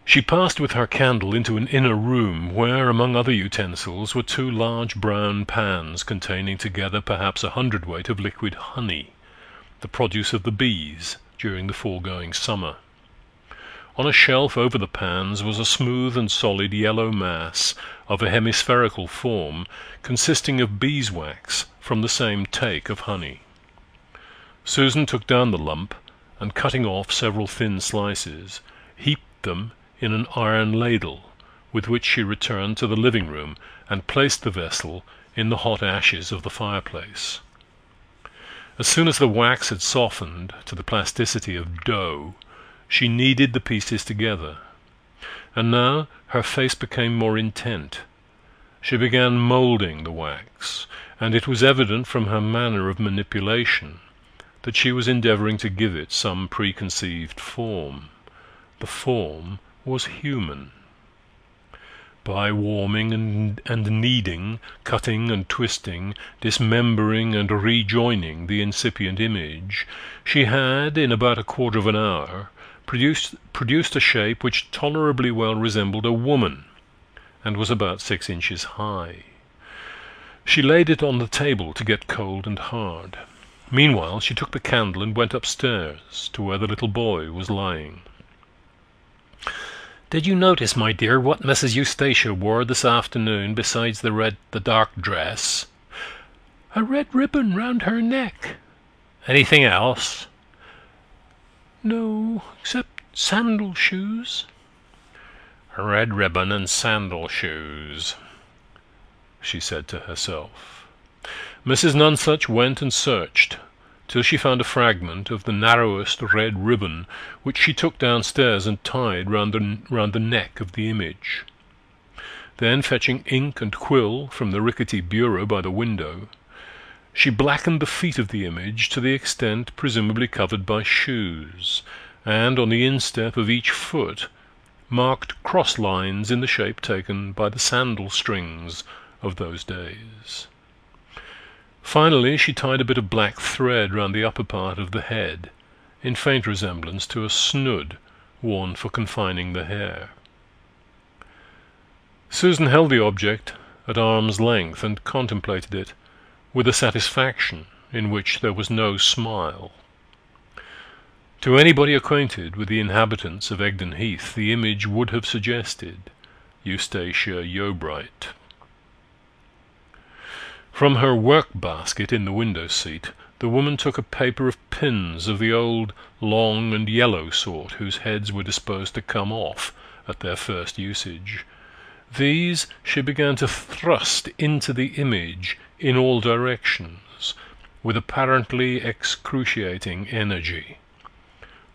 She passed with her candle into an inner room, where, among other utensils, were 2 large brown pans containing together perhaps 1 hundredweight of liquid honey, the produce of the bees during the foregoing summer. On a shelf over the pans was a smooth and solid yellow mass of a hemispherical form, consisting of beeswax from the same take of honey. Susan took down the lump, and cutting off several thin slices, heaped them in an iron ladle, with which she returned to the living-room and placed the vessel in the hot ashes of the fireplace. As soon as the wax had softened to the plasticity of dough, she kneaded the pieces together, and now her face became more intent. She began moulding the wax, and it was evident from her manner of manipulation that she was endeavouring to give it some preconceived form. The form was human. By warming and kneading, cutting and twisting, dismembering and rejoining the incipient image, she had, in about a quarter of an hour, produced a shape which tolerably well resembled a woman, and was about 6 inches high. She laid it on the table to get cold and hard. Meanwhile she took the candle and went upstairs to where the little boy was lying. "Did you notice, my dear, what Mrs. Eustacia wore this afternoon besides the dark dress?" "A red ribbon round her neck." "Anything else?" "No, except sandal shoes." "A red ribbon and sandal shoes," she said to herself. Mrs. Nonsuch went and searched till she found a fragment of the narrowest red ribbon, which she took downstairs and tied round the neck of the image. Then, fetching ink and quill from the rickety bureau by the window, she blackened the feet of the image to the extent presumably covered by shoes, and on the instep of each foot marked cross lines in the shape taken by the sandal strings of those days. Finally she tied a bit of black thread round the upper part of the head, in faint resemblance to a snood worn for confining the hair. Susan held the object at arm's length and contemplated it with a satisfaction in which there was no smile. To anybody acquainted with the inhabitants of Egdon Heath, the image would have suggested Eustacia Yeobright. From her work-basket in the window-seat, the woman took a paper of pins of the old long and yellow sort, whose heads were disposed to come off at their first usage. These she began to thrust into the image in all directions, with apparently excruciating energy.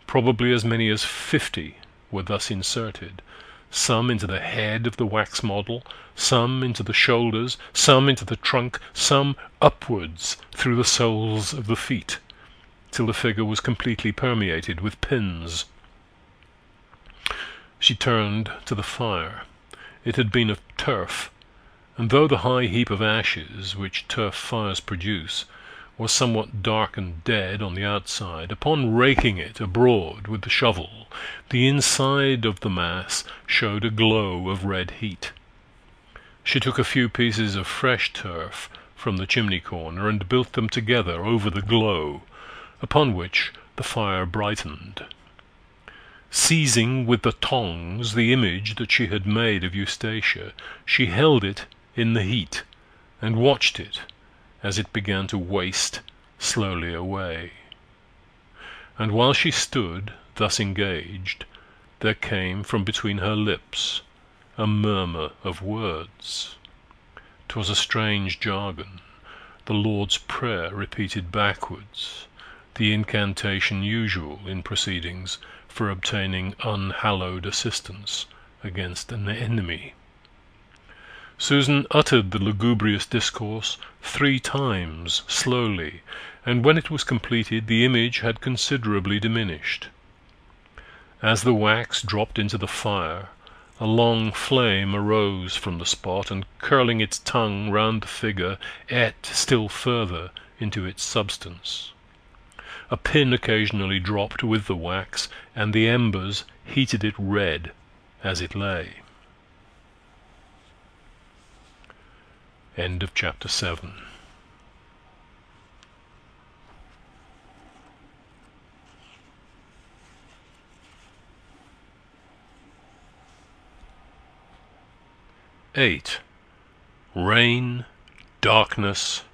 Probably as many as 50 were thus inserted, some into the head of the wax model, some into the shoulders, some into the trunk, some upwards through the soles of the feet, till the figure was completely permeated with pins. She turned to the fire. It had been of turf, and though the high heap of ashes which turf fires produce was somewhat dark and dead on the outside, upon raking it abroad with the shovel, the inside of the mass showed a glow of red heat. She took a few pieces of fresh turf from the chimney-corner and built them together over the glow, upon which the fire brightened. Seizing with the tongs the image that she had made of Eustacia, she held it in the heat and watched it as it began to waste slowly away. And while she stood thus engaged, there came from between her lips a murmur of words. 'Twas a strange jargon, the Lord's Prayer repeated backwards, the incantation usual in proceedings for obtaining unhallowed assistance against an enemy. Susan uttered the lugubrious discourse 3 times slowly, and when it was completed the image had considerably diminished. As the wax dropped into the fire, a long flame arose from the spot, and curling its tongue round the figure, ate still further into its substance. A pin occasionally dropped with the wax, and the embers heated it red as it lay. End of chapter 7. Rain, darkness,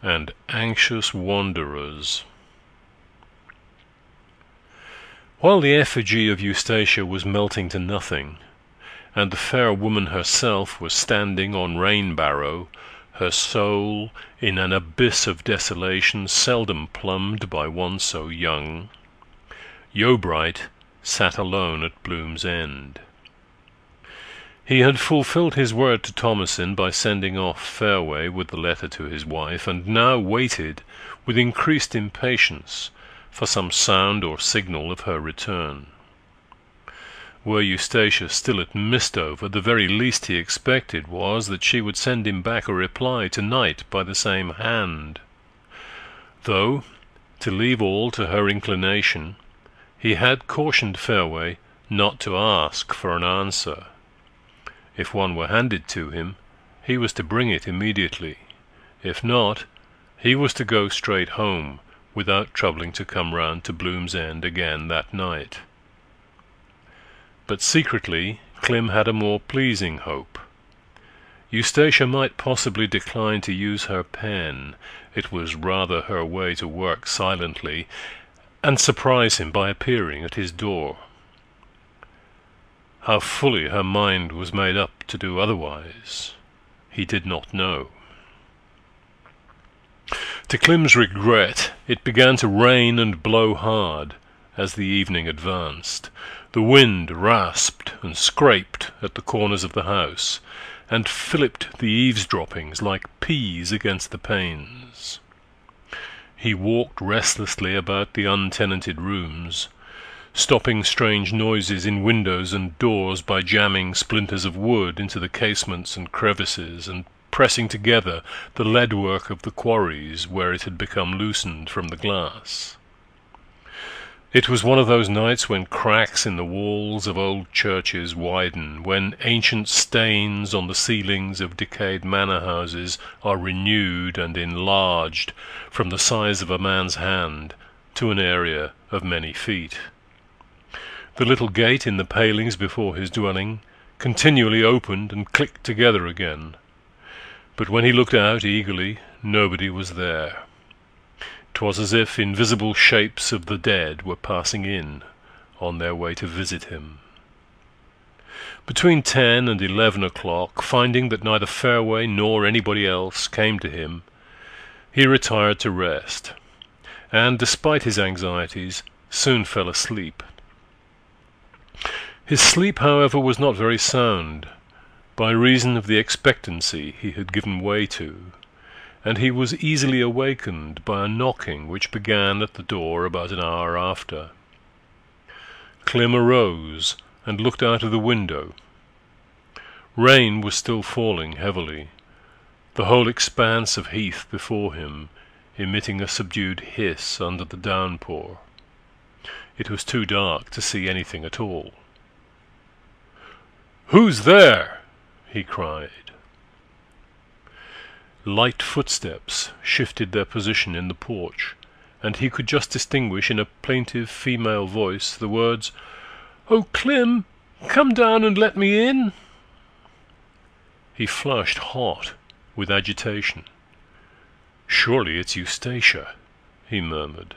and anxious wanderers. While the effigy of Eustacia was melting to nothing, and the fair woman herself was standing on rain-barrow, her soul in an abyss of desolation seldom plumbed by one so young, Yeobright sat alone at Bloom's End. He had fulfilled his word to Thomasin by sending off Fairway with the letter to his wife, and now waited with increased impatience for some sound or signal of her return. Were Eustacia still at Mistover, the very least he expected was that she would send him back a reply tonight by the same hand. Though, to leave all to her inclination, he had cautioned Fairway not to ask for an answer. If one were handed to him, he was to bring it immediately. If not, he was to go straight home, without troubling to come round to Bloom's End again that night. But secretly Clym had a more pleasing hope. Eustacia might possibly decline to use her pen, it was rather her way to work silently, and surprise him by appearing at his door. How fully her mind was made up to do otherwise, he did not know. To Clym's regret, it began to rain and blow hard as the evening advanced. The wind rasped and scraped at the corners of the house, and filliped the eavesdroppings like peas against the panes. He walked restlessly about the untenanted rooms, stopping strange noises in windows and doors by jamming splinters of wood into the casements and crevices, and pressing together the leadwork of the quarries where it had become loosened from the glass. It was one of those nights when cracks in the walls of old churches widen, when ancient stains on the ceilings of decayed manor-houses are renewed and enlarged from the size of a man's hand to an area of many feet. The little gate in the palings before his dwelling continually opened and clicked together again, but when he looked out eagerly, nobody was there. 'Twas as if invisible shapes of the dead were passing in on their way to visit him. Between 10 and 11 o'clock, finding that neither Fairway nor anybody else came to him, he retired to rest, and, despite his anxieties, soon fell asleep. His sleep, however, was not very sound, by reason of the expectancy he had given way to, and he was easily awakened by a knocking which began at the door about an hour after. Clym arose and looked out of the window. Rain was still falling heavily, the whole expanse of heath before him emitting a subdued hiss under the downpour. It was too dark to see anything at all. "Who's there?" he cried. Light footsteps shifted their position in the porch, and he could just distinguish in a plaintive female voice the words, "Oh, Clym, come down and let me in." He flushed hot with agitation. "Surely it's Eustacia," he murmured.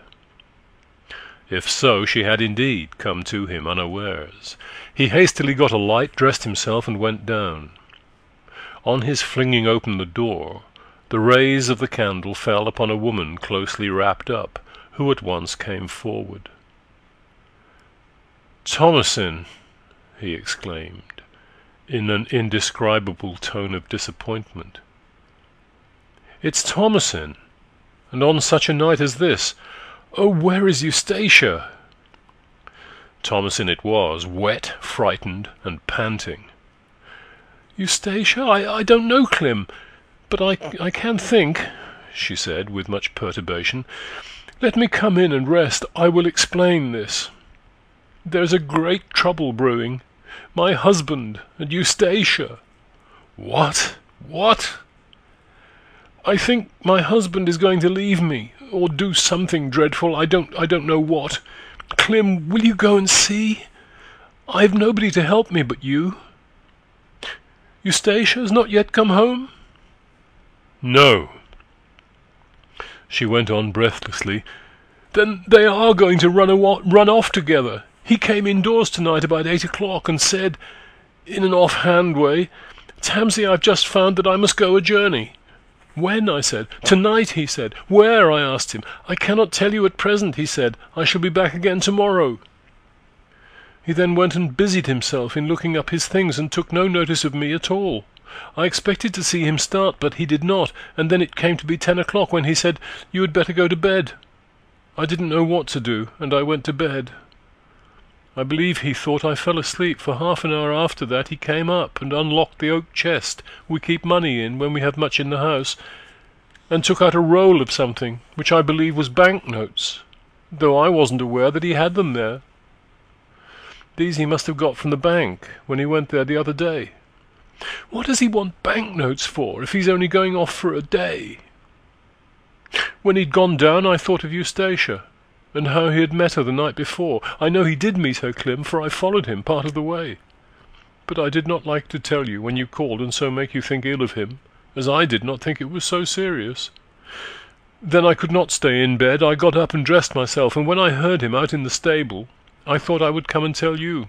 If so, she had indeed come to him unawares. He hastily got a light, dressed himself, and went down. On his flinging open the door, the rays of the candle fell upon a woman closely wrapped up, who at once came forward. "Thomasin!" he exclaimed, in an indescribable tone of disappointment. "It's Thomasin, and on such a night as this! Oh, where is Eustacia?" Thomasin it was, wet, frightened, and panting. "Eustacia? I don't know, Clym, but I can think," she said, with much perturbation. "Let me come in and rest. I will explain this. There's a great trouble brewing. My husband and Eustacia." "What? What?" "I think my husband is going to leave me, or do something dreadful. I don't know what. Clym, will you go and see? I've nobody to help me but you. Eustacia has not yet come home?" "No." She went on breathlessly. "Then they are going to run off together. He came indoors tonight about 8 o'clock and said, in an off-hand way, 'Tamsy, I've just found that I must go a journey.' 'When?' I said. 'Tonight,' he said. 'Where?' I asked him. 'I cannot tell you at present,' he said. 'I shall be back again tomorrow.'" He then went and busied himself in looking up his things and took no notice of me at all. I expected to see him start, but he did not, and then it came to be 10 o'clock when he said, 'You had better go to bed.' I didn't know what to do, and I went to bed. I believe he thought I fell asleep, for half an hour after that he came up and unlocked the oak chest we keep money in when we have much in the house, and took out a roll of something, which I believe was banknotes, though I wasn't aware that he had them there. These he must have got from the bank when he went there the other day. What does he want banknotes for, if he's only going off for a day? When he'd gone down, I thought of Eustacia, and how he had met her the night before. I know he did meet her, Clem, for I followed him part of the way. But I did not like to tell you when you called and so make you think ill of him, as I did not think it was so serious. Then I could not stay in bed. I got up and dressed myself, and when I heard him out in the stable, I thought I would come and tell you.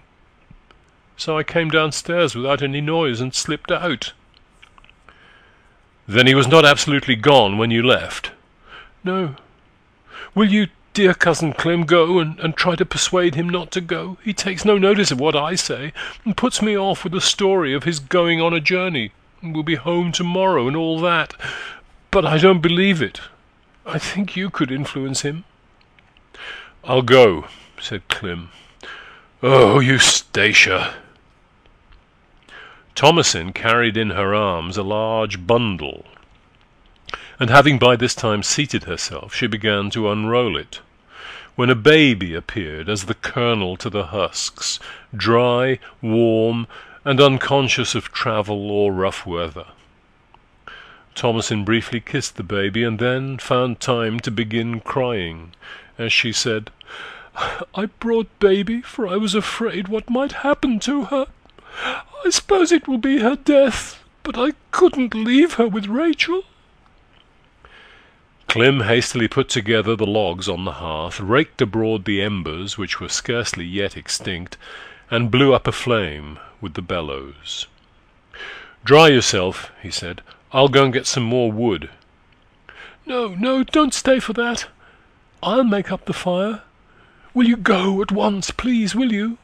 So I came downstairs without any noise and slipped out." "Then he was not absolutely gone when you left?" "No. Will you, dear cousin Clem, go and try to persuade him not to go? He takes no notice of what I say, and puts me off with a story of his going on a journey, and will be home tomorrow and all that. But I don't believe it. I think you could influence him." "I'll go," said Clem. "Oh, Eustacia!" Thomasin carried in her arms a large bundle, and having by this time seated herself, she began to unroll it, when a baby appeared as the kernel to the husks, dry, warm, and unconscious of travel or rough weather. Thomasin briefly kissed the baby, and then found time to begin crying, as she said, "I brought baby, for I was afraid what might happen to her. I suppose it will be her death, but I couldn't leave her with Rachel." Clem hastily put together the logs on the hearth, raked abroad the embers, which were scarcely yet extinct, and blew up a flame with the bellows. "Dry yourself," he said. "I'll go and get some more wood." "No, no, don't stay for that. I'll make up the fire. Will you go at once, please, will you?"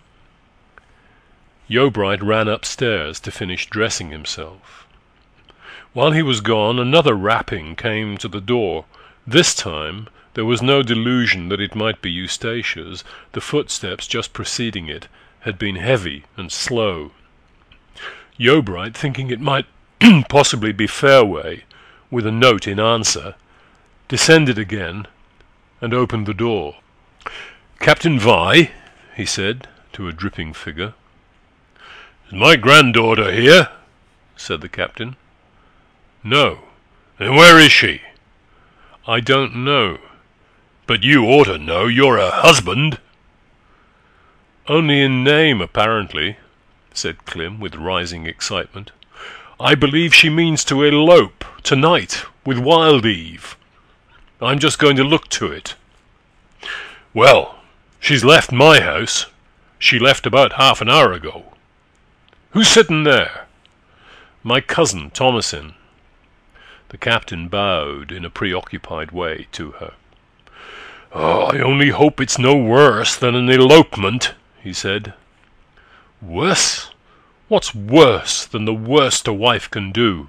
Yeobright ran upstairs to finish dressing himself. While he was gone, another rapping came to the door. This time there was no delusion that it might be Eustacia's. The footsteps just preceding it had been heavy and slow. Yeobright, thinking it might possibly be Fairway, with a note in answer, descended again and opened the door. "Captain Vi," he said to a dripping figure. "Is my granddaughter here?" said the captain. "No." "And where is she?" "I don't know." "But you ought to know. You're her husband." "Only in name, apparently," said Clem with rising excitement. "I believe she means to elope tonight with Wild Eve. I'm just going to look to it." "Well, she's left my house. She left about half an hour ago. Who's sitting there?" "My cousin, Thomasin." The captain bowed in a preoccupied way to her. "Oh, I only hope it's no worse than an elopement," he said. "Worse? What's worse than the worst a wife can do?"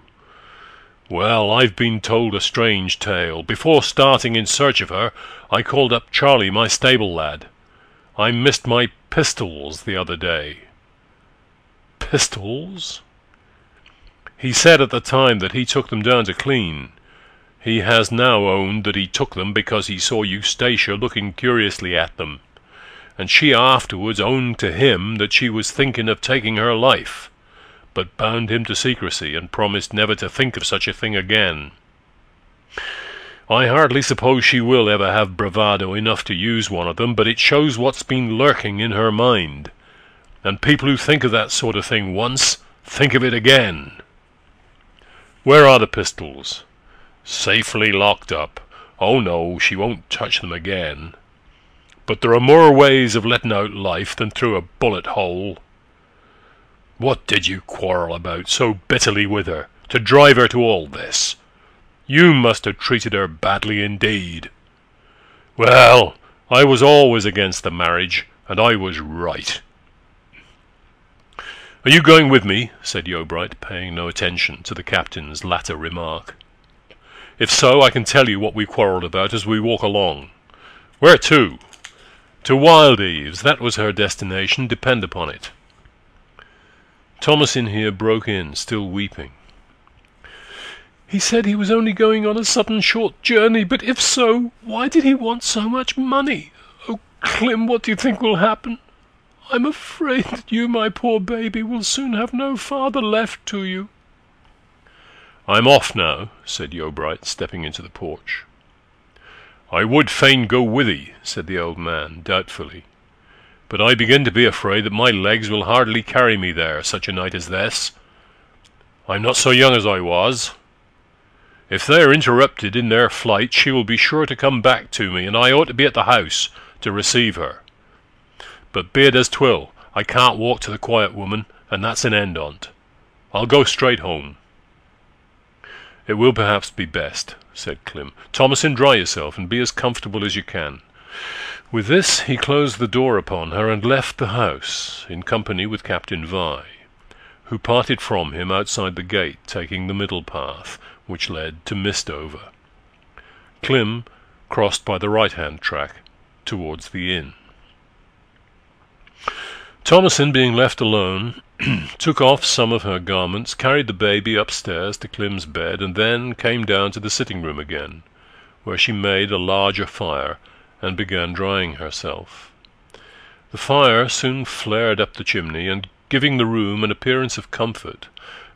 "Well, I've been told a strange tale. Before starting in search of her, I called up Charlie, my stable lad. I missed my pistols the other day." "Pistols?" "He said at the time that he took them down to clean. He has now owned that he took them because he saw Eustacia looking curiously at them, and she afterwards owned to him that she was thinking of taking her life, but bound him to secrecy and promised never to think of such a thing again. I hardly suppose she will ever have bravado enough to use one of them, but it shows what's been lurking in her mind, and people who think of that sort of thing once think of it again." "Where are the pistols?" "Safely locked up. Oh no, she won't touch them again. But there are more ways of letting out life than through a bullet hole." "What did you quarrel about so bitterly with her, to drive her to all this? You must have treated her badly indeed." "Well, I was always against the marriage, and I was right. "Are you going with me?" said Yeobright, paying no attention to the captain's latter remark. "If so, I can tell you what we quarrelled about as we walk along." "Where to?" "To Wild Eaves. That was her destination, depend upon it." Thomasin here broke in, still weeping. "He said he was only going on a sudden short journey, but if so, why did he want so much money? Oh, Clem, what do you think will happen? I'm afraid that you, my poor baby, will soon have no father left to you." "I'm off now," said Yeobright, stepping into the porch. "I would fain go with thee," said the old man, doubtfully, "but I begin to be afraid that my legs will hardly carry me there such a night as this. I'm not so young as I was. If they are interrupted in their flight, she will be sure to come back to me, and I ought to be at the house to receive her. But be it as 'twill, I can't walk to the quiet woman, and that's an end on't. I'll go straight home." "It will perhaps be best," said Clem. "Thomasin, dry yourself, and be as comfortable as you can." With this he closed the door upon her and left the house, in company with Captain Vi, who parted from him outside the gate, taking the middle path, which led to Mistover. Clem crossed by the right-hand track towards the inn. Thomasin, being left alone, took off some of her garments, carried the baby upstairs to Clem's bed, and then came down to the sitting-room again, where she made a larger fire and began drying herself. The fire soon flared up the chimney, and giving the room an appearance of comfort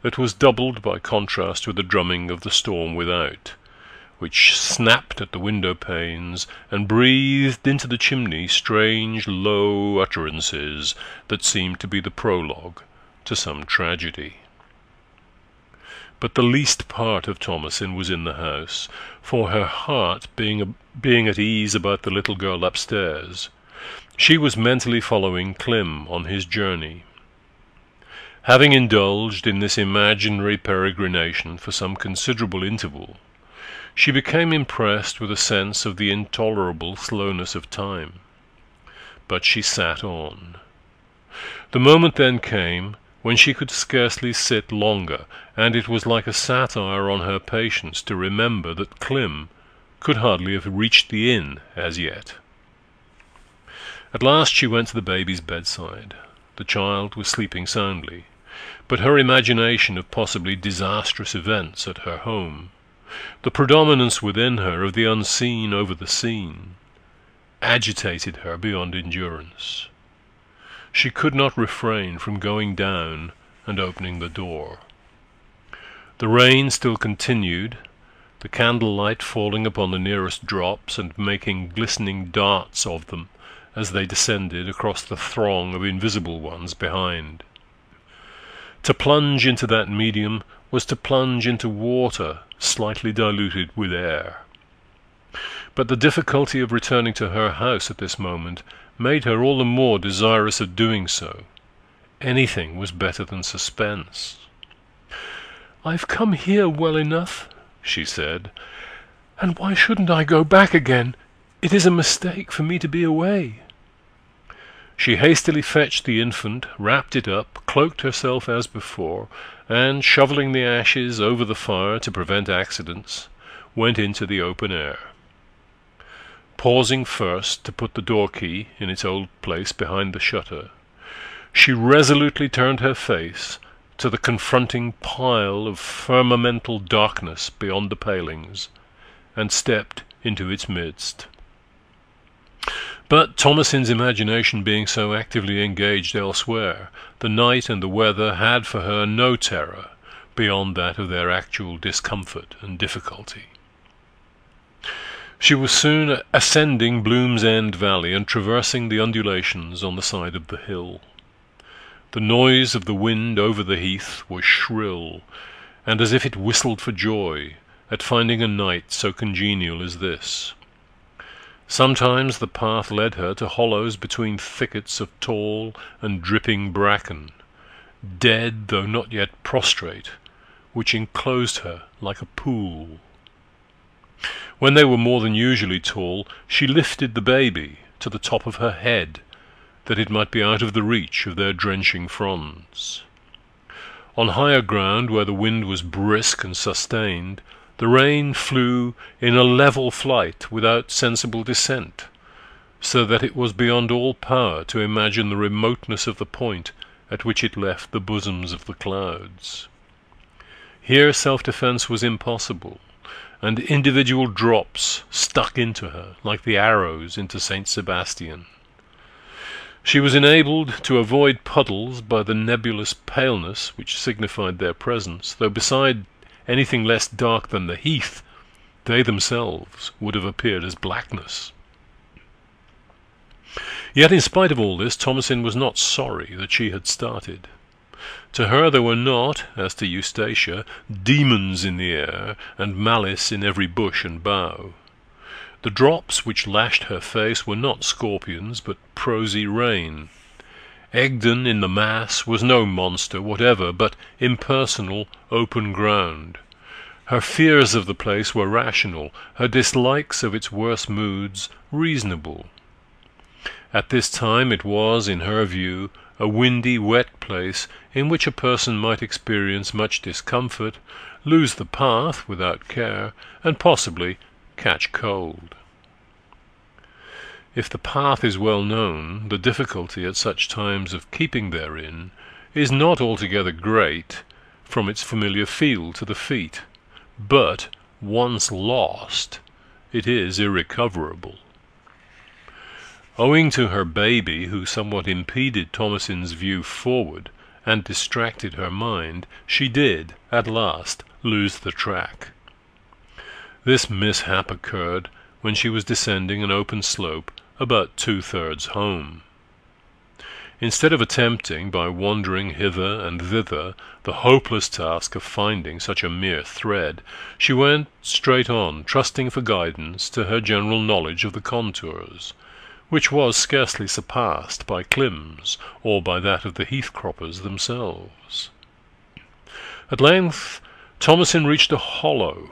that was doubled by contrast with the drumming of the storm without, which snapped at the window-panes and breathed into the chimney strange low utterances that seemed to be the prologue to some tragedy. But the least part of Thomasin was in the house, for her heart being at ease about the little girl upstairs, she was mentally following Clem on his journey. Having indulged in this imaginary peregrination for some considerable interval, she became impressed with a sense of the intolerable slowness of time. But she sat on. The moment then came when she could scarcely sit longer, and it was like a satire on her patience to remember that Clem could hardly have reached the inn as yet. At last she went to the baby's bedside. The child was sleeping soundly, but her imagination of possibly disastrous events at her home, the predominance within her of the unseen over the seen, agitated her beyond endurance. She could not refrain from going down and opening the door. The rain still continued, the candlelight falling upon the nearest drops and making glistening darts of them as they descended across the throng of invisible ones behind. To plunge into that medium was to plunge into water slightly diluted with air. But the difficulty of returning to her house at this moment made her all the more desirous of doing so. Anything was better than suspense. "I've come here well enough," she said, "and why shouldn't I go back again? It is a mistake for me to be away." She hastily fetched the infant, wrapped it up, cloaked herself as before, and, shoveling the ashes over the fire to prevent accidents, went into the open air. Pausing first to put the door-key in its old place behind the shutter, she resolutely turned her face to the confronting pile of firmamental darkness beyond the palings, and stepped into its midst. But Thomasin's imagination being so actively engaged elsewhere, the night and the weather had for her no terror beyond that of their actual discomfort and difficulty. She was soon ascending Bloom's End Valley and traversing the undulations on the side of the hill. The noise of the wind over the heath was shrill, and as if it whistled for joy at finding a night so congenial as this. Sometimes the path led her to hollows between thickets of tall and dripping bracken, dead though not yet prostrate, which enclosed her like a pool. When they were more than usually tall, she lifted the baby to the top of her head, that it might be out of the reach of their drenching fronds. On higher ground, where the wind was brisk and sustained, the rain flew in a level flight without sensible descent, so that it was beyond all power to imagine the remoteness of the point at which it left the bosoms of the clouds. Here self-defence was impossible, and individual drops stuck into her like the arrows into Saint Sebastian. She was enabled to avoid puddles by the nebulous paleness which signified their presence, though beside anything less dark than the heath, they themselves would have appeared as blackness. Yet in spite of all this, Thomasin was not sorry that she had started. To her there were not, as to Eustacia, demons in the air and malice in every bush and bough. The drops which lashed her face were not scorpions, but prosy rain. Egdon in the mass was no monster whatever, but impersonal open ground. Her fears of the place were rational, her dislikes of its worse moods reasonable. At this time it was, in her view, a windy, wet place in which a person might experience much discomfort, lose the path without care, and possibly catch cold. If the path is well known, the difficulty at such times of keeping therein is not altogether great from its familiar feel to the feet, but, once lost, it is irrecoverable. Owing to her baby, who somewhat impeded Thomasin's view forward and distracted her mind, she did, at last, lose the track. This mishap occurred when she was descending an open slope about 2/3 home. Instead of attempting, by wandering hither and thither, the hopeless task of finding such a mere thread, she went straight on, trusting for guidance to her general knowledge of the contours, which was scarcely surpassed by Klim's or by that of the heath-croppers themselves. At length Thomasin reached a hollow,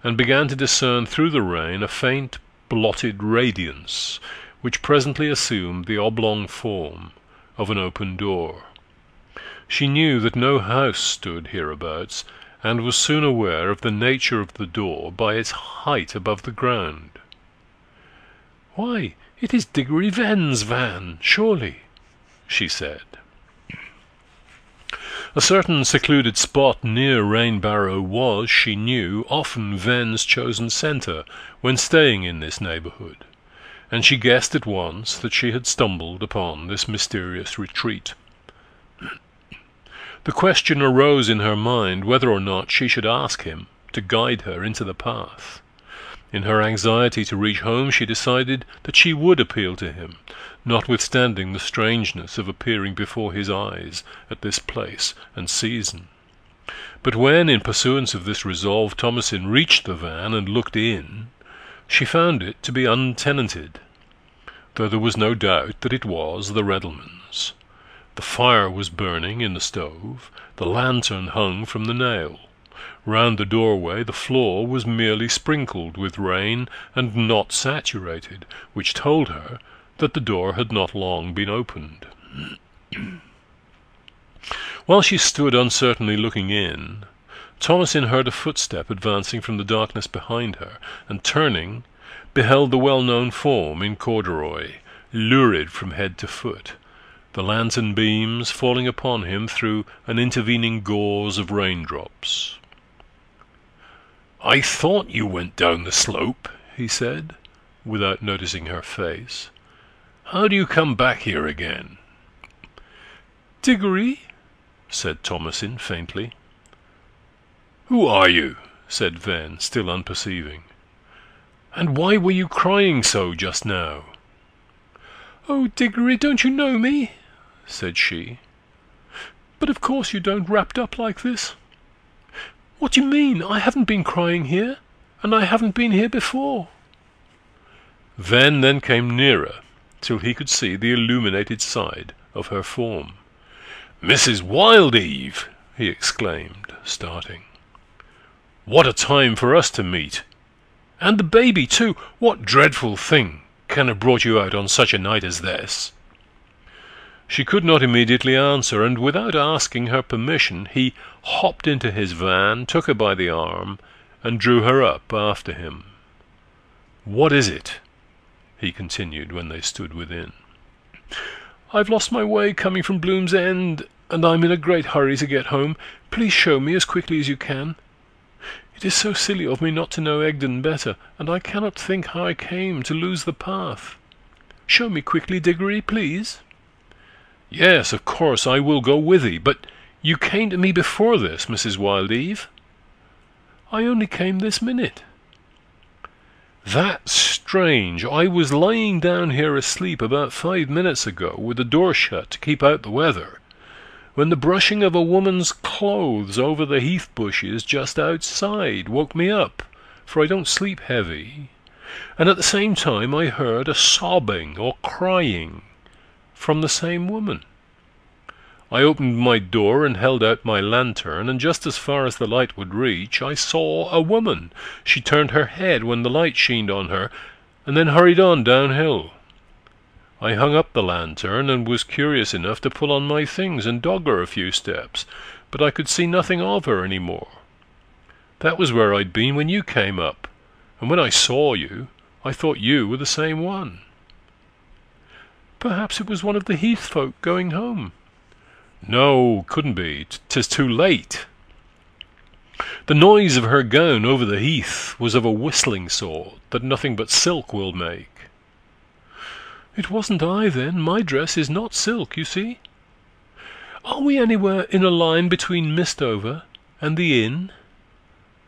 and began to discern through the rain a faint blotted radiance, which presently assumed the oblong form of an open door. She knew that no house stood hereabouts, and was soon aware of the nature of the door by its height above the ground. "Why, it is Diggory Ven's van, surely," she said. A certain secluded spot near Rainbarrow was, she knew, often Ven's chosen centre when staying in this neighbourhood, and she guessed at once that she had stumbled upon this mysterious retreat. The question arose in her mind whether or not she should ask him to guide her into the path. In her anxiety to reach home, she decided that she would appeal to him, notwithstanding the strangeness of appearing before his eyes at this place and season. But when, in pursuance of this resolve, Thomasin reached the van and looked in, she found it to be untenanted, though there was no doubt that it was the Reddelmans. The fire was burning in the stove, the lantern hung from the nail. Round the doorway the floor was merely sprinkled with rain and not saturated, which told her that the door had not long been opened. While she stood uncertainly looking in, Thomasin heard a footstep advancing from the darkness behind her, and turning, beheld the well-known form in corduroy, lurid from head to foot, the lantern beams falling upon him through an intervening gauze of raindrops. "I thought you went down the slope," he said, without noticing her face. "How do you come back here again?" "Diggory," said Thomasin faintly. "Who are you?" said Ven, still unperceiving. "And why were you crying so just now?" "Oh, Diggory, don't you know me?" said she. "But of course you don't, wrapped up like this. What do you mean? I haven't been crying here, and I haven't been here before." Ven then came nearer, till he could see the illuminated side of her form. "Mrs. Wildeve!" he exclaimed, starting. "What a time for us to meet! And the baby, too! What dreadful thing can have brought you out on such a night as this?" She could not immediately answer, and without asking her permission, he hopped into his van, took her by the arm, and drew her up after him. "What is it?" he continued when they stood within. "I've lost my way coming from Bloom's End, and I'm in a great hurry to get home. Please show me as quickly as you can. It is so silly of me not to know Egdon better, and I cannot think how I came to lose the path. Show me quickly, Diggory, please." "Yes, of course, I will go with thee. But you came to me before this, Mrs. Wildeve?" "I only came this minute." "That's strange. I was lying down here asleep about 5 minutes ago, with the door shut to keep out the weather, when the brushing of a woman's clothes over the heath bushes just outside woke me up, for I don't sleep heavy, and at the same time I heard a sobbing or crying from the same woman. I opened my door and held out my lantern, and just as far as the light would reach, I saw a woman. She turned her head when the light sheened on her, and then hurried on downhill. I hung up the lantern, and was curious enough to pull on my things and dog her a few steps, but I could see nothing of her any more. That was where I'd been when you came up, and when I saw you, I thought you were the same one." "Perhaps it was one of the heath folk going home." "No, couldn't be. 'Tis too late. The noise of her gown over the heath was of a whistling sort that nothing but silk will make." "It wasn't I, then. My dress is not silk, you see. Are we anywhere in a line between Mistover and the inn?"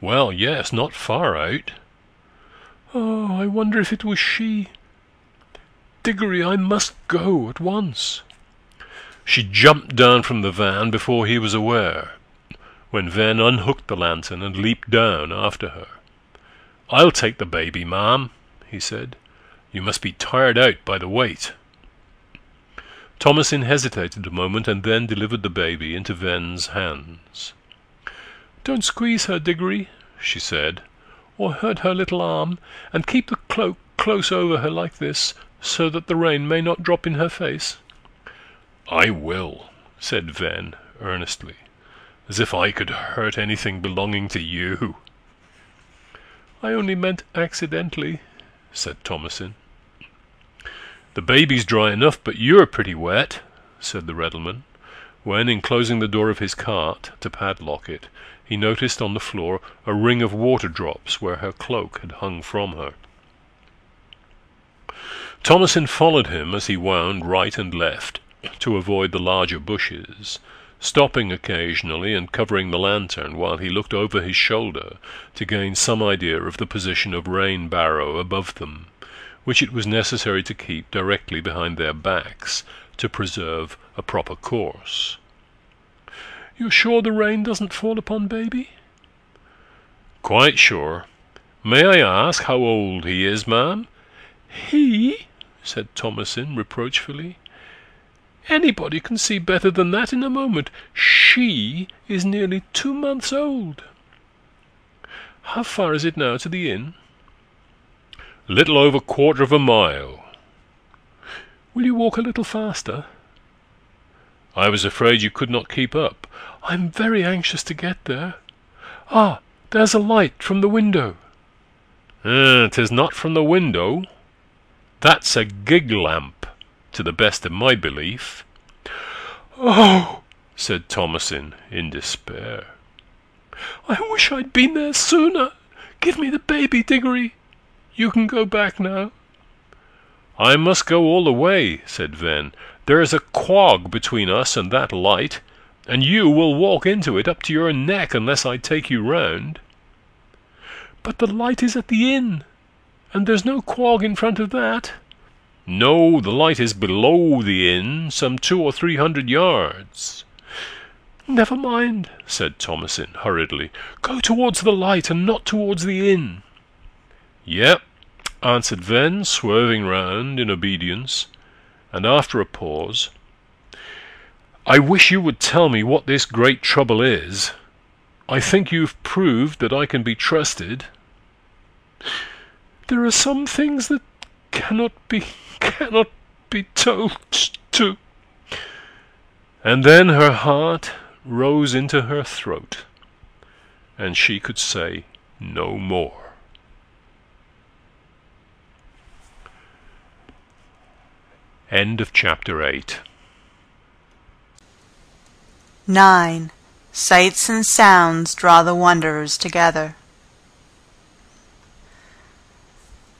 "Well, yes, not far out." "Oh, I wonder if it was she. Diggory, I must go at once." She jumped down from the van before he was aware, when Ven unhooked the lantern and leaped down after her. "I'll take the baby, ma'am," he said. "You must be tired out by the wait." Thomasin hesitated a moment, and then delivered the baby into Ven's hands. "Don't squeeze her, Diggory," she said, "or hurt her little arm, and keep the cloak close over her like this, so that the rain may not drop in her face." "I will," said Ven earnestly, "as if I could hurt anything belonging to you." "I only meant accidentally," said Thomasin. "The baby's dry enough, but you're pretty wet," said the reddleman, when, in closing the door of his cart to padlock it, he noticed on the floor a ring of water drops where her cloak had hung from her. Thomasin followed him as he wound right and left to avoid the larger bushes, stopping occasionally and covering the lantern while he looked over his shoulder to gain some idea of the position of rain barrow above them, which it was necessary to keep directly behind their backs to preserve a proper course. "You're sure the rain doesn't fall upon baby?" "Quite sure. May I ask how old he is, ma'am?" "He?" said Thomasin reproachfully. "Anybody can see better than that in a moment. She is nearly 2 months old." "How far is it now to the inn?" "Little over 1/4 of a mile." "Will you walk a little faster?" "I was afraid you could not keep up." "I'm very anxious to get there. Ah, there's a light from the window." "'Tis not from the window. That's a gig lamp, to the best of my belief." "Oh!" said Thomasin in despair. "I wish I'd been there sooner. Give me the baby, Diggory. You can go back now." "I must go all the way," said Ven. "There's a quag between us and that light, and you will walk into it up to your neck unless I take you round." "But the light is at the inn, and there's no quag in front of that." "No, the light is below the inn, some 200 or 300 yards. "Never mind," said Thomasin hurriedly. "Go towards the light and not towards the inn." "Yep," answered Ven, swerving round in obedience, and after a pause, "I wish you would tell me what this great trouble is. I think you've proved that I can be trusted." "There are some things that cannot be told to," And then her heart rose into her throat, and she could say no more. End of chapter 8. 9. Sights and sounds draw the wanderers together.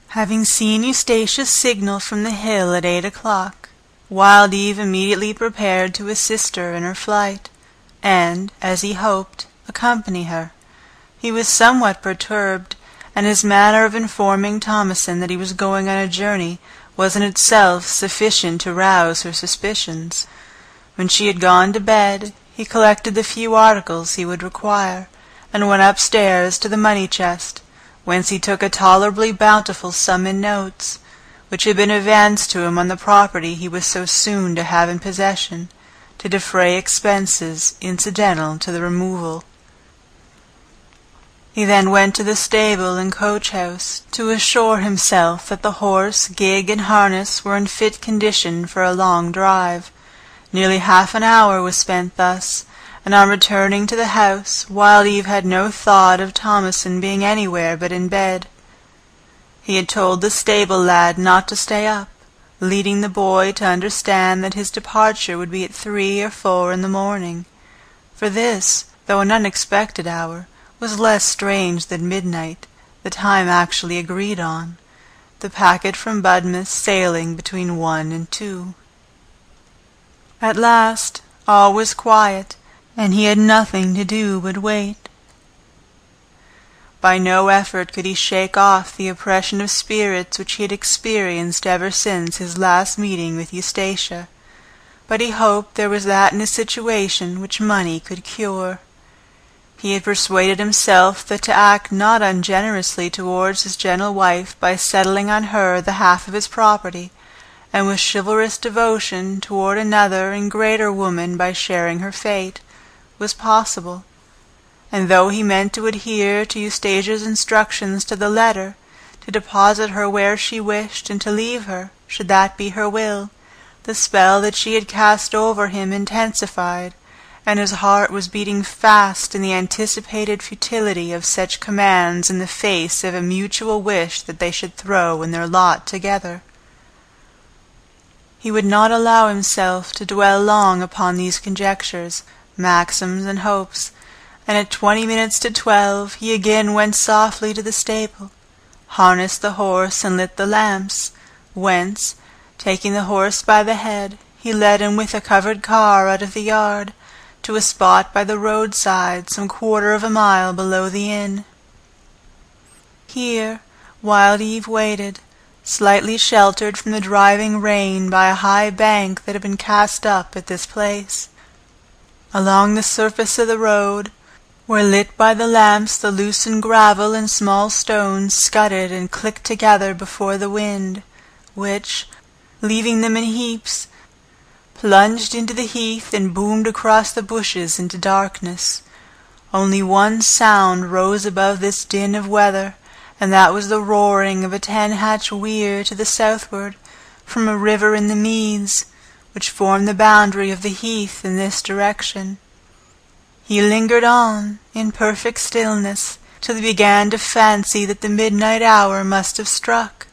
Having seen Eustatia's signal from the hill at 8 o'clock, Wild Eve immediately prepared to assist her in her flight, and, as he hoped, accompany her. He was somewhat perturbed, and his manner of informing Thomasin that he was going on a journey was in itself sufficient to rouse her suspicions. When she had gone to bed, he collected the few articles he would require, and went upstairs to the money-chest, whence he took a tolerably bountiful sum in notes, which had been advanced to him on the property he was so soon to have in possession, to defray expenses incidental to the removal. He then went to the stable and coach-house to assure himself that the horse, gig, and harness were in fit condition for a long drive. Nearly half an hour was spent thus, and on returning to the house, Wild Eve had no thought of Thomasin being anywhere but in bed. He had told the stable lad not to stay up, leading the boy to understand that his departure would be at 3 or 4 in the morning. For this, though an unexpected hour, was less strange than midnight, the time actually agreed on, the packet from Budmouth sailing between 1 and 2. At last all was quiet, and he had nothing to do but wait. By no effort could he shake off the oppression of spirits which he had experienced ever since his last meeting with Eustacia, but he hoped there was that in his situation which money could cure. He had persuaded himself that to act not ungenerously towards his gentle wife by settling on her the half of his property, and with chivalrous devotion toward another and greater woman by sharing her fate, was possible. And though he meant to adhere to Eustatia's instructions to the letter, to deposit her where she wished and to leave her, should that be her will, the spell that she had cast over him intensified, and his heart was beating fast in the anticipated futility of such commands in the face of a mutual wish that they should throw in their lot together. He would not allow himself to dwell long upon these conjectures, maxims, and hopes, and at 20 minutes to 12 he again went softly to the stable, harnessed the horse and lit the lamps, whence, taking the horse by the head, he led him with a covered car out of the yard, to a spot by the roadside some 1/4 of a mile below the inn. Here Wild Eve waited, slightly sheltered from the driving rain by a high bank that had been cast up at this place. Along the surface of the road, where lit by the lamps the loosened gravel and small stones scudded and clicked together before the wind, which, leaving them in heaps, plunged into the heath and boomed across the bushes into darkness. Only one sound rose above this din of weather, and that was the roaring of a 10-hatch weir to the southward, from a river in the meads, which formed the boundary of the heath in this direction. He lingered on, in perfect stillness, till he began to fancy that the midnight hour must have struck.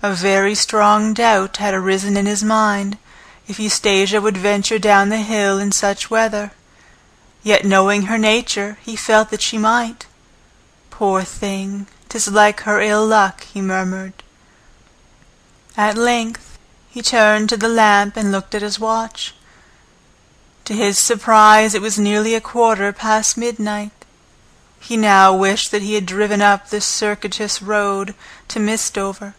A very strong doubt had arisen in his mind, if Eustacia would venture down the hill in such weather. Yet knowing her nature, he felt that she might. "Poor thing, 'tis like her ill luck," he murmured. At length he turned to the lamp and looked at his watch. To his surprise it was nearly 1/4 past midnight. He now wished that he had driven up this circuitous road to Mistover,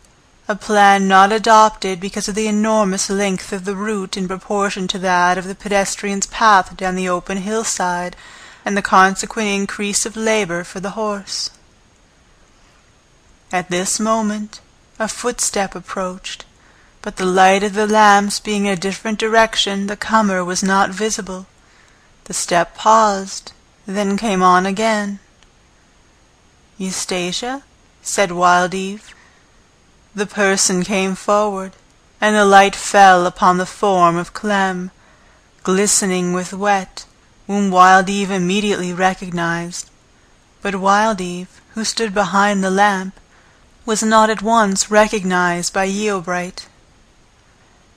a plan not adopted because of the enormous length of the route in proportion to that of the pedestrian's path down the open hillside, and the consequent increase of labor for the horse. At this moment a footstep approached, but the light of the lamps being in a different direction, the comer was not visible. The step paused, then came on again. "Eustacia?" said Wild Eve. The person came forward, and the light fell upon the form of Clem. glistening with wet, whom Wild Eve immediately recognized. But Wild Eve, who stood behind the lamp, was not at once recognized by Eobright.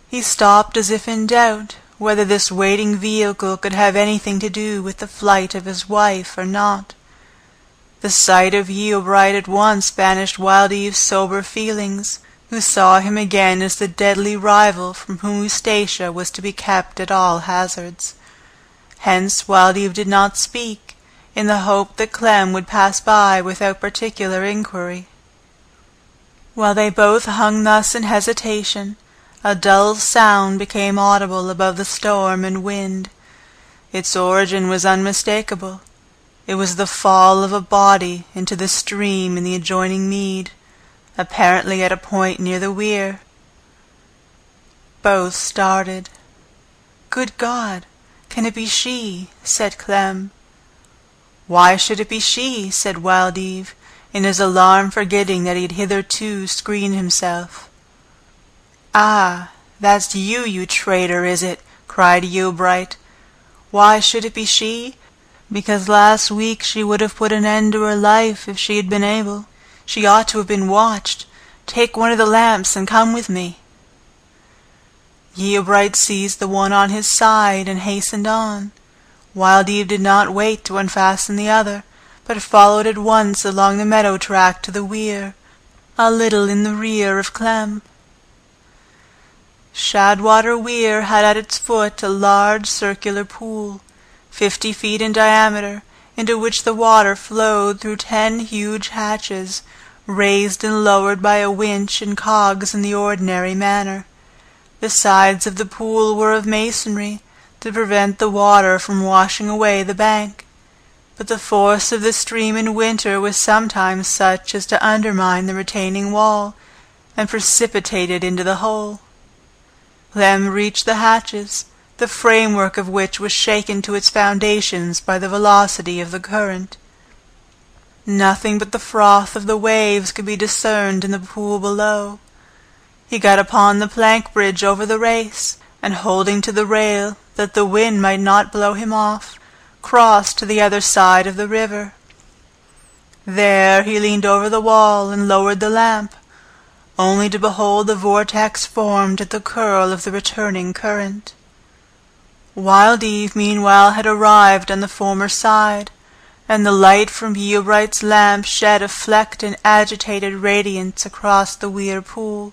He stopped as if in doubt whether this waiting vehicle could have anything to do with the flight of his wife or not. The sight of Eobright at once banished Wild Eve's sober feelings, who saw him again as the deadly rival from whom Eustacia was to be kept at all hazards. Hence Wild Eve did not speak, in the hope that Clem would pass by without particular inquiry. While they both hung thus in hesitation, a dull sound became audible above the storm and wind. Its origin was unmistakable. It was the fall of a body into the stream in the adjoining mead, apparently at a point near the weir. Both started. "Good God! Can it be she?" said Clem. "Why should it be she?" said Wild Eve, in his alarm forgetting that he had hitherto screened himself. "Ah, that's you, you traitor, is it?" cried Eobright. "Why should it be she? Because last week she would have put an end to her life if she had been able. She ought to have been watched. Take one of the lamps and come with me." Eobright seized the one on his side and hastened on. Wild Eve did not wait to unfasten the other, but followed at once along the meadow track to the weir, a little in the rear of Clem. Shadwater Weir had at its foot a large circular pool, 50 feet in diameter, into which the water flowed through 10 huge hatches, raised and lowered by a winch and cogs in the ordinary manner. The sides of the pool were of masonry, to prevent the water from washing away the bank, but the force of the stream in winter was sometimes such as to undermine the retaining wall, and precipitate it into the hole. Clem reached the hatches, the framework of which was shaken to its foundations by the velocity of the current. Nothing but the froth of the waves could be discerned in the pool below. He got upon the plank bridge over the race, and holding to the rail, that the wind might not blow him off, crossed to the other side of the river. There he leaned over the wall and lowered the lamp, only to behold the vortex formed at the curl of the returning current. Wild Eve meanwhile had arrived on the former side, and the light from Eobright's lamp shed a flecked and agitated radiance across the weir pool,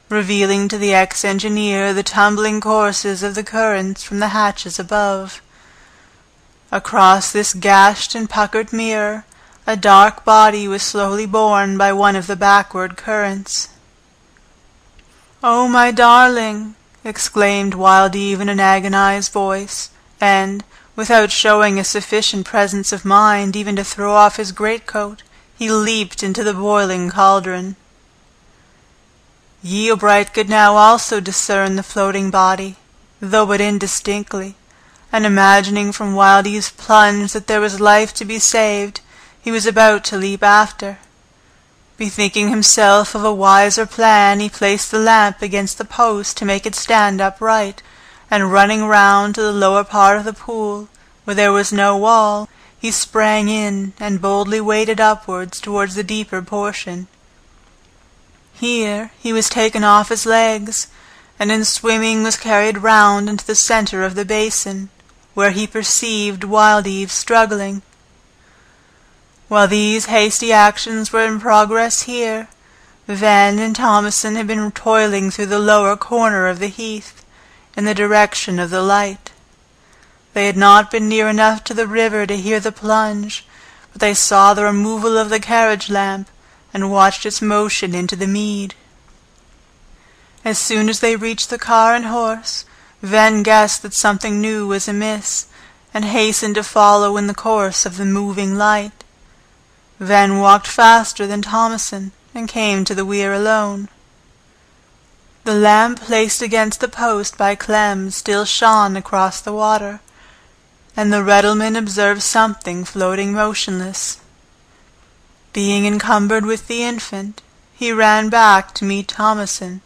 revealing to the ex-engineer the tumbling courses of the currents from the hatches above. Across this gashed and puckered mirror, a dark body was slowly borne by one of the backward currents. "Oh, my darling!" exclaimed Wild Eve in an agonized voice, and, without showing a sufficient presence of mind even to throw off his greatcoat, he leaped into the boiling cauldron. Eobright could now also discern the floating body, though but indistinctly, and imagining from Wild Eve's plunge that there was life to be saved, he was about to leap after. Bethinking himself of a wiser plan, he placed the lamp against the post to make it stand upright, and running round to the lower part of the pool, where there was no wall, he sprang in and boldly waded upwards towards the deeper portion. Here he was taken off his legs, and in swimming was carried round into the centre of the basin, where he perceived Wild Eve struggling. While these hasty actions were in progress here, Van and Thomason had been toiling through the lower corner of the heath, in the direction of the light. They had not been near enough to the river to hear the plunge, but they saw the removal of the carriage lamp, and watched its motion into the mead. As soon as they reached the car and horse, Van guessed that something new was amiss, and hastened to follow in the course of the moving light. Van walked faster than Thomason, and came to the weir alone. The lamp placed against the post by Clem still shone across the water, and the reddleman observed something floating motionless. Being encumbered with the infant, he ran back to meet Thomason.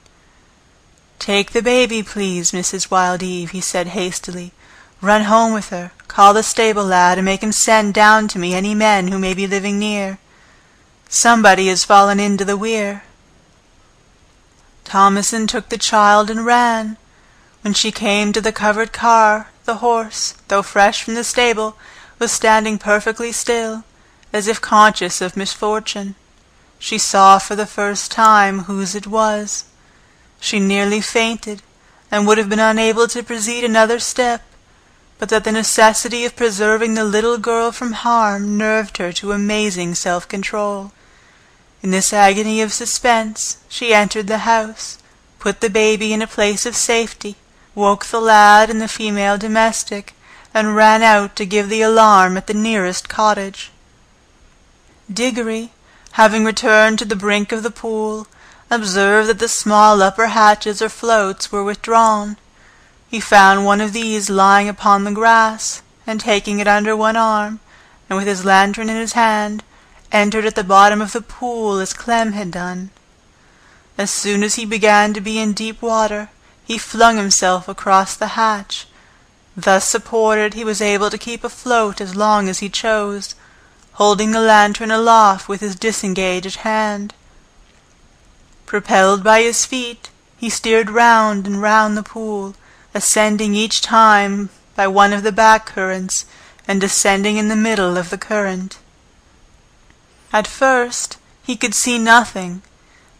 "Take the baby, please, Mrs. Wild Eve," he said hastily. "Run home with her. Call the stable lad, and make him send down to me any men who may be living near. Somebody has fallen into the weir." Thomasin took the child and ran. When she came to the covered car, the horse, though fresh from the stable, was standing perfectly still, as if conscious of misfortune. She saw for the first time whose it was. She nearly fainted, and would have been unable to proceed another step, but that the necessity of preserving the little girl from harm nerved her to amazing self-control. In this agony of suspense, she entered the house, put the baby in a place of safety, woke the lad and the female domestic, and ran out to give the alarm at the nearest cottage. Diggory, having returned to the brink of the pool, observed that the small upper hatches or floats were withdrawn. He found one of these lying upon the grass, and taking it under one arm, and with his lantern in his hand, entered at the bottom of the pool as Clem had done. As soon as he began to be in deep water, he flung himself across the hatch. Thus supported, he was able to keep afloat as long as he chose, holding the lantern aloft with his disengaged hand. Propelled by his feet, he steered round and round the pool, ascending each time by one of the back currents, and descending in the middle of the current. At first he could see nothing.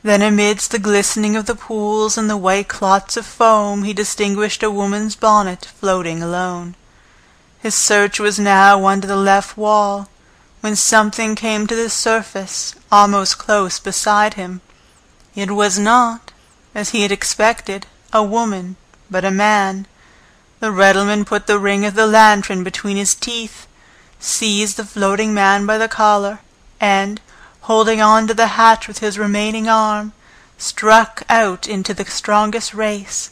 Then amidst the glistening of the pools and the white clots of foam he distinguished a woman's bonnet floating alone. His search was now under the left wall, when something came to the surface almost close beside him. It was not, as he had expected, a woman, but a man. The reddleman put the ring of the lantern between his teeth, seized the floating man by the collar, and, holding on to the hatch with his remaining arm, struck out into the strongest race,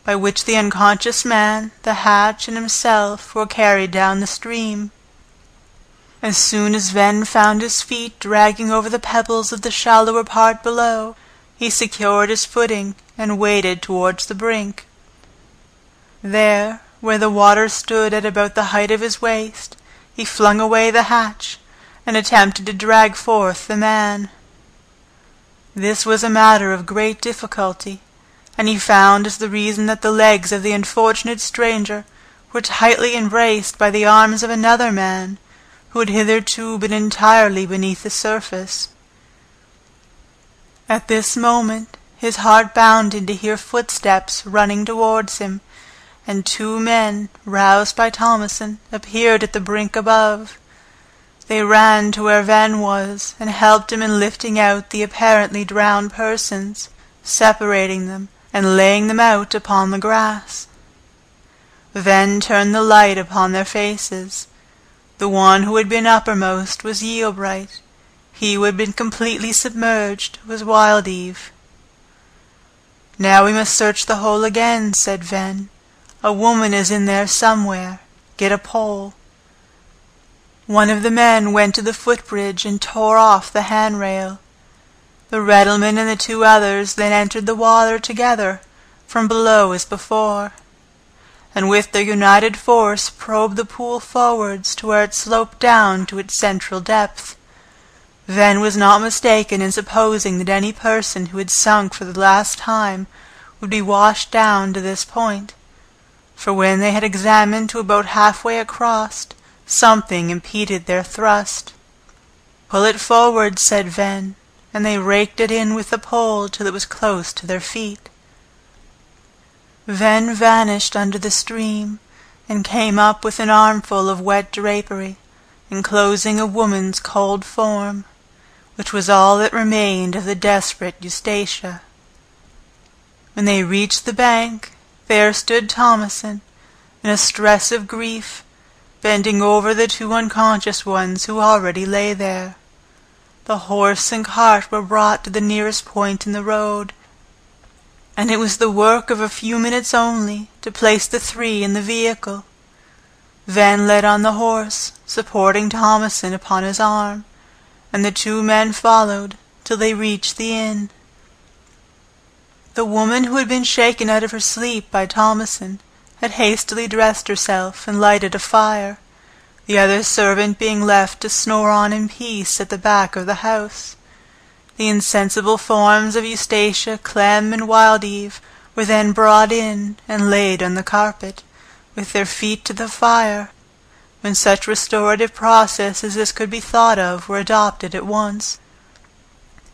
by which the unconscious man, the hatch, and himself were carried down the stream. As soon as Ven found his feet dragging over the pebbles of the shallower part below, he secured his footing and waded towards the brink. There, where the water stood at about the height of his waist, he flung away the hatch, and attempted to drag forth the man. This was a matter of great difficulty, and he found as the reason that the legs of the unfortunate stranger were tightly embraced by the arms of another man, who had hitherto been entirely beneath the surface. At this moment his heart bounded to hear footsteps running towards him, and two men, roused by Thomasin, appeared at the brink above. They ran to where Ven was, and helped him in lifting out the apparently drowned persons, separating them, and laying them out upon the grass. Ven turned the light upon their faces. The one who had been uppermost was Yeobright. He who had been completely submerged was Wild Eve. "Now we must search the hole again," said Ven. "A woman is in there somewhere. Get a pole." One of the men went to the footbridge and tore off the handrail. The reddleman and the two others then entered the water together, from below as before, and with their united force probed the pool forwards to where it sloped down to its central depth. Ven was not mistaken in supposing that any person who had sunk for the last time would be washed down to this point, for when they had examined to about halfway across, something impeded their thrust. "Pull it forward," said Ven, and they raked it in with the pole till it was close to their feet. Ven vanished under the stream, and came up with an armful of wet drapery, enclosing a woman's cold form, which was all that remained of the desperate Eustacia. When they reached the bank, there stood Thomasin, in a stress of grief, bending over the two unconscious ones who already lay there. The horse and cart were brought to the nearest point in the road, and it was the work of a few minutes only to place the three in the vehicle. Ven led on the horse, supporting Thomasin upon his arm, and the two men followed till they reached the inn. The woman who had been shaken out of her sleep by Thomason had hastily dressed herself and lighted a fire, the other servant being left to snore on in peace at the back of the house. The insensible forms of Eustacia, Clem, and Wild Eve were then brought in and laid on the carpet, with their feet to the fire, when such restorative process as this could be thought of were adopted at once,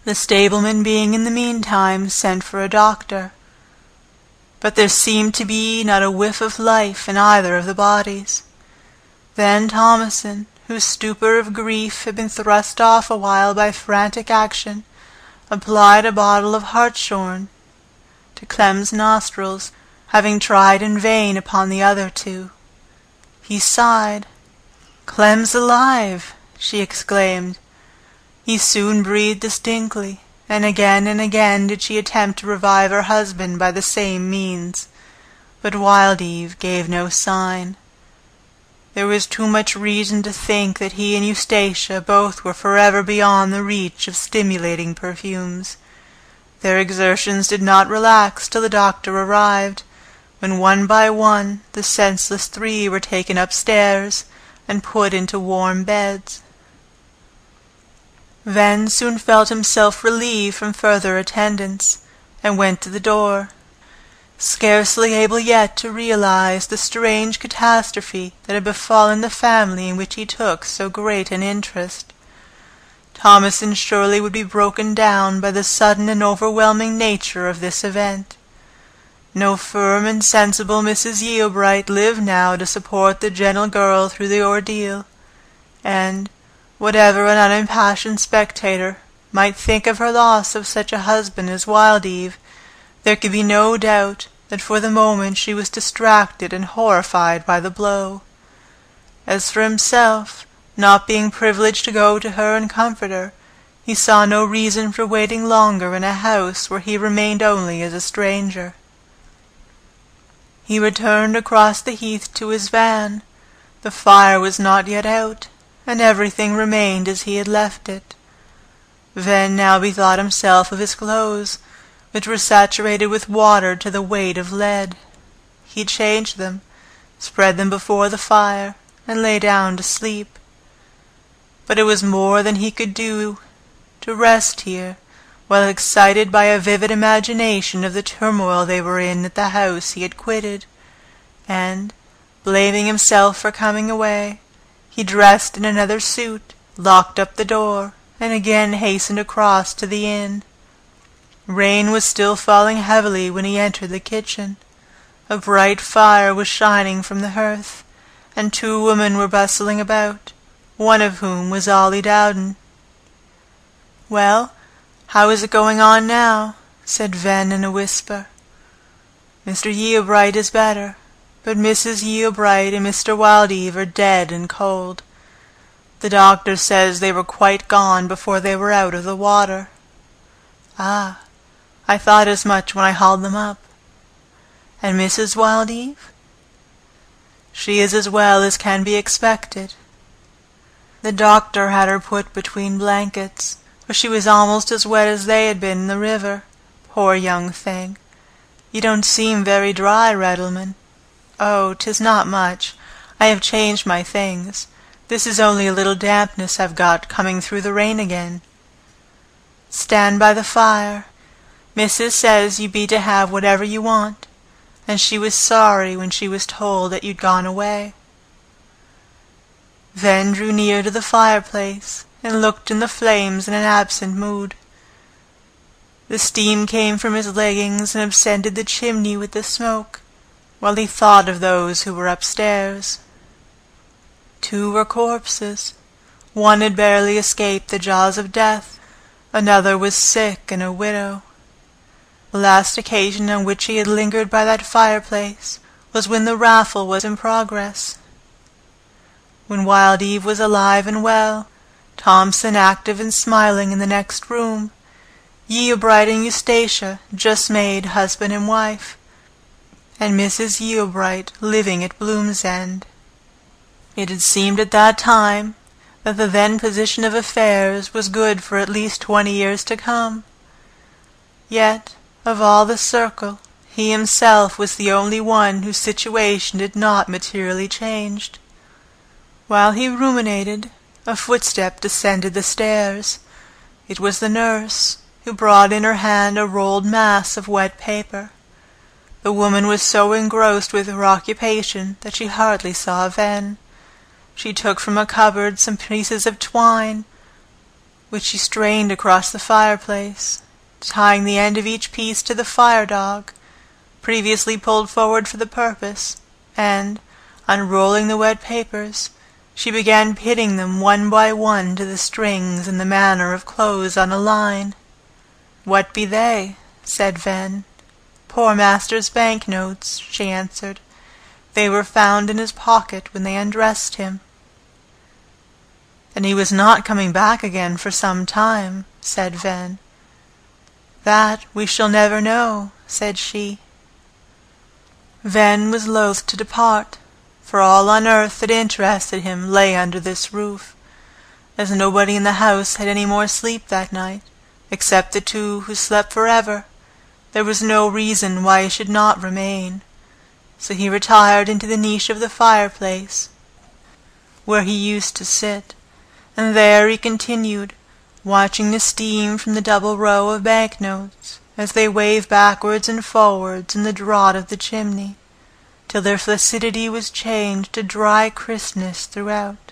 the stableman being in the meantime sent for a doctor. But there seemed to be not a whiff of life in either of the bodies. Then Thomason, whose stupor of grief had been thrust off a while by frantic action, applied a bottle of hartshorn to Clem's nostrils, having tried in vain upon the other two. He sighed. "Clem's alive!" she exclaimed. He soon breathed distinctly, and again did she attempt to revive her husband by the same means, but Wild Eve gave no sign. There was too much reason to think that he and Eustacia both were forever beyond the reach of stimulating perfumes. Their exertions did not relax till the doctor arrived, when one by one the senseless three were taken upstairs and put into warm beds. Venn soon felt himself relieved from further attendance, and went to the door, scarcely able yet to realize the strange catastrophe that had befallen the family in which he took so great an interest. Thomason surely would be broken down by the sudden and overwhelming nature of this event. No firm and sensible Mrs. Yeobright lived now to support the gentle girl through the ordeal, and, whatever an unimpassioned spectator might think of her loss of such a husband as Wild Eve, there could be no doubt that for the moment she was distracted and horrified by the blow. As for himself, not being privileged to go to her and comfort her, he saw no reason for waiting longer in a house where he remained only as a stranger. He returned across the heath to his van. The fire was not yet out, and everything remained as he had left it. Venn now bethought himself of his clothes, which were saturated with water to the weight of lead. He changed them, spread them before the fire, and lay down to sleep. But it was more than he could do to rest here, while excited by a vivid imagination of the turmoil they were in at the house he had quitted, and, blaming himself for coming away, he dressed in another suit, locked up the door, and again hastened across to the inn. Rain was still falling heavily when he entered the kitchen. A bright fire was shining from the hearth, and two women were bustling about, one of whom was Ollie Dowden. "Well, how is it going on now?" said Venn in a whisper. "Mr. Yeobright is better, but Mrs. Yeobright and Mr. Wild Eve are dead and cold. The doctor says they were quite gone before they were out of the water." "Ah, I thought as much when I hauled them up." "And Mrs. Wild Eve?" "She is as well as can be expected. The doctor had her put between blankets, for she was almost as wet as they had been in the river. Poor young thing. You don't seem very dry, Redelman." "Oh, 'tis not much. I have changed my things. This is only a little dampness I've got coming through the rain again." "Stand by the fire. Missus says you be to have whatever you want, and she was sorry when she was told that you'd gone away." Venn drew near to the fireplace, and looked in the flames in an absent mood. The steam came from his leggings and ascended the chimney with the smoke, while he thought of those who were upstairs. Two were corpses. One had barely escaped the jaws of death, another was sick and a widow. The last occasion on which he had lingered by that fireplace was when the raffle was in progress. When Wild Eve was alive and well, Thompson active and smiling in the next room, Yeobright and Eustacia just made husband and wife, and Mrs. Yeobright living at Bloom's End. It had seemed at that time that the then position of affairs was good for at least 20 years to come. Yet Of all the circle, he himself was the only one whose situation had not materially changed. While he ruminated, a footstep descended the stairs. It was the nurse, who brought in her hand a rolled mass of wet paper. The woman was so engrossed with her occupation that she hardly saw Ven. She took from a cupboard some pieces of twine, which she strained across the fireplace, tying the end of each piece to the fire-dog, previously pulled forward for the purpose, and, unrolling the wet papers, she began pitting them one by one to the strings in the manner of clothes on a line. "What be they?" said Ven. "Poor master's bank-notes," she answered. "They were found in his pocket when they undressed him." "And he was not coming back again for some time," said Ven. "That we shall never know," said she. Ven was loath to depart, for all on earth that interested him lay under this roof. As nobody in the house had any more sleep that night, except the two who slept forever, there was no reason why he should not remain. So he retired into the niche of the fireplace, where he used to sit, and there he continued, watching the steam from the double row of banknotes as they waved backwards and forwards in the draught of the chimney, till their flaccidity was changed to dry crispness throughout.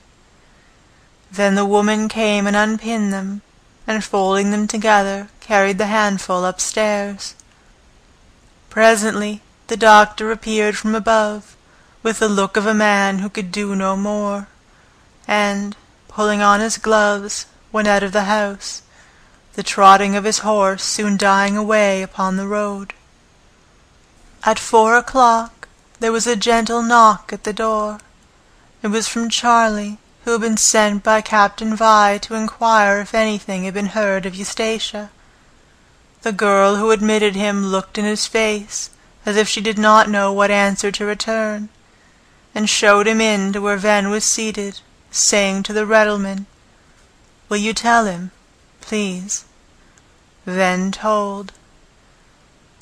Then the woman came and unpinned them, and folding them together, carried the handful upstairs. Presently the doctor appeared from above, with the look of a man who could do no more, and, pulling on his gloves, went out of the house, the trotting of his horse soon dying away upon the road. At 4 o'clock there was a gentle knock at the door. It was from Charlie, who had been sent by Captain Vi to inquire if anything had been heard of Eustacia. The girl who admitted him looked in his face, as if she did not know what answer to return, and showed him in to where Ven was seated, saying to the reddleman, "Will you tell him, please?" Ven told.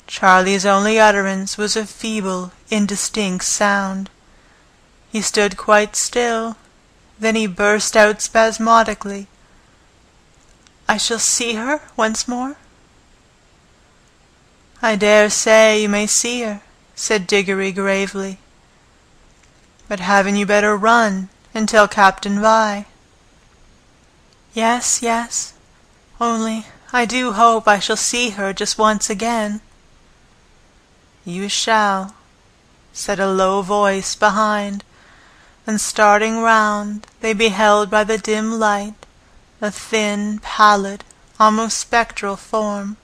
Charlie's only utterance was a feeble, indistinct sound. He stood quite still, then he burst out spasmodically, "I shall see her once more?" "I dare say you may see her," said Diggory gravely. "But haven't you better run and tell Captain Vi?" "Yes, yes, only I do hope I shall see her just once again." "You shall," said a low voice behind, and starting round, they beheld by the dim light a thin, pallid, almost spectral form,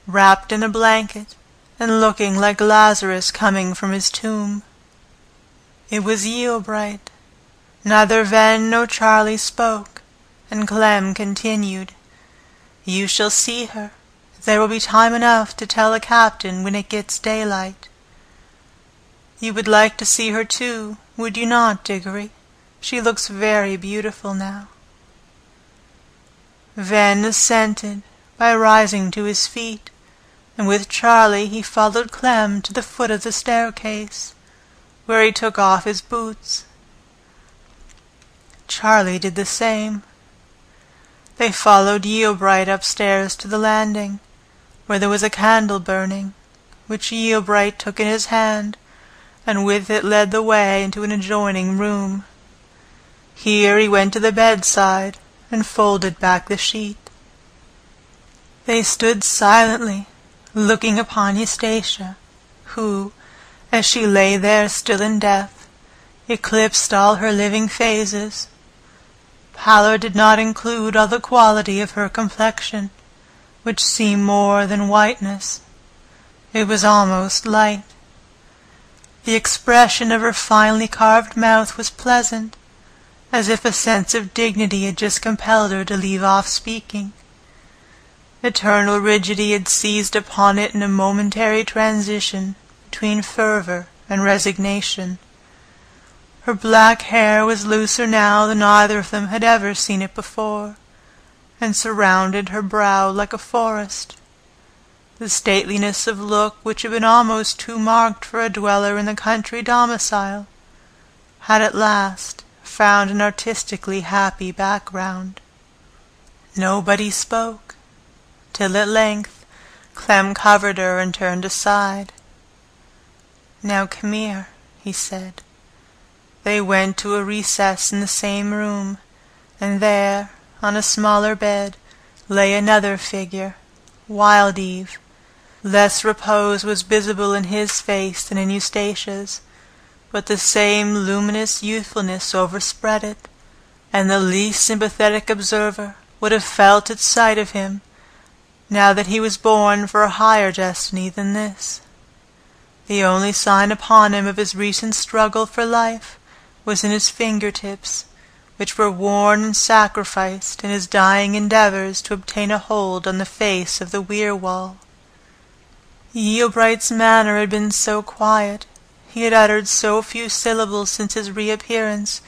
wrapped in a blanket, and looking like Lazarus coming from his tomb. It was Yeobright. Neither Ven nor Charlie spoke, and Clem continued, "You shall see her. There will be time enough to tell the captain when it gets daylight. You would like to see her too, would you not, Diggory? She looks very beautiful now." Ven assented by rising to his feet, and with Charlie he followed Clem to the foot of the staircase, where he took off his boots. Charlie did the same. They followed Yeobright upstairs to the landing, where there was a candle burning, which Yeobright took in his hand, and with it led the way into an adjoining room. Here he went to the bedside, and folded back the sheet. They stood silently, looking upon Eustacia, who, as she lay there still in death, eclipsed all her living phases. Pallor did not include all the quality of her complexion, which seemed more than whiteness. It was almost light. The expression of her finely carved mouth was pleasant, as if a sense of dignity had just compelled her to leave off speaking. Eternal rigidity had seized upon it in a momentary transition between fervor and resignation. Her black hair was looser now than either of them had ever seen it before, and surrounded her brow like a forest. The stateliness of look, which had been almost too marked for a dweller in the country domicile, had at last found an artistically happy background. Nobody spoke, till at length Clem covered her and turned aside. "Now come here," he said. They went to a recess in the same room, and there, on a smaller bed, lay another figure, Wild Eve. Less repose was visible in his face than in Eustatia's, but the same luminous youthfulness overspread it, and the least sympathetic observer would have felt at sight of him, now that he was born for a higher destiny than this. The only sign upon him of his recent struggle for life was in his fingertips, which were worn and sacrificed in his dying endeavors to obtain a hold on the face of the weir wall. Eobright's manner had been so quiet, he had uttered so few syllables since his reappearance,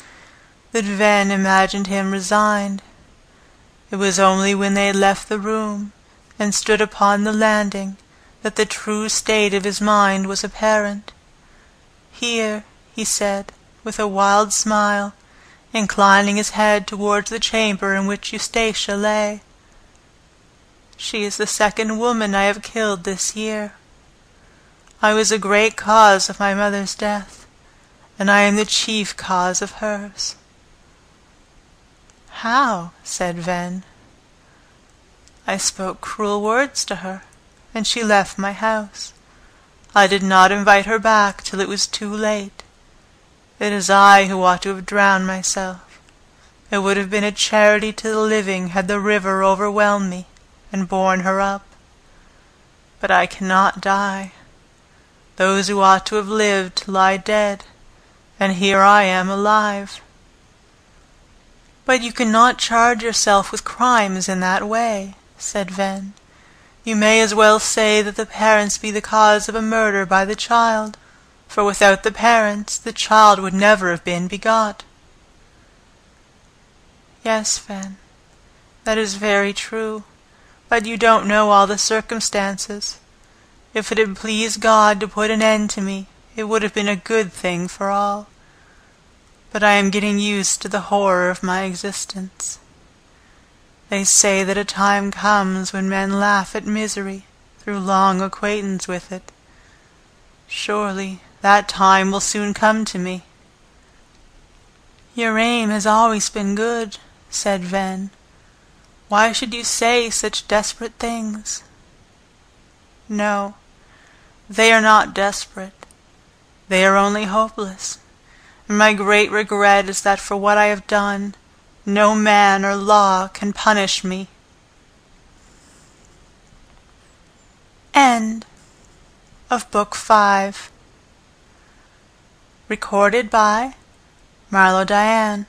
that Ven imagined him resigned. It was only when they had left the room, and stood upon the landing, that the true state of his mind was apparent. "Here," he said, with a wild smile, inclining his head towards the chamber in which Eustatia lay. "She is the second woman I have killed this year. I was a great cause of my mother's death, and I am the chief cause of hers." "How?" said Ven. "I spoke cruel words to her, and she left my house. I did not invite her back till it was too late. It is I who ought to have drowned myself. It would have been a charity to the living had the river overwhelmed me and borne her up. But I cannot die. Those who ought to have lived lie dead, and here I am alive." "But you cannot charge yourself with crimes in that way," said Ven. "You may as well say that the parents be the cause of a murder by the child, for without the parents the child would never have been begot." "Yes, Ven, that is very true, but you don't know all the circumstances. If it had pleased God to put an end to me, it would have been a good thing for all. But I am getting used to the horror of my existence. They say that a time comes when men laugh at misery through long acquaintance with it. Surely that time will soon come to me." "Your aim has always been good," said Ven. "Why should you say such desperate things?" "No, they are not desperate. They are only hopeless, and my great regret is that for what I have done, no man or law can punish me." End of Book 5. Recorded by Marlo Diane.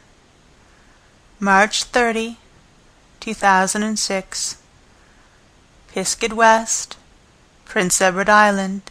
March 30, 2006. Pisgah West, Prince Edward Island.